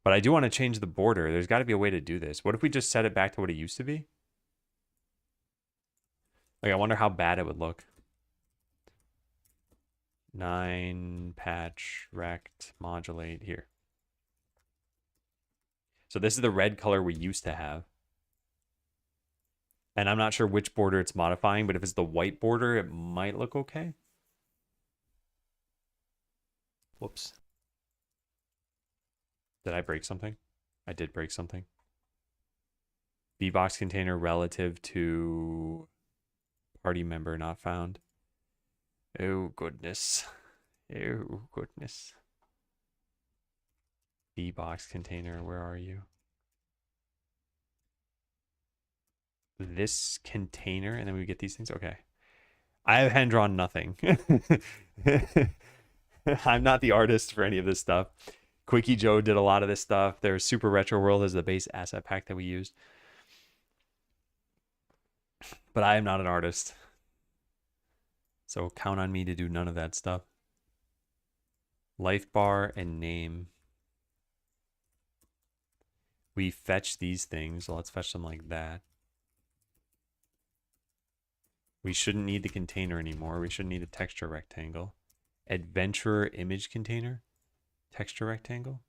But I do want to change the border. There's got to be a way to do this. What if we just set it back to what it used to be? Like, I wonder how bad it would look. 9 patch rect modulate here. So this is the red color we used to have. And I'm not sure which border it's modifying, but if it's the white border, it might look okay. Whoops. Did I break something? I did break something. V-box container relative to party member not found. Oh, goodness. Oh, goodness. V-box container, where are you? This container, and then we get these things? Okay. I have hand drawn nothing. I'm not the artist for any of this stuff. Quickie Joe did a lot of this stuff. There's Super Retro World as the base asset pack that we used. But I am not an artist. So count on me to do none of that stuff. Life bar and name. We fetch these things. So let's fetch them like that. We shouldn't need the container anymore. We shouldn't need a texture rectangle. Adventurer image container. Texture rectangle.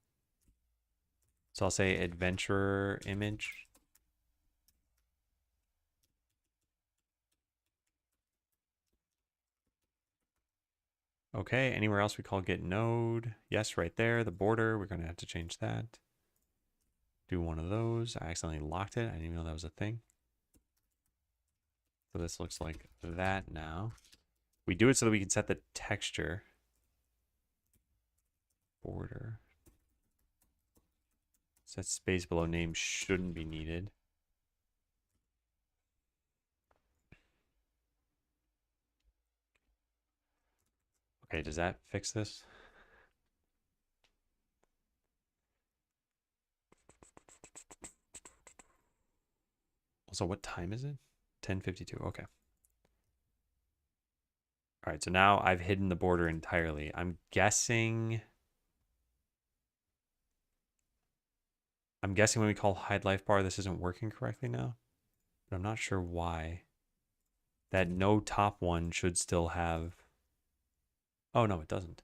So I'll say adventurer image. Okay, anywhere else we call get node. Yes, right there, the border. We're going to have to change that. Do one of those. I accidentally locked it. I didn't even know that was a thing. So this looks like that now. We do it so that we can set the texture. Border. Set space below name shouldn't be needed. Okay, does that fix this? Also, what time is it? 10:52. Okay. All right, so now I've hidden the border entirely. I'm guessing when we call hide life bar, this isn't working correctly now. But I'm not sure why. That no top one should still have... Oh, no, it doesn't.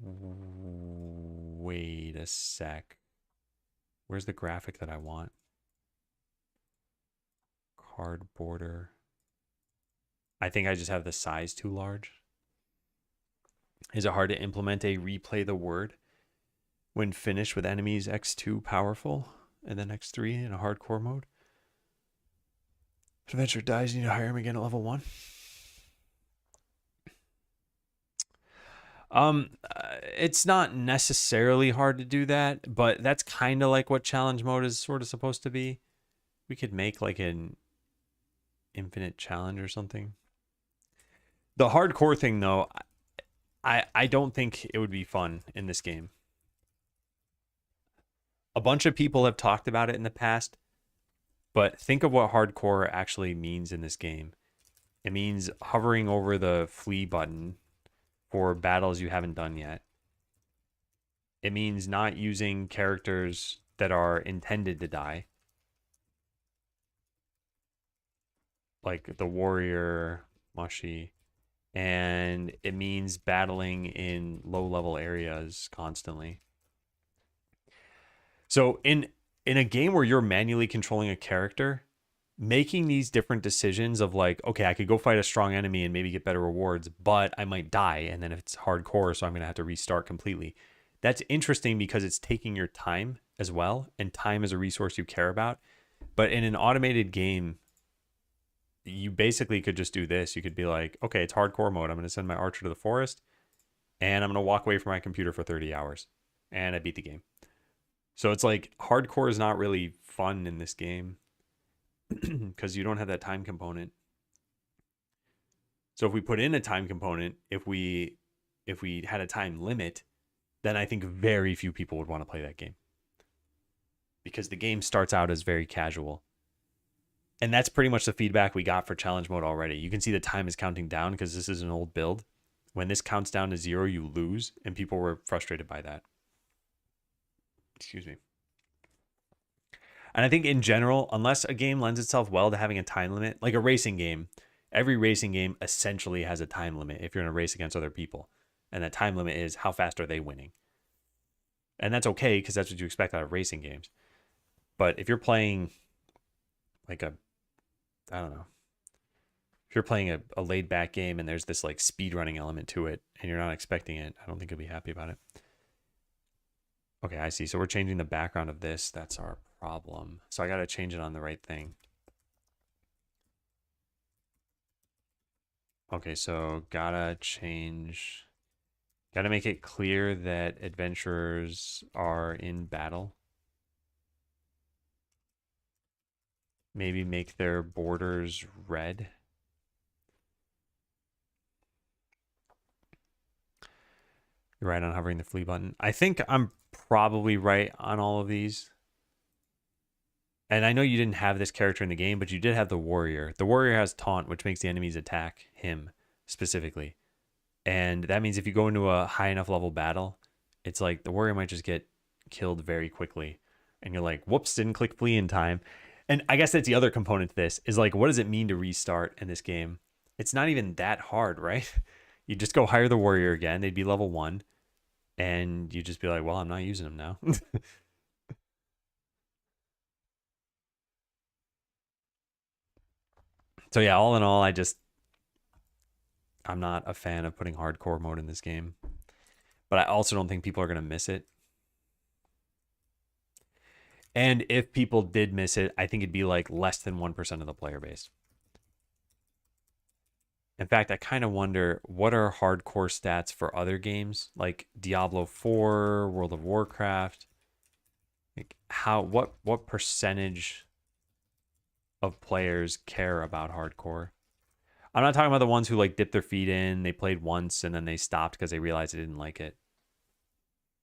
Wait a sec. Where's the graphic that I want? Card border. I think I just have the size too large. Is it hard to implement a replay the word when finished with enemies X2 powerful and then X3 in a hardcore mode? If adventure dies, you need to hire him again at level 1. It's not necessarily hard to do that, but that's kind of like what challenge mode is sort of supposed to be. We could make like an infinite challenge or something. The hardcore thing, though, I don't think it would be fun in this game. A bunch of people have talked about it in the past, but think of what hardcore actually means in this game. It means hovering over the flee button for battles you haven't done yet. It means not using characters that are intended to die. Like the warrior, Mushi. And it means battling in low-level areas constantly. So in a game where you're manually controlling a character, making these different decisions of like, okay, I could go fight a strong enemy and maybe get better rewards, but I might die. And then if it's hardcore, so I'm going to have to restart completely. That's interesting because it's taking your time as well. And time is a resource you care about. But in an automated game, you basically could just do this. You could be like, okay, it's hardcore mode. I'm going to send my archer to the forest and I'm going to walk away from my computer for 30 hours. And I beat the game. So it's like hardcore is not really fun in this game because you don't have that time component. So if we put in a time component, if we had a time limit, then I think very few people would want to play that game. Because the game starts out as very casual. And that's pretty much the feedback we got for challenge mode already. You can see the time is counting down because this is an old build. When this counts down to 0, you lose, and people were frustrated by that. Excuse me. And I think in general, unless a game lends itself well to having a time limit, like a racing game, every racing game essentially has a time limit if you're in a race against other people. And that time limit is how fast are they winning. And that's okay because that's what you expect out of racing games. But if you're playing like I don't know, if you're playing a laid back game and there's this like speed running element to it and you're not expecting it, I don't think you'll be happy about it. Okay, I see. So we're changing the background of this. That's our problem. So I got to change it on the right thing. Okay, so gotta make it clear that adventurers are in battle. Maybe make their borders red. You're right on hovering the flee button. I think I'm probably right on all of these. And I know you didn't have this character in the game, but you did have the warrior. The warrior has taunt, which makes the enemies attack him specifically. And that means if you go into a high enough level battle, it's like the warrior might just get killed very quickly. And you're like, whoops, didn't click flee in time. And I guess that's the other component to this is like, what does it mean to restart in this game? It's not even that hard, right? You just go hire the warrior again. They'd be level 1. And you just be like, well, I'm not using them now. So yeah, all in all, I'm not a fan of putting hardcore mode in this game. But I also don't think people are going to miss it. And if people did miss it, I think it'd be like less than 1% of the player base. In fact, I kind of wonder what are hardcore stats for other games like Diablo 4, World of Warcraft. Like what percentage of players care about hardcore? I'm not talking about the ones who like dipped their feet in, they played once and then they stopped because they realized they didn't like it.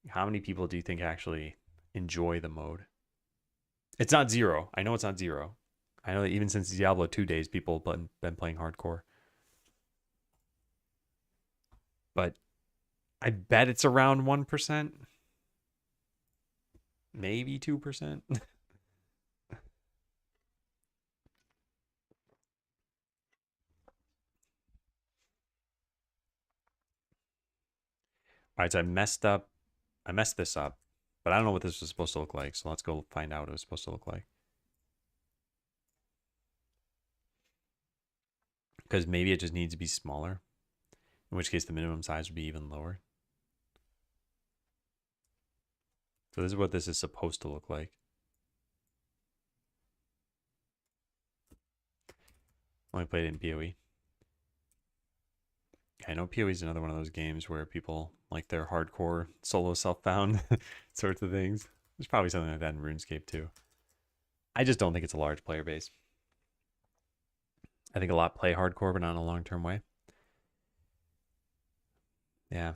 How many people do you think actually enjoy the mode? It's not 0. I know it's not 0. I know that even since Diablo 2 days, people have been playing hardcore. But I bet it's around 1%. Maybe 2%. All right, so I messed this up, but I don't know what this was supposed to look like. So let's go find out what it was supposed to look like. Because maybe it just needs to be smaller, in which case the minimum size would be even lower. So this is what this is supposed to look like. Only played it in PoE. I know PoE is another one of those games where people like their hardcore solo self-found sorts of things. There's probably something like that in RuneScape too. I just don't think it's a large player base. I think a lot play hardcore, but not in a long-term way. Yeah.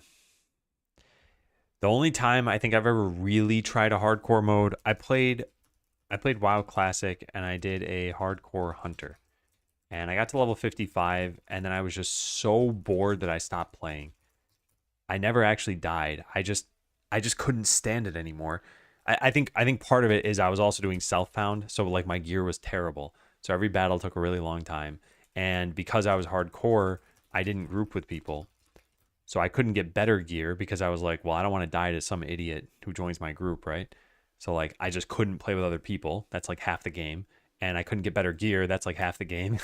The only time I think I've ever really tried a hardcore mode, I played WoW Classic and I did a hardcore hunter. And I got to level 55 and then I was just so bored that I stopped playing. I never actually died. I just couldn't stand it anymore. I think part of it is I was also doing self-found, so like my gear was terrible. So every battle took a really long time. And because I was hardcore, I didn't group with people. So I couldn't get better gear because I was like, well, I don't want to die to some idiot who joins my group, right? So like I just couldn't play with other people. That's like half the game. And I couldn't get better gear. That's like half the game.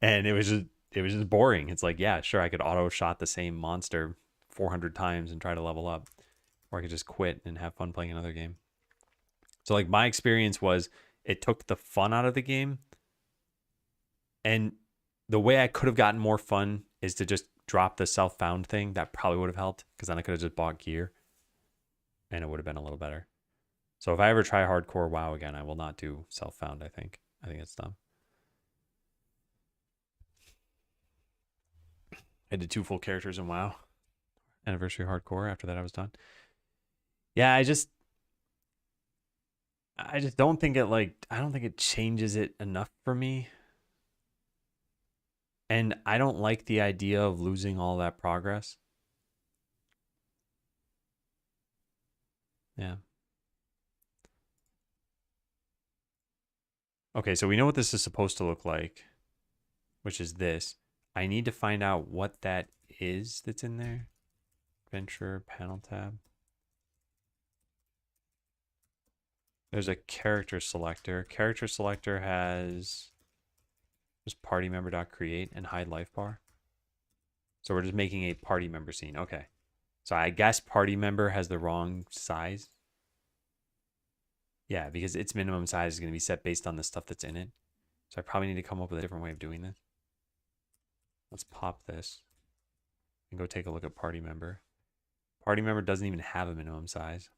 And it was just boring. It's like, yeah, sure, I could auto shot the same monster 400 times and try to level up, or I could just quit and have fun playing another game. So like my experience was it took the fun out of the game. And the way I could have gotten more fun is to just drop the self-found thing. That probably would have helped because then I could have just bought gear and it would have been a little better. So if I ever try hardcore WoW again, I will not do self-found, I think. I think it's dumb. I did 2 full characters in WoW. Anniversary hardcore. After that, I was done. Yeah, I just don't think it I don't think it changes it enough for me. And I don't like the idea of losing all that progress. Yeah. Okay, so we know what this is supposed to look like, which is this. I need to find out what that is that's in there. Adventure, panel tab. There's a character selector. Character selector has just party member.create and hide life bar. So we're just making a party member scene. Okay. So I guess party member has the wrong size. Yeah, because its minimum size is going to be set based on the stuff that's in it. So I probably need to come up with a different way of doing this. Let's pop this and go take a look at party member. Party member doesn't even have a minimum size.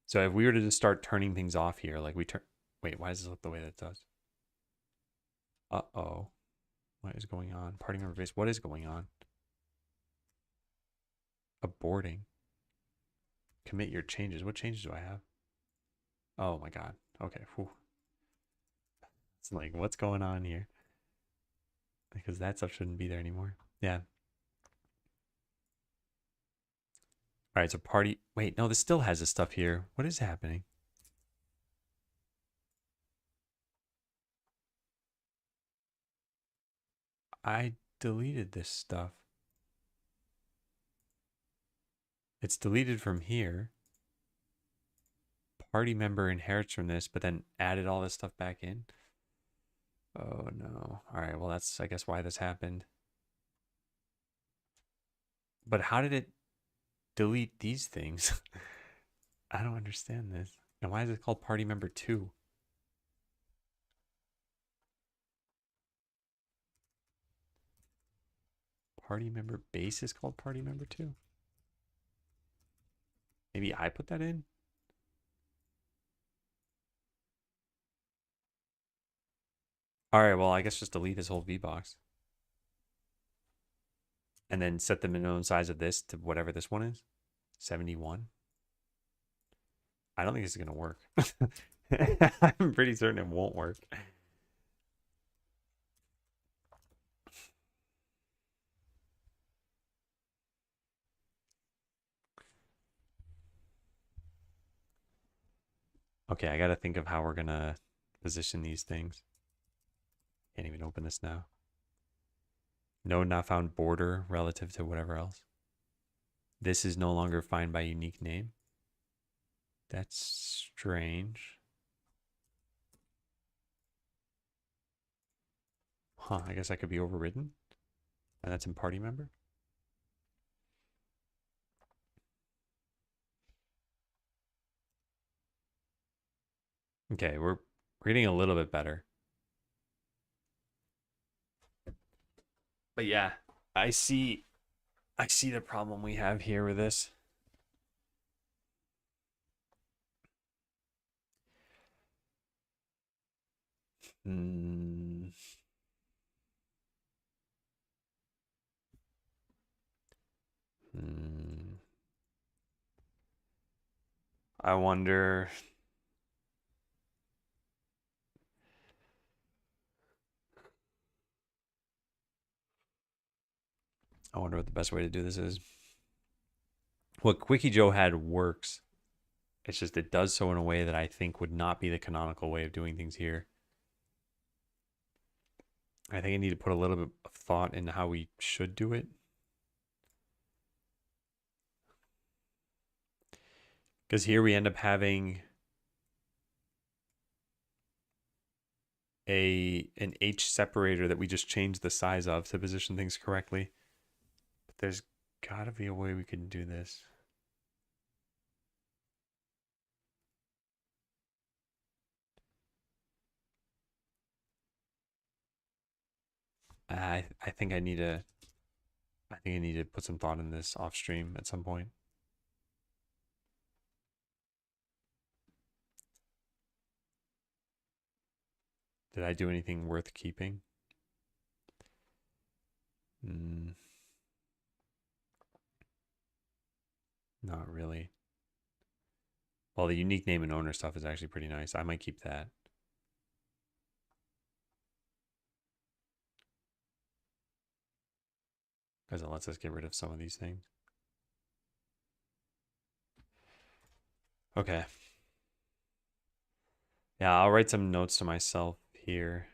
So if we were to just start turning things off here, like we turn, wait, why does this look the way that it does? Uh-oh. What is going on? Party member base, what is going on? Aborting. Commit your changes. What changes do I have? Oh my God. Okay. Whew. It's like, what's going on here? Because that stuff shouldn't be there anymore. Yeah. All right, so party. Wait, no, this still has this stuff here. What is happening? I deleted this stuff. It's deleted from here. Party member inherits from this, but then added all this stuff back in. Oh no. All right, well, that's, I guess, why this happened. But how did it delete these things? I don't understand this. And why is it called party member 2? Party member base is called party member 2. Maybe I put that in? All right, well, I guess just delete this whole VBox. And then set the minimum size of this to whatever this one is. 71. I don't think this is going to work. I'm pretty certain it won't work. Okay, I got to think of how we're going to position these things. Can't even open this now. Node not found border relative to whatever else. This is no longer find by unique name. That's strange. Huh, I guess that could be overridden. And that's in party member. Okay, we're getting a little bit better. But yeah, I see the problem we have here with this. Hmm. I wonder. I wonder what the best way to do this is. What Quickie Joe had works. It's just it does so in a way that I think would not be the canonical way of doing things here. I think I need to put a little bit of thought into how we should do it. Because here we end up having an H separator that we just changed the size of to position things correctly. But there's got to be a way we can do this. I think I need to put some thought in this off stream at some point. Did I do anything worth keeping? Not really. Well, the unique name and owner stuff is actually pretty nice. I might keep that. Because it lets us get rid of some of these things. Okay. Yeah, I'll write some notes to myself here.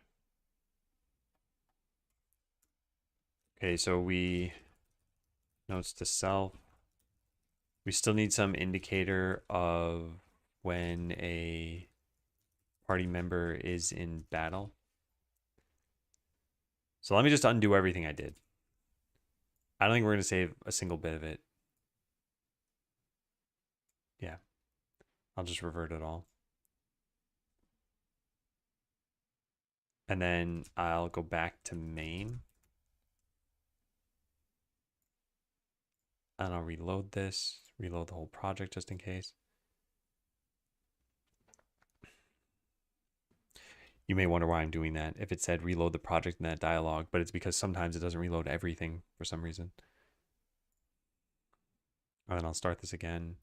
Okay, so notes to self. We still need some indicator of when a party member is in battle. So let me just undo everything I did. I don't think we're going to save a single bit of it. Yeah. I'll just revert it all. And then I'll go back to main. And I'll reload this, reload the whole project just in case. You may wonder why I'm doing that if it said reload the project in that dialog, but it's because sometimes it doesn't reload everything for some reason. And then I'll start this again.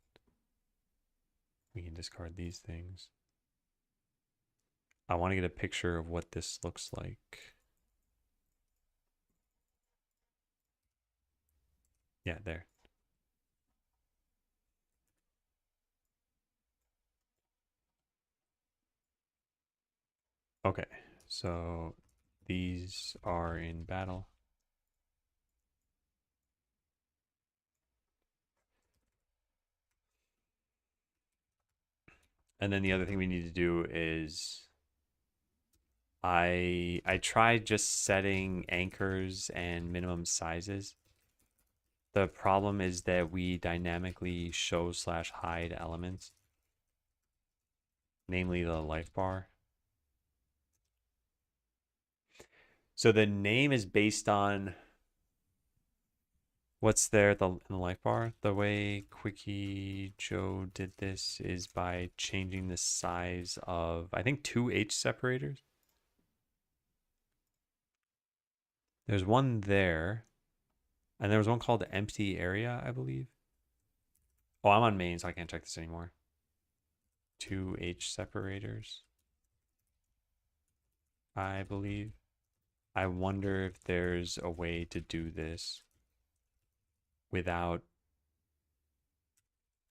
We can discard these things. I want to get a picture of what this looks like. Yeah, there. Okay, so these are in battle. And then the other thing we need to do is I tried just setting anchors and minimum sizes. The problem is that we dynamically show/hide elements, namely the life bar. So the name is based on what's there in the life bar. The way Quickie Joe did this is by changing the size of, I think, 2 H separators. There's one there, and there was one called empty area, I believe. Oh, I'm on main, so I can't check this anymore. 2 H separators, I believe. I wonder if there's a way to do this without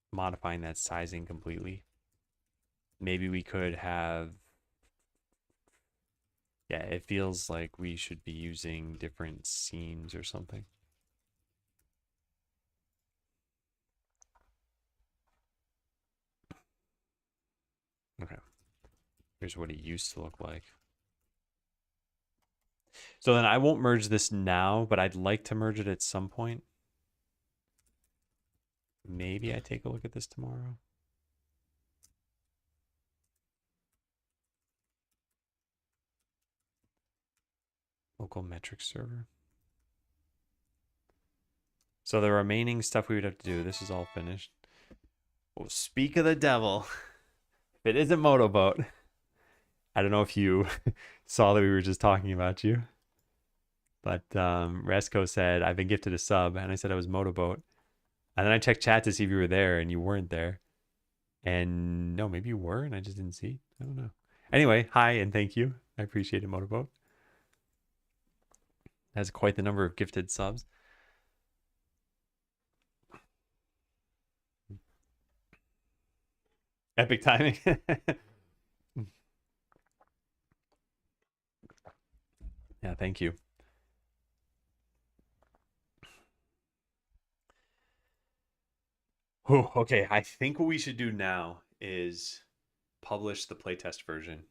modifying that sizing completely. Maybe we could have, yeah, it feels like we should be using different scenes or something. Okay. Here's what it used to look like. So then I won't merge this now, but I'd like to merge it at some point. Maybe I take a look at this tomorrow. Local metrics server. So the remaining stuff we would have to do, this is all finished. Well, speak of the devil. If it isn't Motoboat. I don't know if you saw that we were just talking about you. But Resco said, I've been gifted a sub. And I said I was Motoboat. And then I checked chat to see if you were there, and you weren't there. And no, maybe you were, and I just didn't see. I don't know. Anyway, hi, and thank you. I appreciate it, Motoboat. Has quite the number of gifted subs. Epic timing. Yeah, thank you. Oh, okay. I think what we should do now is publish the playtest version.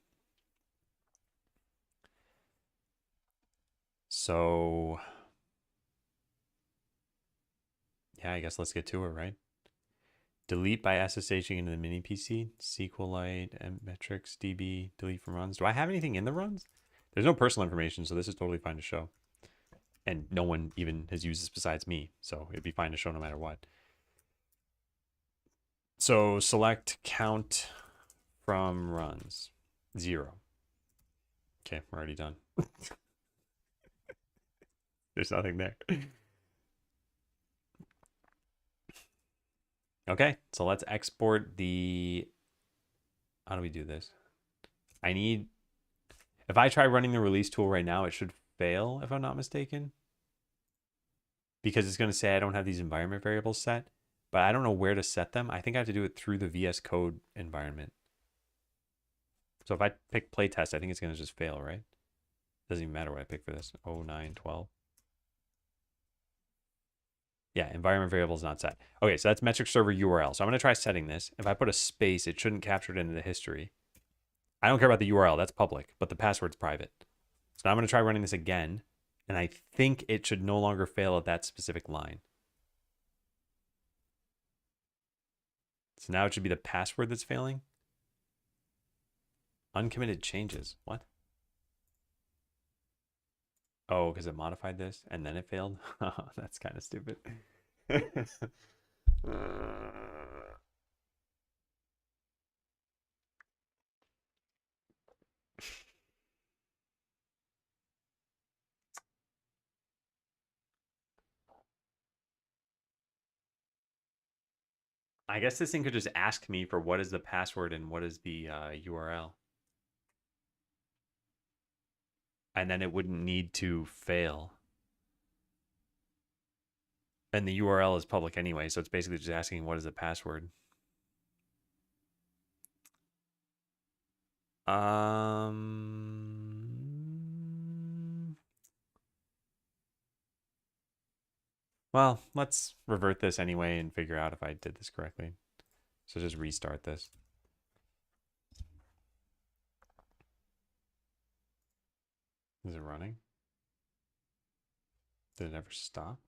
So, yeah, I guess let's get to it, right? Delete by SSHing into the mini PC, SQLite, metrics, DB, delete from runs. Do I have anything in the runs? There's no personal information, so this is totally fine to show. And no one even has used this besides me, so it'd be fine to show no matter what. So select count from runs, 0. Okay, we're already done. There's nothing there. Okay, so let's export the... How do we do this? I need... If I try running the release tool right now, it should fail, if I'm not mistaken. Because it's going to say I don't have these environment variables set. But I don't know where to set them. I think I have to do it through the VS Code environment. So if I pick playtest, I think it's going to just fail, right? Doesn't even matter what I pick for this. 0912. Yeah, environment variable is not set. Okay, so that's metric server URL. So I'm going to try setting this. If I put a space, it shouldn't capture it into the history. I don't care about the URL. That's public, but the password's private. So now I'm going to try running this again. And I think it should no longer fail at that specific line. So now it should be the password that's failing. Uncommitted changes. What? Oh, because it modified this and then it failed? Oh, that's kind of stupid. I guess this thing could just ask me for what is the password and what is the URL. And then it wouldn't need to fail. And the URL is public anyway, so it's basically just asking what is the password. Well, let's revert this anyway and figure out if I did this correctly. So just restart this. Is it running? Did it ever stop?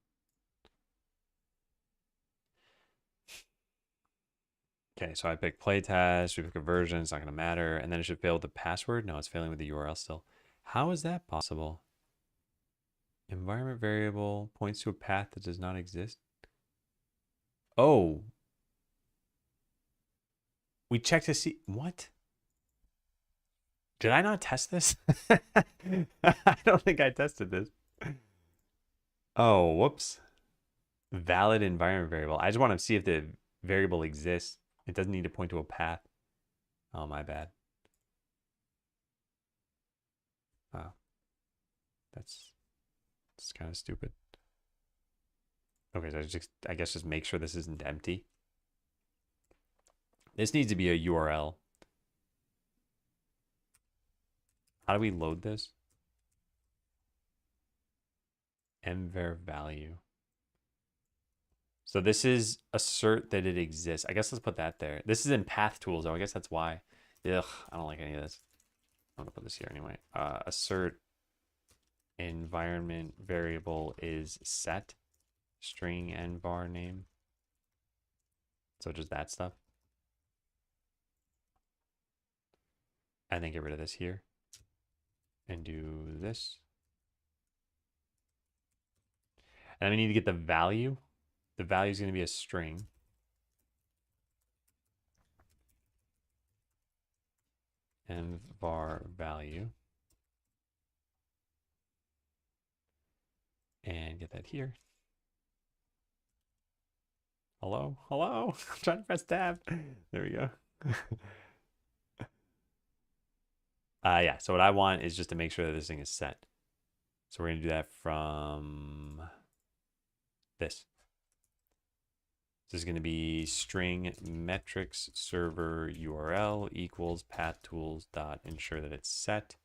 Okay, so I pick playtest, we pick a version, it's not going to matter. And then it should fail with the password. No, it's failing with the URL still. How is that possible? Environment variable points to a path that does not exist. Oh. We checked to see... What? Did I not test this? I don't think I tested this. Oh, whoops. Valid environment variable. I just want to see if the variable exists. It doesn't need to point to a path. Oh, my bad. Wow. That's kind of stupid. Okay, so I guess just make sure this isn't empty. This needs to be a URL. How do we load this? Mvar value. So this is assert that it exists. I guess let's put that there. This is in path tools, though. I guess that's why. Ugh, I don't like any of this. I'm gonna put this here anyway. Assert environment variable is set string and var name. So just that stuff. And then get rid of this here. And do this. And then we need to get the value. The value is going to be a string. And var value. And get that here. Hello? Hello? I'm trying to press tab. There we go. Yeah, so what I want is just to make sure that this thing is set. So we're going to do that from this. This is going to be string metrics server URL equals path tools dot ensure that it's set.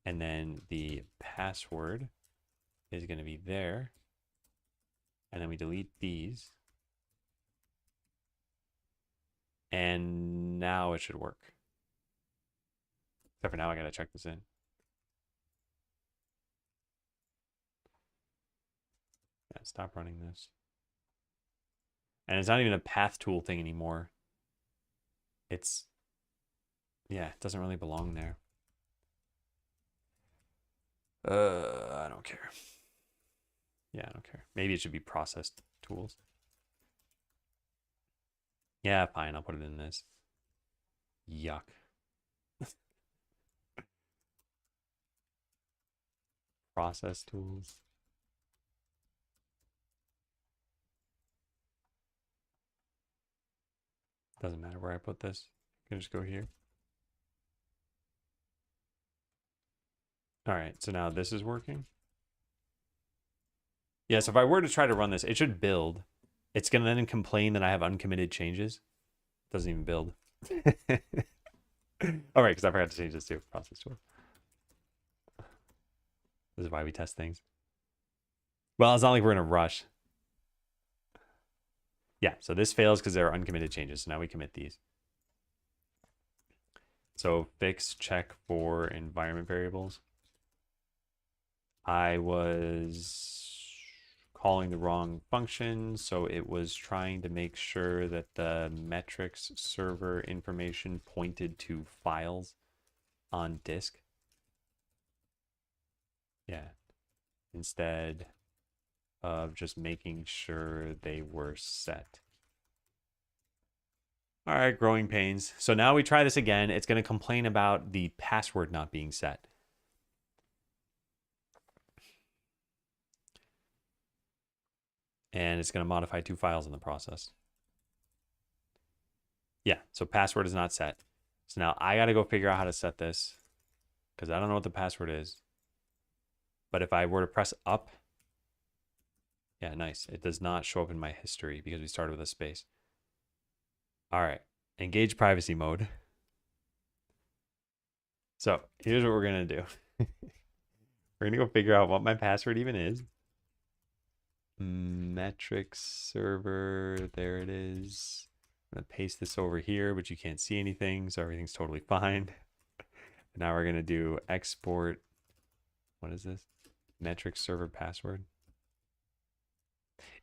And then the password is going to be there. And then we delete these. And now it should work. Except for now, I got to check this in. Yeah, stop running this. And it's not even a path tool thing anymore. It's, yeah, it doesn't really belong there. I don't care. Yeah, I don't care. Maybe it should be processed tools. Yeah, fine. I'll put it in this. Yuck. Process tools. Doesn't matter where I put this. I can just go here. All right, so now this is working. Yeah, so if I were to try to run this, it should build. It's going to then complain that I have uncommitted changes. It doesn't even build. All right, because I forgot to change this too. Process tool. This is why we test things. Well, it's not like we're in a rush. Yeah, so this fails because there are uncommitted changes. So now we commit these. So fix check for environment variables. I was calling the wrong function, so it was trying to make sure that the metrics server information pointed to files on disk. Yeah. Instead of just making sure they were set. All right, growing pains. So now we try this again. It's going to complain about the password not being set. And it's going to modify 2 files in the process. Yeah, so password is not set. So now I got to go figure out how to set this because I don't know what the password is. But if I were to press up, yeah, nice. It does not show up in my history because we started with a space. All right, engage privacy mode. So here's what we're going to do. We're going to go figure out what my password even is. Metrics server, there it is. I'm going to paste this over here, but you can't see anything, so everything's totally fine. Now we're going to do export. What is this? Metrics server password.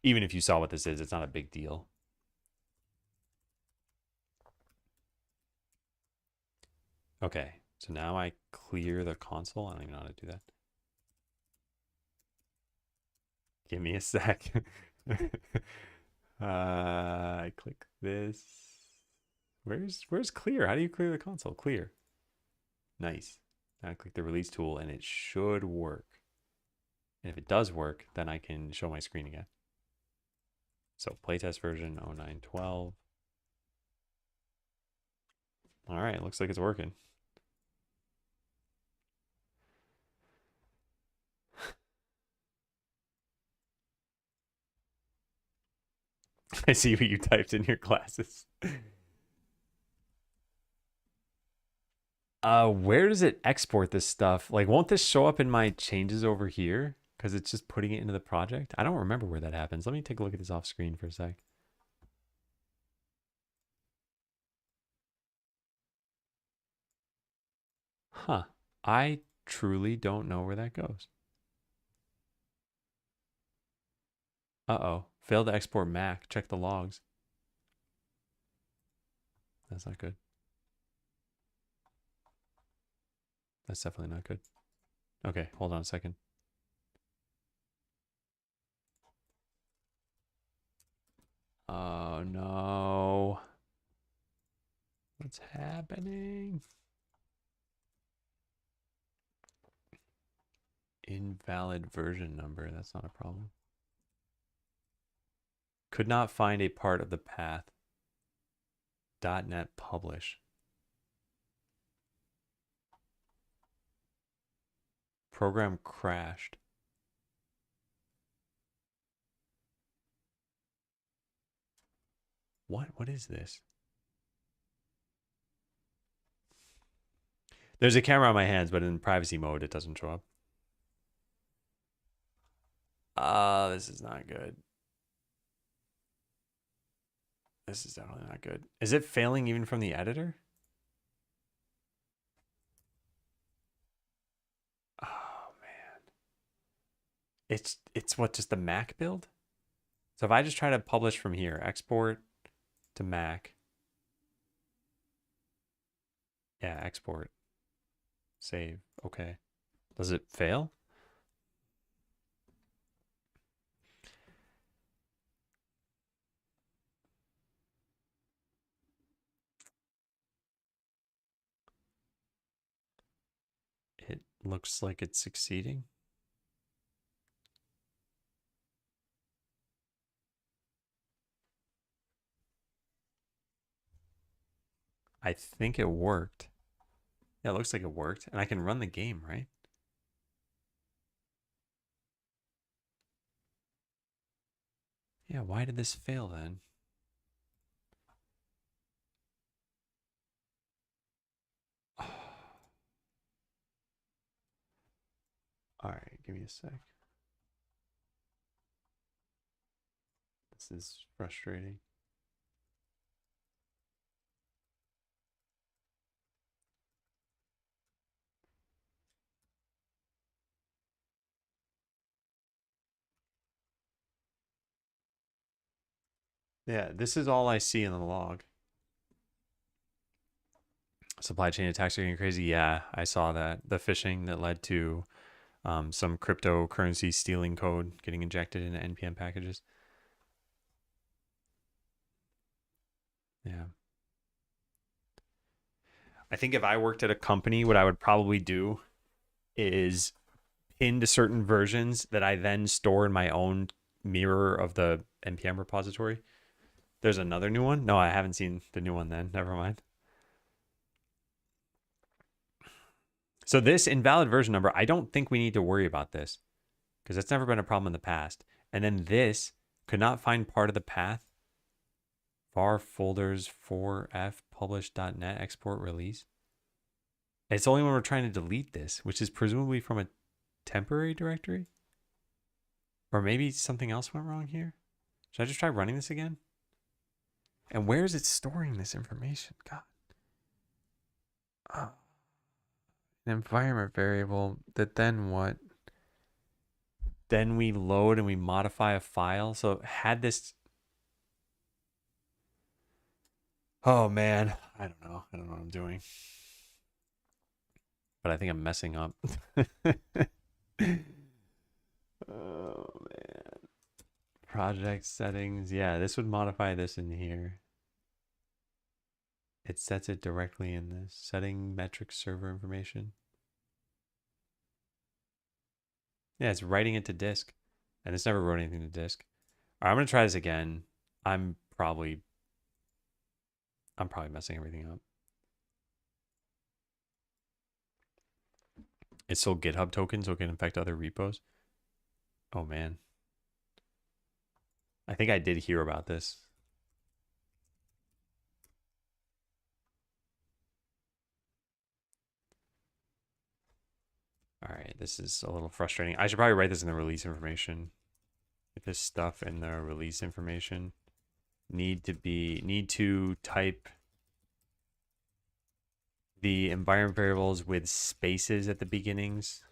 Even if you saw what this is, it's not a big deal. Okay, so now I clear the console. I don't even know how to do that. Give me a sec. I click this. Where's clear? How do you clear the console? Clear. Nice. Now I click the release tool and it should work. And if it does work, then I can show my screen again. So playtest version 0912. All right, looks like it's working. I see what you typed in your classes. Where does it export this stuff? Like, won't this show up in my changes over here? Because it's just putting it into the project? I don't remember where that happens. Let me take a look at this off screen for a sec. Huh. I truly don't know where that goes. Uh-oh. Failed to export Mac. Check the logs. That's not good. That's definitely not good. Okay, hold on a second. Oh, no. What's happening? Invalid version number. That's not a problem. Could not find a part of the path. .NET publish. Program crashed. What is this? There's a camera on my hands, but in privacy mode, it doesn't show up. This is not good. This is definitely not good. Is it failing even from the editor? Oh man. It's what, just the Mac build? So if I just try to publish from here, export to Mac. Yeah, export. Save. Okay. Does it fail? It looks like it's succeeding. I think it worked. Yeah, it looks like it worked. And I can run the game, right? Yeah, why did this fail then? Oh. All right, give me a sec. This is frustrating. Yeah, this is all I see in the log. Supply chain attacks are getting crazy. Yeah, I saw that. The phishing that led to some cryptocurrency stealing code getting injected into NPM packages. Yeah. I think if I worked at a company, what I would probably do is into certain versions that I then store in my own mirror of the NPM repository. There's another new one. No, I haven't seen the new one then. Never mind. So this invalid version number, I don't think we need to worry about this because it's never been a problem in the past. And then this could not find part of the path. var folders 4f publish.net export release. It's only when we're trying to delete this, which is presumably from a temporary directory. Or maybe something else went wrong here. Should I just try running this again? And where is it storing this information? God. Oh. An environment variable that then what? Then we load and we modify a file. So had this... Oh, man. I don't know. I don't know what I'm doing. But I think I'm messing up. Oh, man. Project settings. Yeah, this would modify this in here. It sets it directly in this. Setting metric server information. Yeah, it's writing it to disk. And it's never wrote anything to disk. All right, I'm going to try this again. I'm probably messing everything up. It's still GitHub token, so it can infect other repos. Oh, man. I think I did hear about this. All right, this is a little frustrating. I should probably write this in the release information. Get this stuff in the release information. Need to type the environment variables with spaces at the beginnings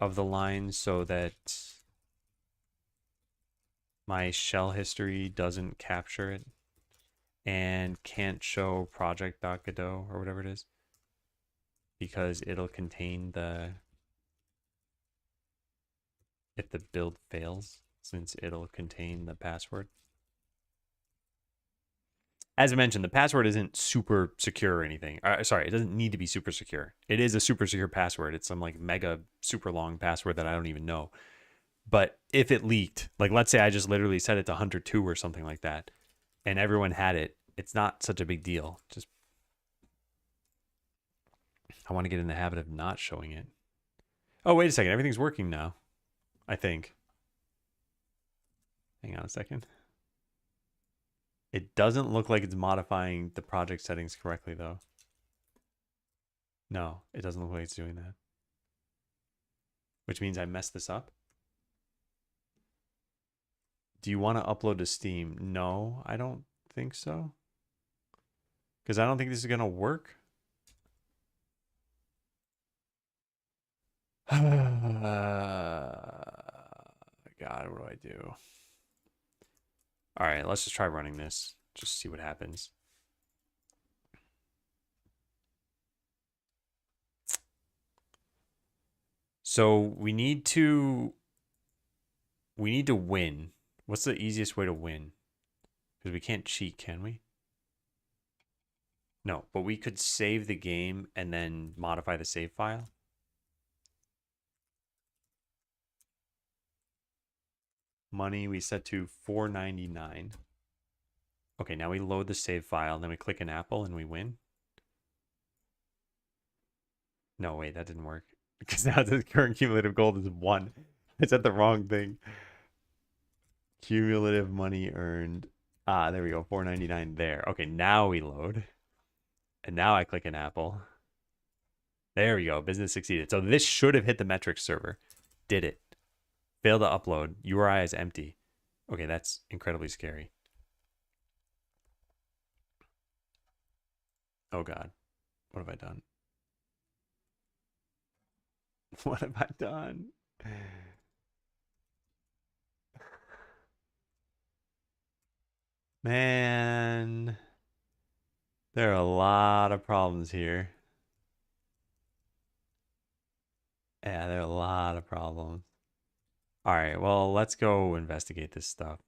of the lines so that my shell history doesn't capture it and can't show project.godot or whatever it is because it'll contain the if the build fails since it'll contain the password. As I mentioned, the password isn't super secure or anything. Sorry, it doesn't need to be super secure. It is a super secure password. It's some like mega super long password that I don't even know. But if it leaked, like let's say I just literally set it to Hunter 2 or something like that, and everyone had it, it's not such a big deal. Just I want to get in the habit of not showing it. Oh, wait a second. Everything's working now, I think. Hang on a second. It doesn't look like it's modifying the project settings correctly, though. No, it doesn't look like it's doing that. Which means I messed this up. Do you want to upload to Steam? No, I don't think so. Because I don't think this is going to work. God, what do I do? All right, let's just try running this. Just see what happens. So we need to win. What's the easiest way to win? Because we can't cheat, can we? No, but we could save the game and then modify the save file. Money we set to $4.99. Okay, now we load the save file, and then we click an apple and we win. No, wait, that didn't work. Because now the current cumulative gold is 1. I said the wrong thing. Cumulative money earned. Ah, there we go. 499 there. Okay, now we load. And now I click an apple. There we go. Business succeeded. So this should have hit the metrics server. Did it. Failed to upload. URI is empty. Okay, that's incredibly scary. Oh God. What have I done? What have I done? Man. There are a lot of problems here. Yeah, there are a lot of problems. All right, well, let's go investigate this stuff.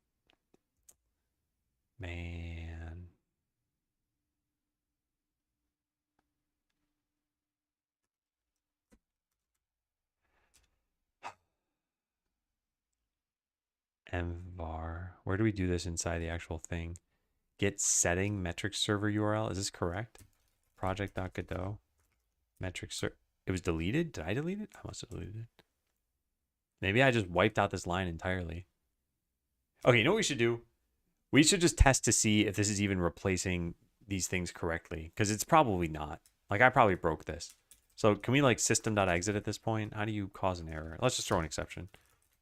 Man. mvar. Where do we do this inside the actual thing? Get setting metrics server URL. Is this correct? Project.godot. Metrics server. It was deleted? Did I delete it? I must have deleted it. Maybe I just wiped out this line entirely. Okay, you know what we should do? We should just test to see if this is even replacing these things correctly. Because it's probably not. Like, I probably broke this. So can we like system.exit at this point? How do you cause an error? Let's just throw an exception.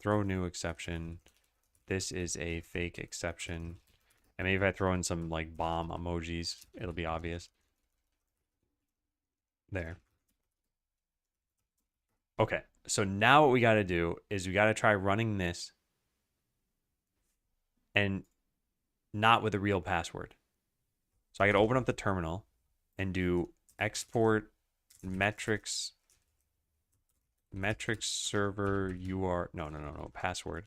Throw new exception. This is a fake exception. And maybe if I throw in some like bomb emojis, it'll be obvious. There. Okay. So now what we got to do is we got to try running this and not with a real password. So I got to open up the terminal and do export metrics server UR no password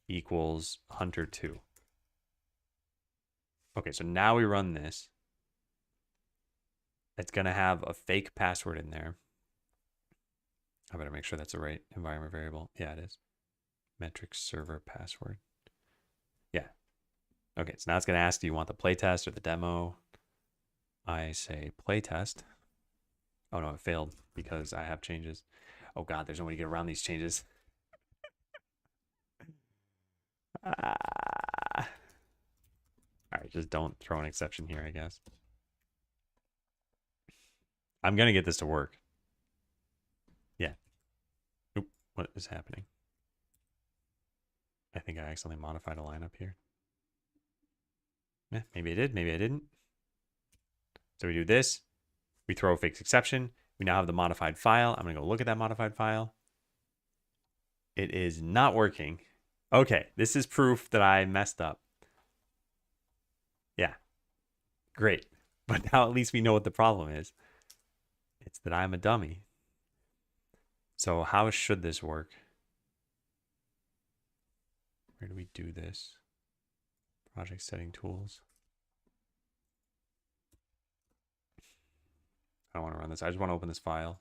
equals hunter2. Okay, so now we run this. It's going to have a fake password in there. I better make sure that's the right environment variable. Yeah, it is. Metrics server password. Yeah. Okay, so now it's going to ask, do you want the playtest or the demo? I say playtest. Oh no, it failed because I have changes. Oh God, there's no way to get around these changes. All right, just don't throw an exception here, I guess. I'm going to get this to work. Yeah. Oop, what is happening? I think I accidentally modified a line up here. Yeah, maybe I did, maybe I didn't. So we do this. We throw a fixed exception. We now have the modified file. I'm going to go look at that modified file. It is not working. Okay, this is proof that I messed up. Yeah, great. But now at least we know what the problem is. It's that I'm a dummy. So how should this work? Where do we do this? Project setting tools. I don't want to run this. I just want to open this file.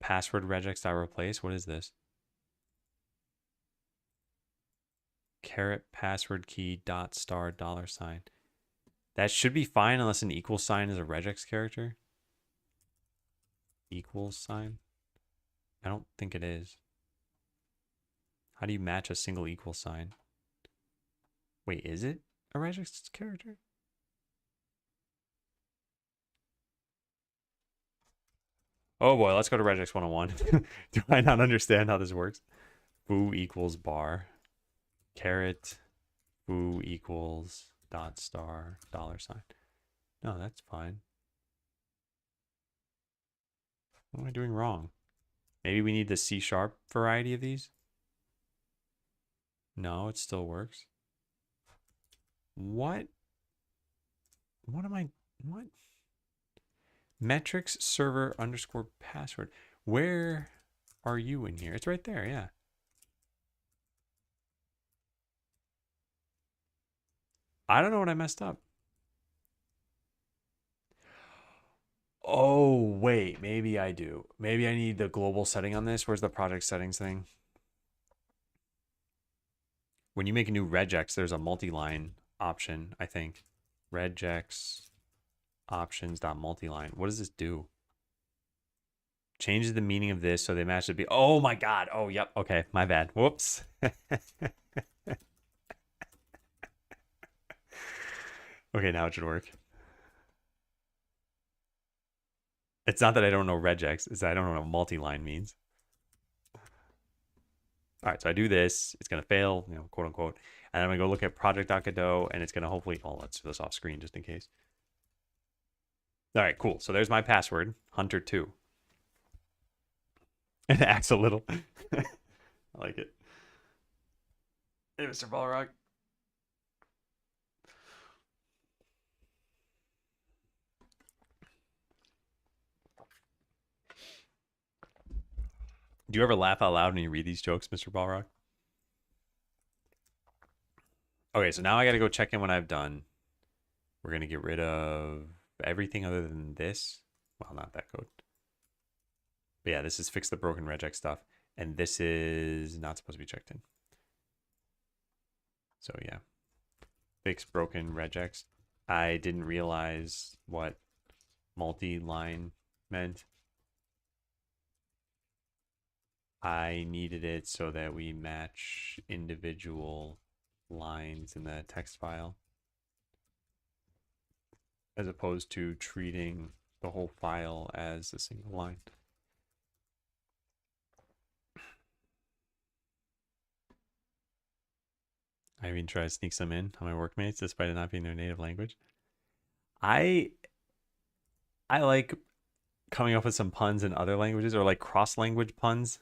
Password regex.replace. What is this? Caret password key dot star $. That should be fine unless an equal sign is a regex character. Equals sign? I don't think it is. How do you match a single equal sign? Wait, is it a regex character? Oh boy, let's go to regex 101. Do I not understand how this works? Foo equals bar. Caret foo equals dot star $. No, that's fine. What am I doing wrong? Maybe we need the C# variety of these? No, it still works. What? What am I? What? Metrics server underscore password. Where are you in here? It's right there, yeah. I don't know what I messed up. Oh, wait, maybe I do. Maybe I need the global setting on this. Where's the project settings thing? when you make a new regex, there's a multi-line option, I think. Regex options.multiline. What does this do? Changes the meaning of this so they match the oh my god. Oh, yep. Okay, my bad. Whoops. Okay, now it should work. It's not that I don't know regex, it's that I don't know what multi-line means. All right, so I do this. It's going to fail, you know, quote unquote. And I'm going to go look at project.godot, and it's going to hopefully, oh, let's do this off screen just in case. All right, cool. So there's my password, Hunter2. It acts a little. I like it. Hey, Mr. Balrog. Do you ever laugh out loud when you read these jokes, Mr. Balrog? Okay, so now I got to go check in what I've done. We're going to get rid of everything other than this. Well, not that code. But yeah, this is fix the broken regex stuff. And this is not supposed to be checked in. So yeah, fix broken regex. I didn't realize what multi-line meant. I needed it so that we match individual lines in the text file, as opposed to treating the whole file as a single line. I even try to sneak some in on my workmates despite it not being their native language. I like coming up with some puns in other languages, or like cross-language puns.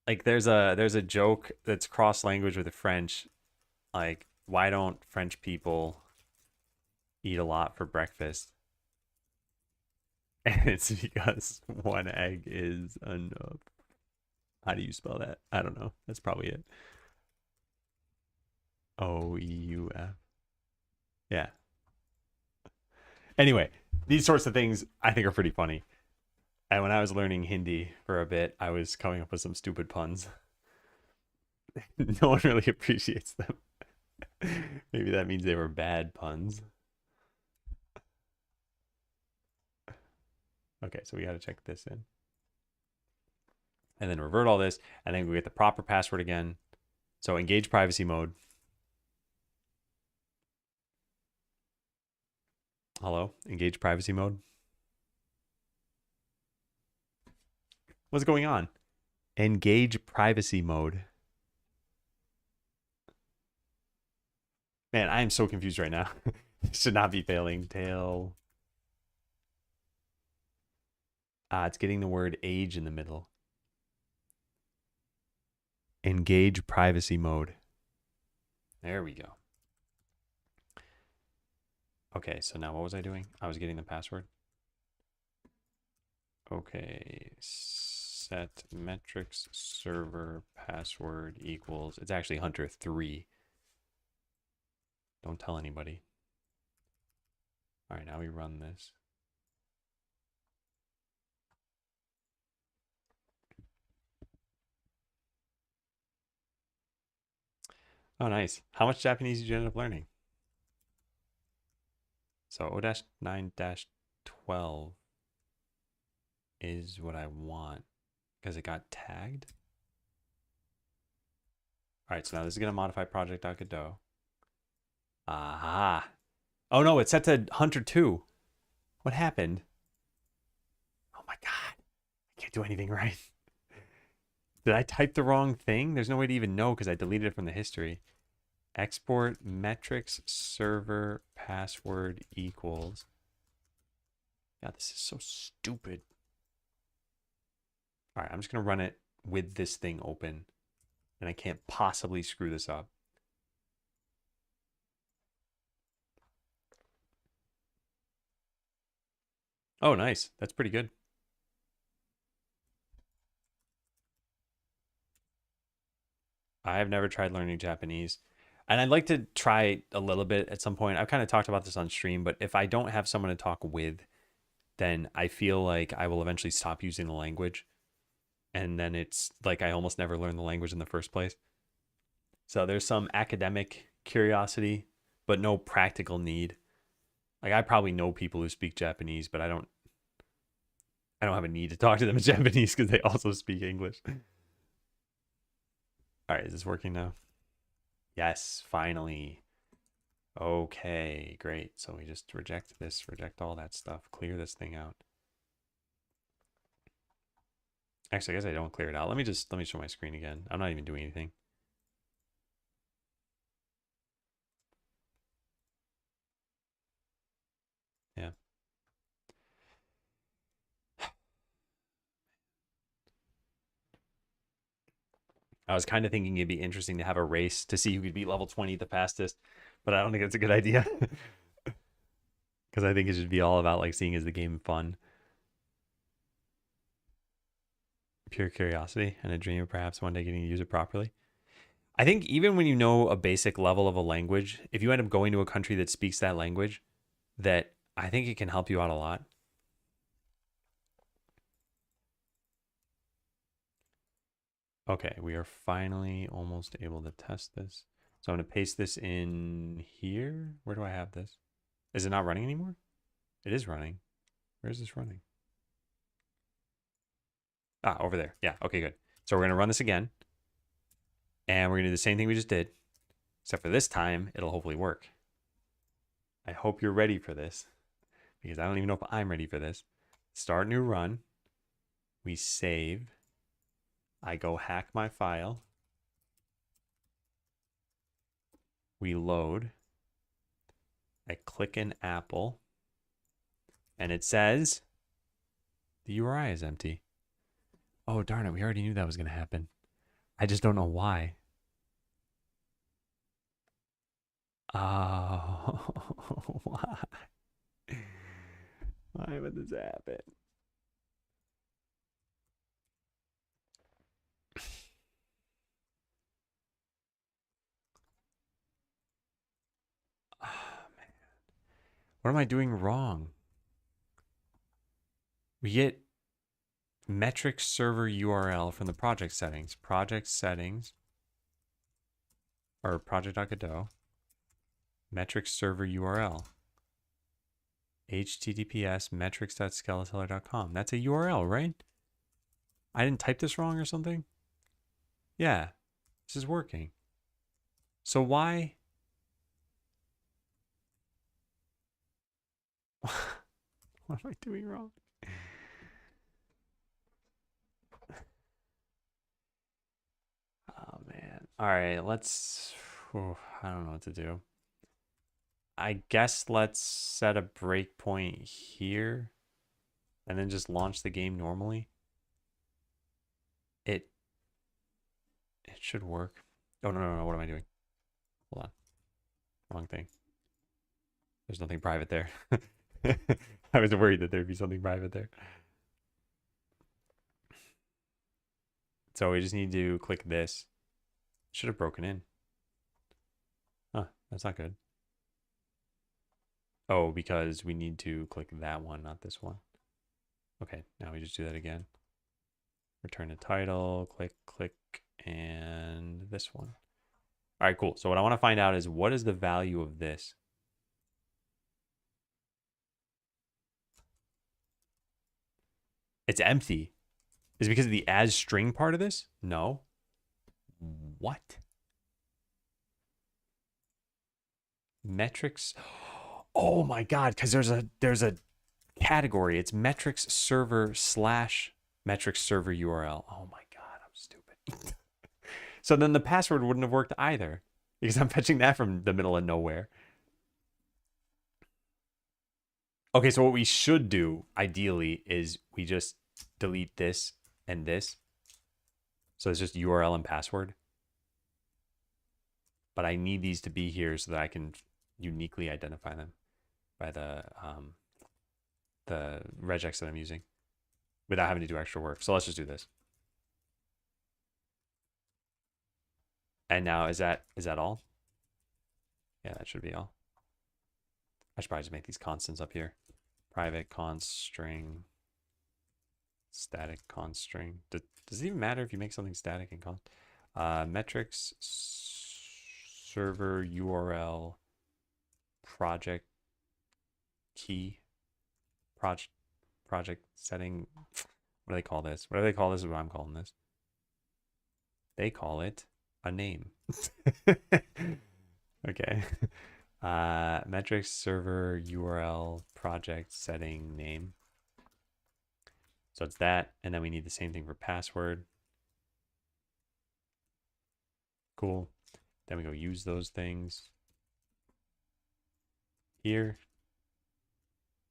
Like there's a joke that's cross-language with the French. Like, why don't French people eat a lot for breakfast? And it's because one egg is enough. How do you spell that? I don't know. That's probably it. OEUF. Yeah. Anyway, these sorts of things I think are pretty funny. And when I was learning Hindi for a bit, I was coming up with some stupid puns. No one really appreciates them. Maybe that means they were bad puns. Okay, so we got to check this in. And then revert all this, and then we get the proper password again. So engage privacy mode. Hello, engage privacy mode. What's going on? Engage privacy mode. Man, I am so confused right now. Should not be failing. Tail. It's getting the word age in the middle. Engage privacy mode. There we go. Okay, so now what was I doing? I was getting the password. Okay, set metrics server password equals, it's actually Hunter3. Don't tell anybody. All right, now we run this. Oh, nice. How much Japanese did you end up learning? So O-9-12 is what I want because it got tagged. All right, so now this is going to modify project.godot. Aha. Oh no, it's set to Hunter2. What happened? Oh my God. I can't do anything right. Did I type the wrong thing? There's no way to even know because I deleted it from the history. Export metrics server password equals. God, this is so stupid. All right, I'm just going to run it with this thing open. And I can't possibly screw this up. Oh, nice. That's pretty good. I have never tried learning Japanese. And I'd like to try a little bit at some point. I've kind of talked about this on stream, but if I don't have someone to talk with, then I feel like I will eventually stop using the language. And then it's like I almost never learned the language in the first place. So there's some academic curiosity, but no practical need. Like I probably know people who speak Japanese, but I don't have a need to talk to them in Japanese because they also speak English. All right, is this working now? Yes, finally. Okay, great. So we just reject this, reject all that stuff, clear this thing out. Actually, I guess I don't clear it out. Let me show my screen again. I'm not even doing anything. Yeah. I was kind of thinking it'd be interesting to have a race to see who could beat level 20 the fastest, but I don't think that's a good idea. Because I think it should be all about like seeing is the game fun. Pure curiosity and a dream of perhaps one day getting to use it properly. I think even when you know a basic level of a language, if you end up going to a country that speaks that language, that I think it can help you out a lot. Okay, we are finally almost able to test this. So I'm going to paste this in here. Where do I have this? Is it not running anymore? It is running. Where is this running? Ah, over there. Yeah, okay, good. So we're going to run this again. And we're going to do the same thing we just did. Except for this time, it'll hopefully work. I hope you're ready for this. Because I don't even know if I'm ready for this. Start new run. We save. I go hack my file. We load. I click an apple. And it says the URI is empty. Oh, darn it. We already knew that was going to happen. I just don't know why. Oh, why? Why would this happen? Oh, man. What am I doing wrong? We get metrics server URL from the project settings. Project settings or project.godot. Metrics server URL. HTTPS metrics.skeleseller.com. That's a URL, right? I didn't type this wrong or something? Yeah, this is working. So why? What am I doing wrong? Oh, man. All right, let's... I don't know what to do. I guess let's set a breakpoint here and then just launch the game normally. It should work. Oh, no. What am I doing? Hold on. Wrong thing. There's nothing private there. I was worried that there'd be something private there. So we just need to click this. Should have broken in. Huh, that's not good. Oh, because we need to click that one, not this one. Okay, now we just do that again. Return the title, click, and this one. All right, cool. So what I want to find out is what is the value of this? It's empty. Is it because of the as string part of this? No. What? Metrics. Oh my God, because there's a category. It's metrics server / metrics server URL. Oh my God, I'm stupid. So then the password wouldn't have worked either because I'm fetching that from the middle of nowhere. Okay, so what we should do ideally is we just delete this and this. So it's just URL and password. But I need these to be here so that I can uniquely identify them by the regex that I'm using without having to do extra work. So let's just do this. And now is that all? Yeah, that should be all. I should probably just make these constants up here. Private const string, static const string. Does it even matter if you make something static and const? Metrics server URL project key project setting. What do they call this? What do they call this? Is what I'm calling this. They call it a name. Okay. Metrics server URL project setting name. So it's that, and then we need the same thing for password. Cool. Then we go use those things. Here,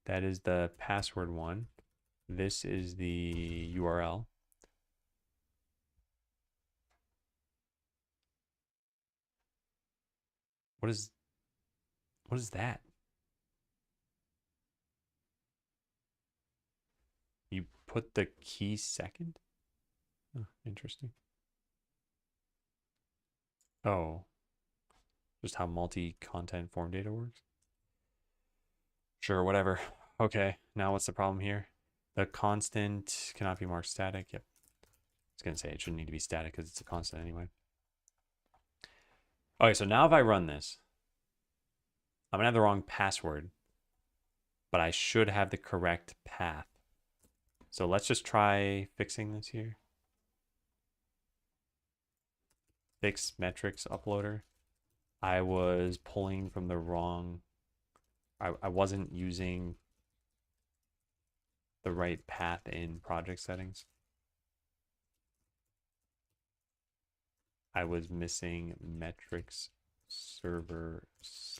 that is the password one. This is the URL. What is that? You put the key second? Oh, interesting. Oh, just how multi-content form data works? Sure, whatever. Okay, now what's the problem here? The constant cannot be marked static. Yep. I was going to say it shouldn't need to be static because it's a constant anyway. Okay, so now if I run this, I'm going to have the wrong password, but I should have the correct path. So let's just try fixing this here. Fix metrics uploader. I was pulling from the wrong, I wasn't using the right path in project settings. I was missing metrics server /.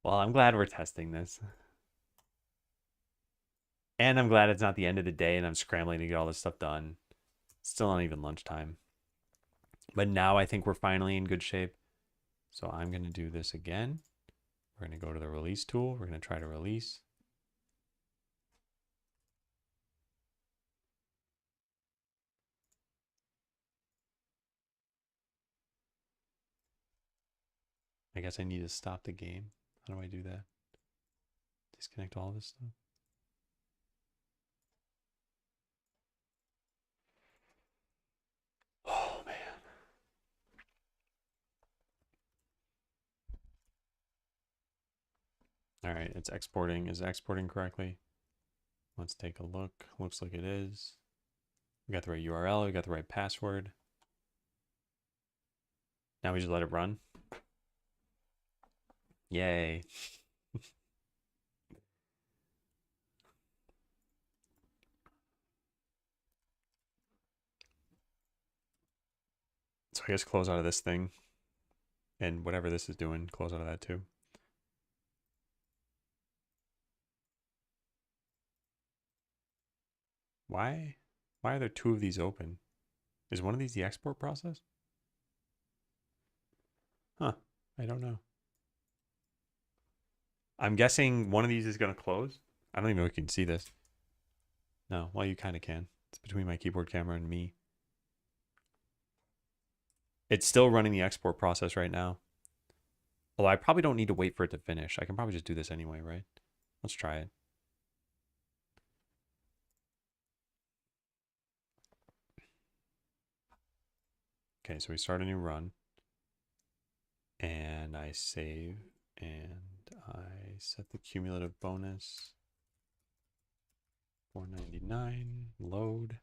Well, I'm glad we're testing this. And I'm glad it's not the end of the day and I'm scrambling to get all this stuff done. It's still not even lunchtime. But now I think we're finally in good shape. So I'm going to do this again. We're going to go to the release tool. We're going to try to release. I guess I need to stop the game. How do I do that? Disconnect all this stuff. Oh, man. All right, it's exporting. Is it exporting correctly? Let's take a look. Looks like it is. We got the right URL. We got the right password. Now we just let it run. Yay. So I guess close out of this thing. And whatever this is doing, close out of that too. Why are there two of these open? Is one of these the export process? Huh, I don't know. I'm guessing one of these is going to close. I don't even know if you can see this. No, well, you kind of can. It's between my keyboard camera and me. It's still running the export process right now. Although I probably don't need to wait for it to finish. I can probably just do this anyway, right? Let's try it. Okay, so we start a new run. And I save. And I set the cumulative bonus. 499. Load.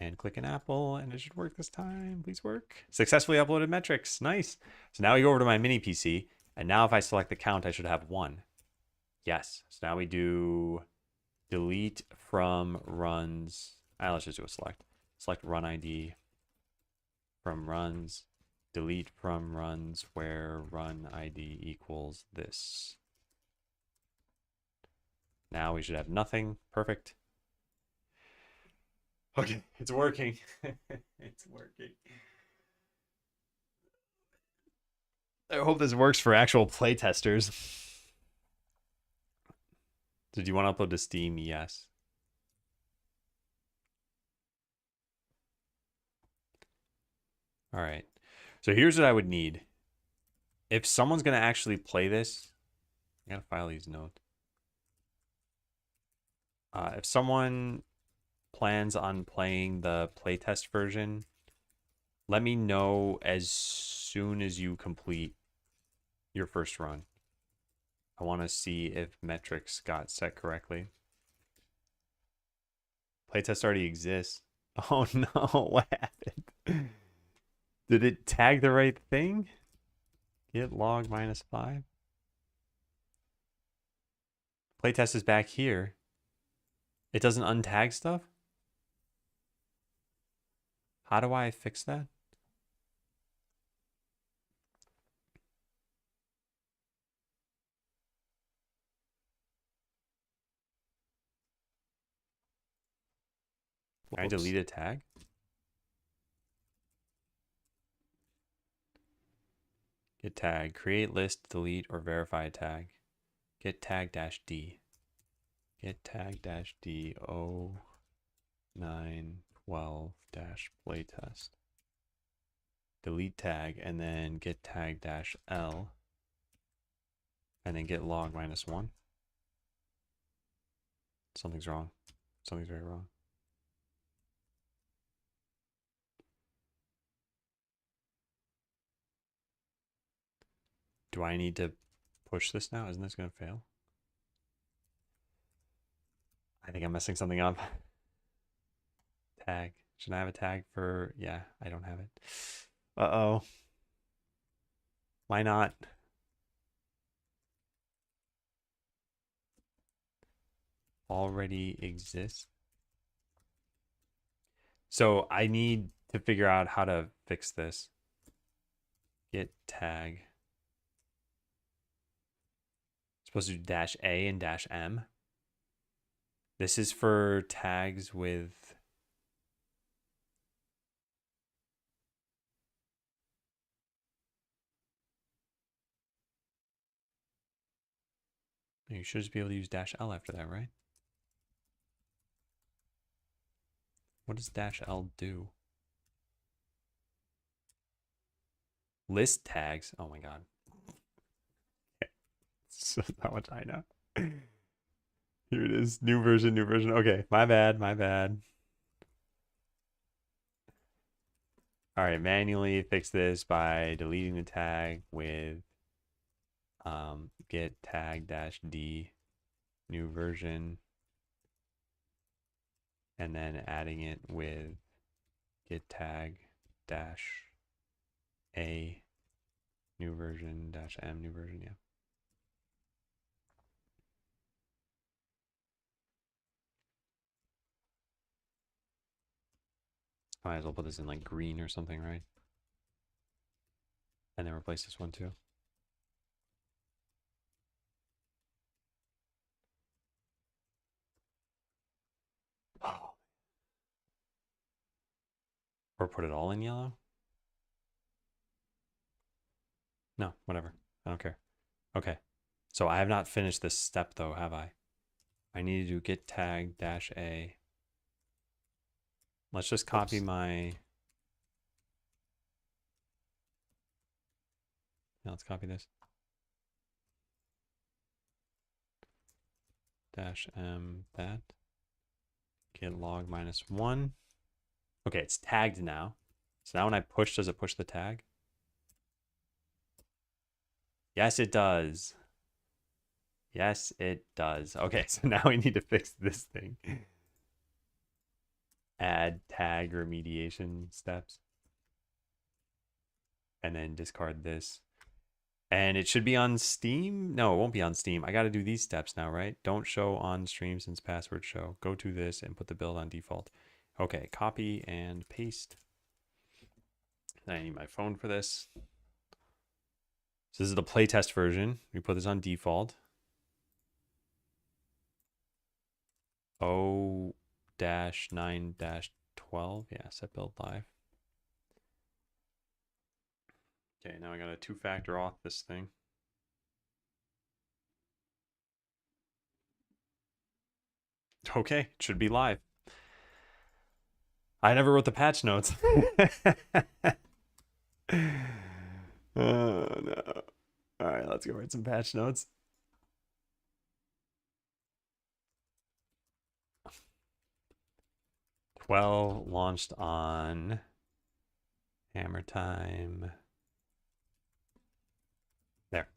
And click an apple, and it should work this time. Please work. Successfully uploaded metrics. Nice. So now we go over to my mini PC, and now if I select the count, I should have 1. Yes. So now we do delete from runs. Let's just do a select. Select run ID from runs. Delete from runs where run ID equals this. Now we should have nothing. Perfect. Okay, it's working. It's working. I hope this works for actual playtesters. Did you want to upload to Steam? Yes. All right. So here's what I would need. If someone's going to actually play this, I got to file these notes. If someone plans on playing the playtest version, Let me know as soon as you complete your first run. I want to see if metrics got set correctly. Playtest already exists. Oh no, what happened? Did it tag the right thing? Get log -5. Playtest is back here. It doesn't untag stuff? How do I fix that? Can I delete a tag? Get tag. Create list, delete, or verify a tag. Get tag -d. Get tag -d 0912-playtest. Delete tag and then get tag -l and then get log -1. Something's wrong. Something's very wrong. Do I need to push this now? Isn't this going to fail? I think I'm messing something up. Tag. Should I have a tag for... Yeah, I don't have it. Uh-oh. Why not? Already exists. So I need to figure out how to fix this. Get tag. Supposed to do -a and -m. This is for tags with... You should just be able to use -l after that, right? What does -l do? List tags. Oh my god. So how much I know. Here it is. New version, new version. Okay, my bad, my bad. All right, manually fix this by deleting the tag with get tag -d new version and then adding it with get tag -a new version -m new version. Yeah. I might as well put this in like green or something, right? And then replace this one too. Oh. Or put it all in yellow? No, whatever. I don't care. Okay. So I have not finished this step though, have I? I need to do get tag -a. Let's just copy my... Yeah, let's copy this. -m that. Get log -1. Okay, it's tagged now. So now when I push, does it push the tag? Yes, it does. Yes, it does. Okay, so now we need to fix this thing. Add tag remediation steps. And then discard this. And it should be on Steam. No, it won't be on Steam. I got to do these steps now, right? Don't show on stream since password show. Go to this and put the build on default. Okay, copy and paste. I need my phone for this. So this is the playtest version. We put this on default. 0-9-12. Yeah, set build live. Okay, now I got a 2-factor auth this thing. Okay, it should be live. I never wrote the patch notes. Oh no. All right, let's go write some patch notes. Launched on Hammer time. There.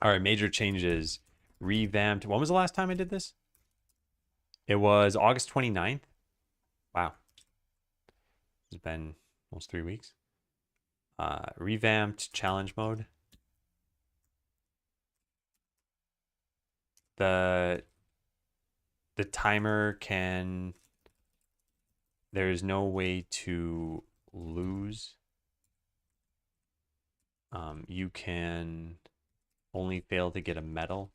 All right, major changes. Revamped. When was the last time I did this? It was August 29th. Wow. It's been almost 3 weeks. Revamped challenge mode. The timer can... There's no way to lose. You can only fail to get a medal.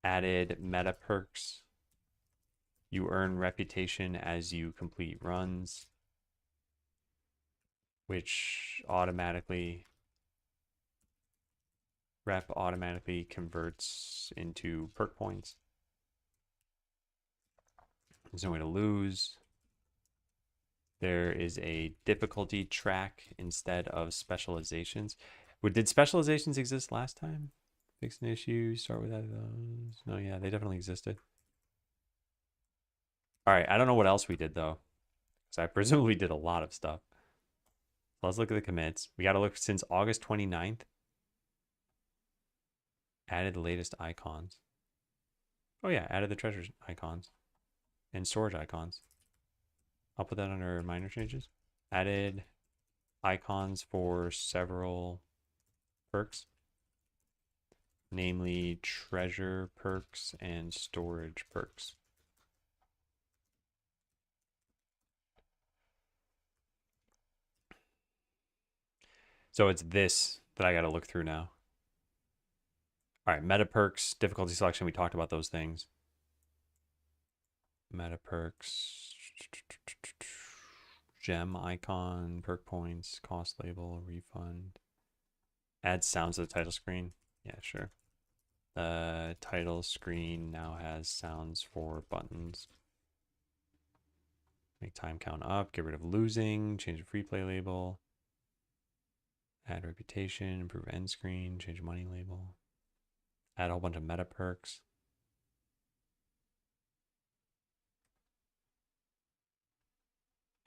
Added meta perks. You earn reputation as you complete runs, which automatically converts into perk points. There's no way to lose. There is a difficulty track instead of specializations. Did specializations exist last time? Fix an issue, start with those. No, yeah, they definitely existed. All right, I don't know what else we did though. So I presumably did a lot of stuff. Let's look at the commits. We got to look since August 29th. Added the latest icons. Oh yeah, added the treasure icons and storage icons. I'll put that under minor changes. Added icons for several perks, namely treasure perks and storage perks. So it's this that I got to look through now. All right, meta perks, difficulty selection. We talked about those things. Meta perks, gem icon, perk points, cost label, refund. Add sounds to the title screen. Yeah, sure. The title screen now has sounds for buttons. Make time count up, get rid of losing, change the free play label. Add reputation, improve end screen, change money label. Add a whole bunch of meta perks.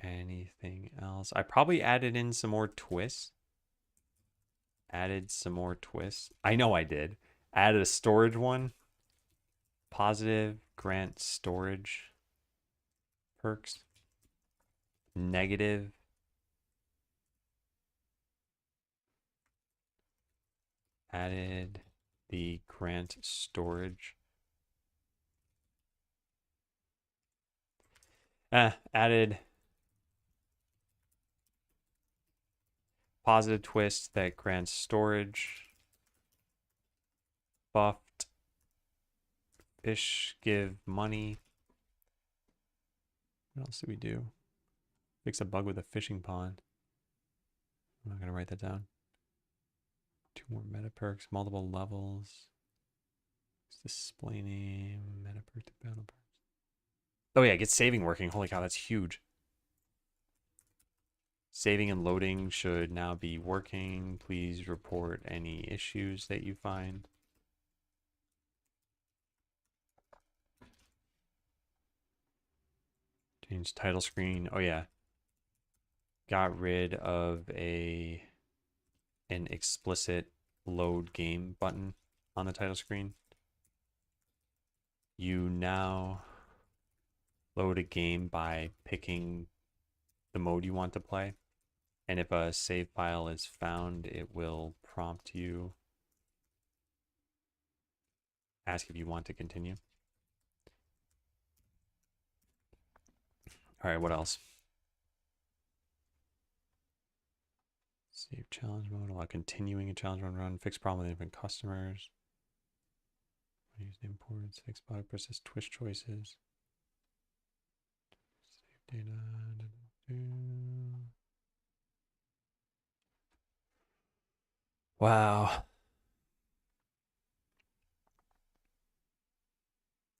Anything else? I probably added in some more twists. Added some more twists. I know I did. Added a storage one. Positive, grant storage perks. Negative. Added the grant storage. Added positive twist that grants storage. Buffed fish give money. What else did we do? Fix a bug with a fishing pond. I'm not going to write that down. 2 more meta perks, multiple levels. Display name, meta perk to battle perks. Oh yeah, get saving working. Holy cow, that's huge. Saving and loading should now be working. Please report any issues that you find. Change title screen. Oh yeah. Got rid of an explicit load game button on the title screen. You now load a game by picking the mode you want to play. And if a save file is found, it will prompt you, ask if you want to continue. All right, what else? Save challenge mode, allow continuing a challenge mode run, fix problem with different customers. Use the imports, fix bug, persist twist choices. Save data. Wow.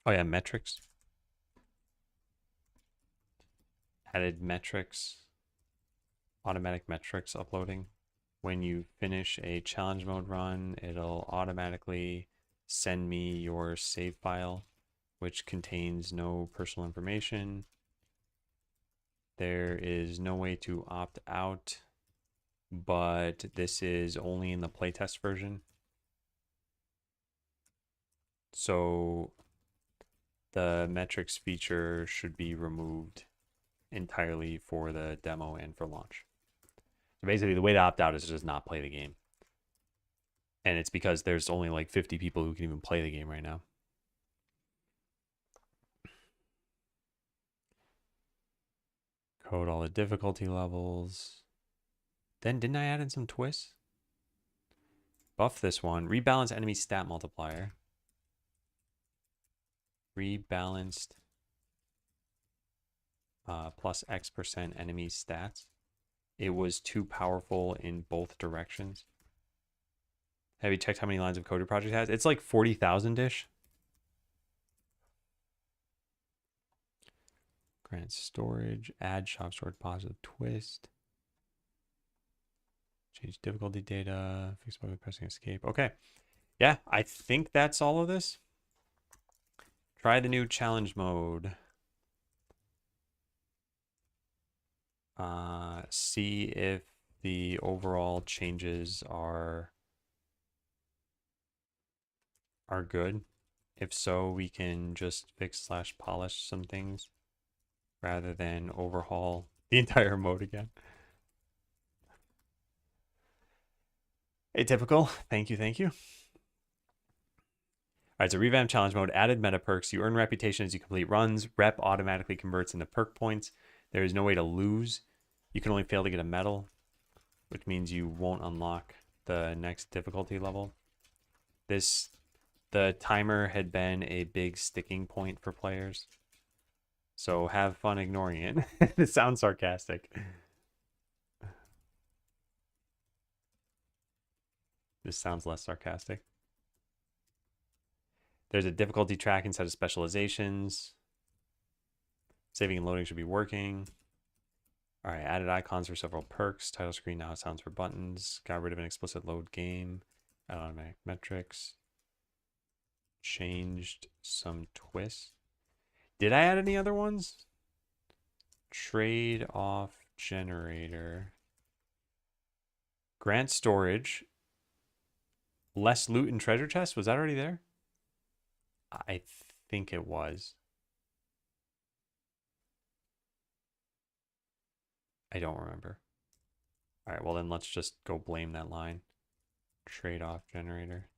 Oh yeah, metrics. Added metrics. Automatic metrics uploading. When you finish a challenge mode run, it'll automatically send me your save file, which contains no personal information. There is no way to opt out, but this is only in the playtest version. So the metrics feature should be removed entirely for the demo and for launch. So basically the way to opt out is to just not play the game. And it's because there's only like 50 people who can even play the game right now. Code all the difficulty levels. Then didn't I add in some twists? Buff this one. Rebalance enemy stat multiplier. Rebalanced plus X% enemy stats. It was too powerful in both directions. Have you checked how many lines of code your project has? It's like 40,000-ish. Grant storage. Add shop stored positive twist. Change difficulty data. Fix bug by pressing escape. Okay. Yeah, I think that's all of this. Try the new challenge mode. See if the overall changes are good. If so, we can just fix / polish some things rather than overhaul the entire mode again. Atypical. Thank you, thank you. All right, so revamp challenge mode, added meta perks. You earn reputation as you complete runs. Rep automatically converts into perk points. There is no way to lose. You can only fail to get a medal, which means you won't unlock the next difficulty level. The timer had been a big sticking point for players. So have fun ignoring it. This sounds sarcastic. This sounds less sarcastic. There's a difficulty track instead of specializations. Saving and loading should be working. All right, added icons for several perks. Title screen now sounds for buttons. Got rid of an explicit load game. Add automatic metrics. Changed some twists. Did I add any other ones? Trade off generator. Grant storage. Less loot and treasure chest. Was that already there? I think it was. I don't remember. All right, well then let's just go blame that line. Trade-off generator.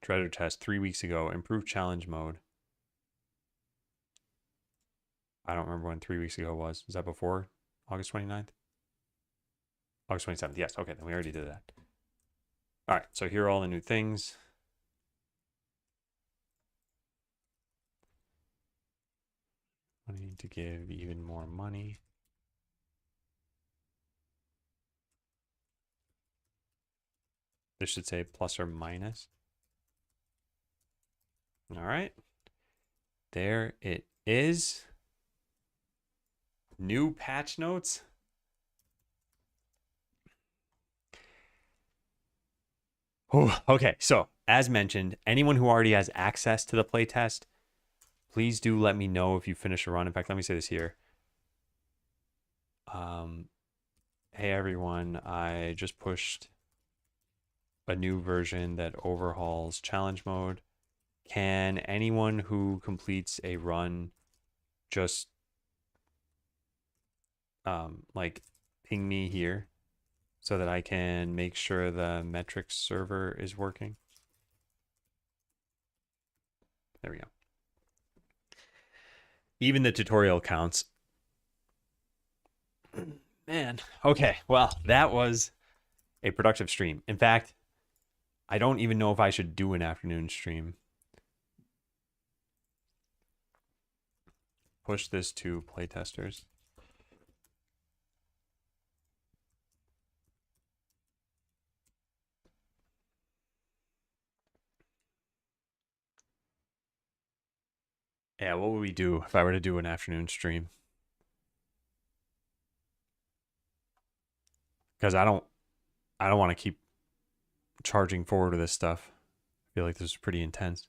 Treasure chest 3 weeks ago. Improved challenge mode. I don't remember when 3 weeks ago was. Was that before August 29th? August 27th. Yes. Okay, then we already did that. All right, so here are all the new things. I need to give even more money. This should say plus or minus. All right. There it is. New patch notes. Oh, okay, so as mentioned, anyone who already has access to the playtest, please do let me know if you finish a run. In fact, let me say this here. Hey everyone, I just pushed a new version that overhauls challenge mode. Can anyone who completes a run just like ping me here so that I can make sure the metrics server is working? There we go. Even the tutorial counts. Man, okay, well, that was a productive stream. In fact, I don't even know if I should do an afternoon stream. Push this to playtesters. Yeah, what would we do if I were to do an afternoon stream? Because I don't want to keep charging forward to this stuff. I feel like this is pretty intense.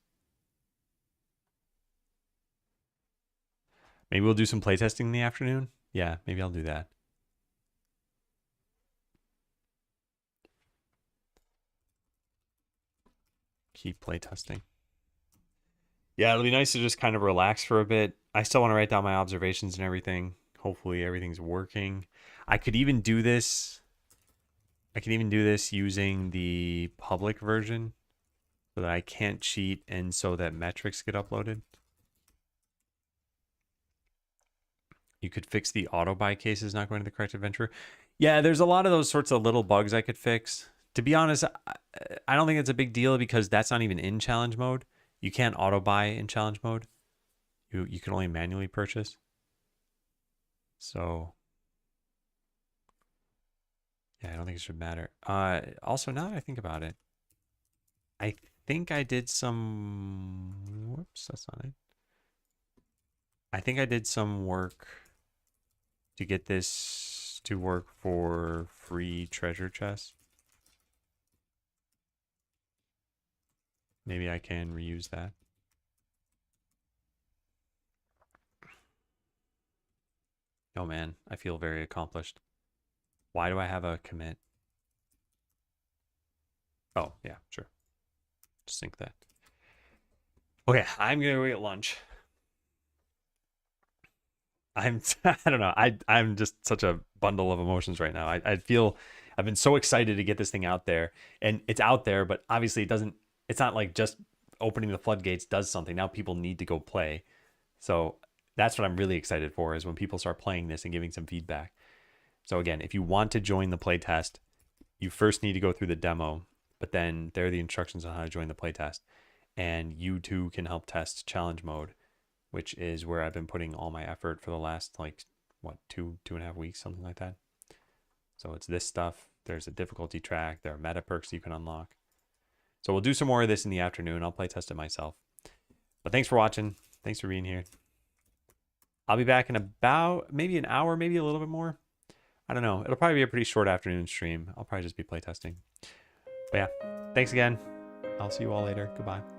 Maybe we'll do some playtesting in the afternoon. Yeah, maybe I'll do that. Keep playtesting. Yeah, it'll be nice to just kind of relax for a bit. I still want to write down my observations and everything. Hopefully everything's working. I could even do this. I can even do this using the public version so that I can't cheat and so that metrics get uploaded. You could fix the auto buy cases not going to the correct adventure. Yeah, there's a lot of those sorts of little bugs I could fix. To be honest, I don't think it's a big deal because that's not even in challenge mode. You can't auto buy in challenge mode. You can only manually purchase. So yeah, I don't think it should matter. Also, now that I think about it, I think I did some. Whoops, that's not it. I think I did some work to get this to work for free treasure chests. Maybe I can reuse that. Oh man, I feel very accomplished. Why do I have a commit? Oh, yeah, sure. Just sync that. Okay, I'm gonna go get lunch. I don't know. I'm just such a bundle of emotions right now. I feel I've been so excited to get this thing out there, and it's out there, but obviously it's not like just opening the floodgates does something. Now people need to go play. So that's what I'm really excited for, is when people start playing this and giving some feedback. So again, if you want to join the playtest, you first need to go through the demo, but then there are the instructions on how to join the playtest. And you too can help test challenge mode, which is where I've been putting all my effort for the last, like, what, two and a half weeks, something like that. So it's this stuff. There's a difficulty track. There are meta perks you can unlock. So we'll do some more of this in the afternoon. I'll play test it myself. But thanks for watching. Thanks for being here. I'll be back in about maybe an hour, maybe a little bit more. I don't know. It'll probably be a pretty short afternoon stream. I'll probably just be playtesting. But yeah, thanks again. I'll see you all later. Goodbye.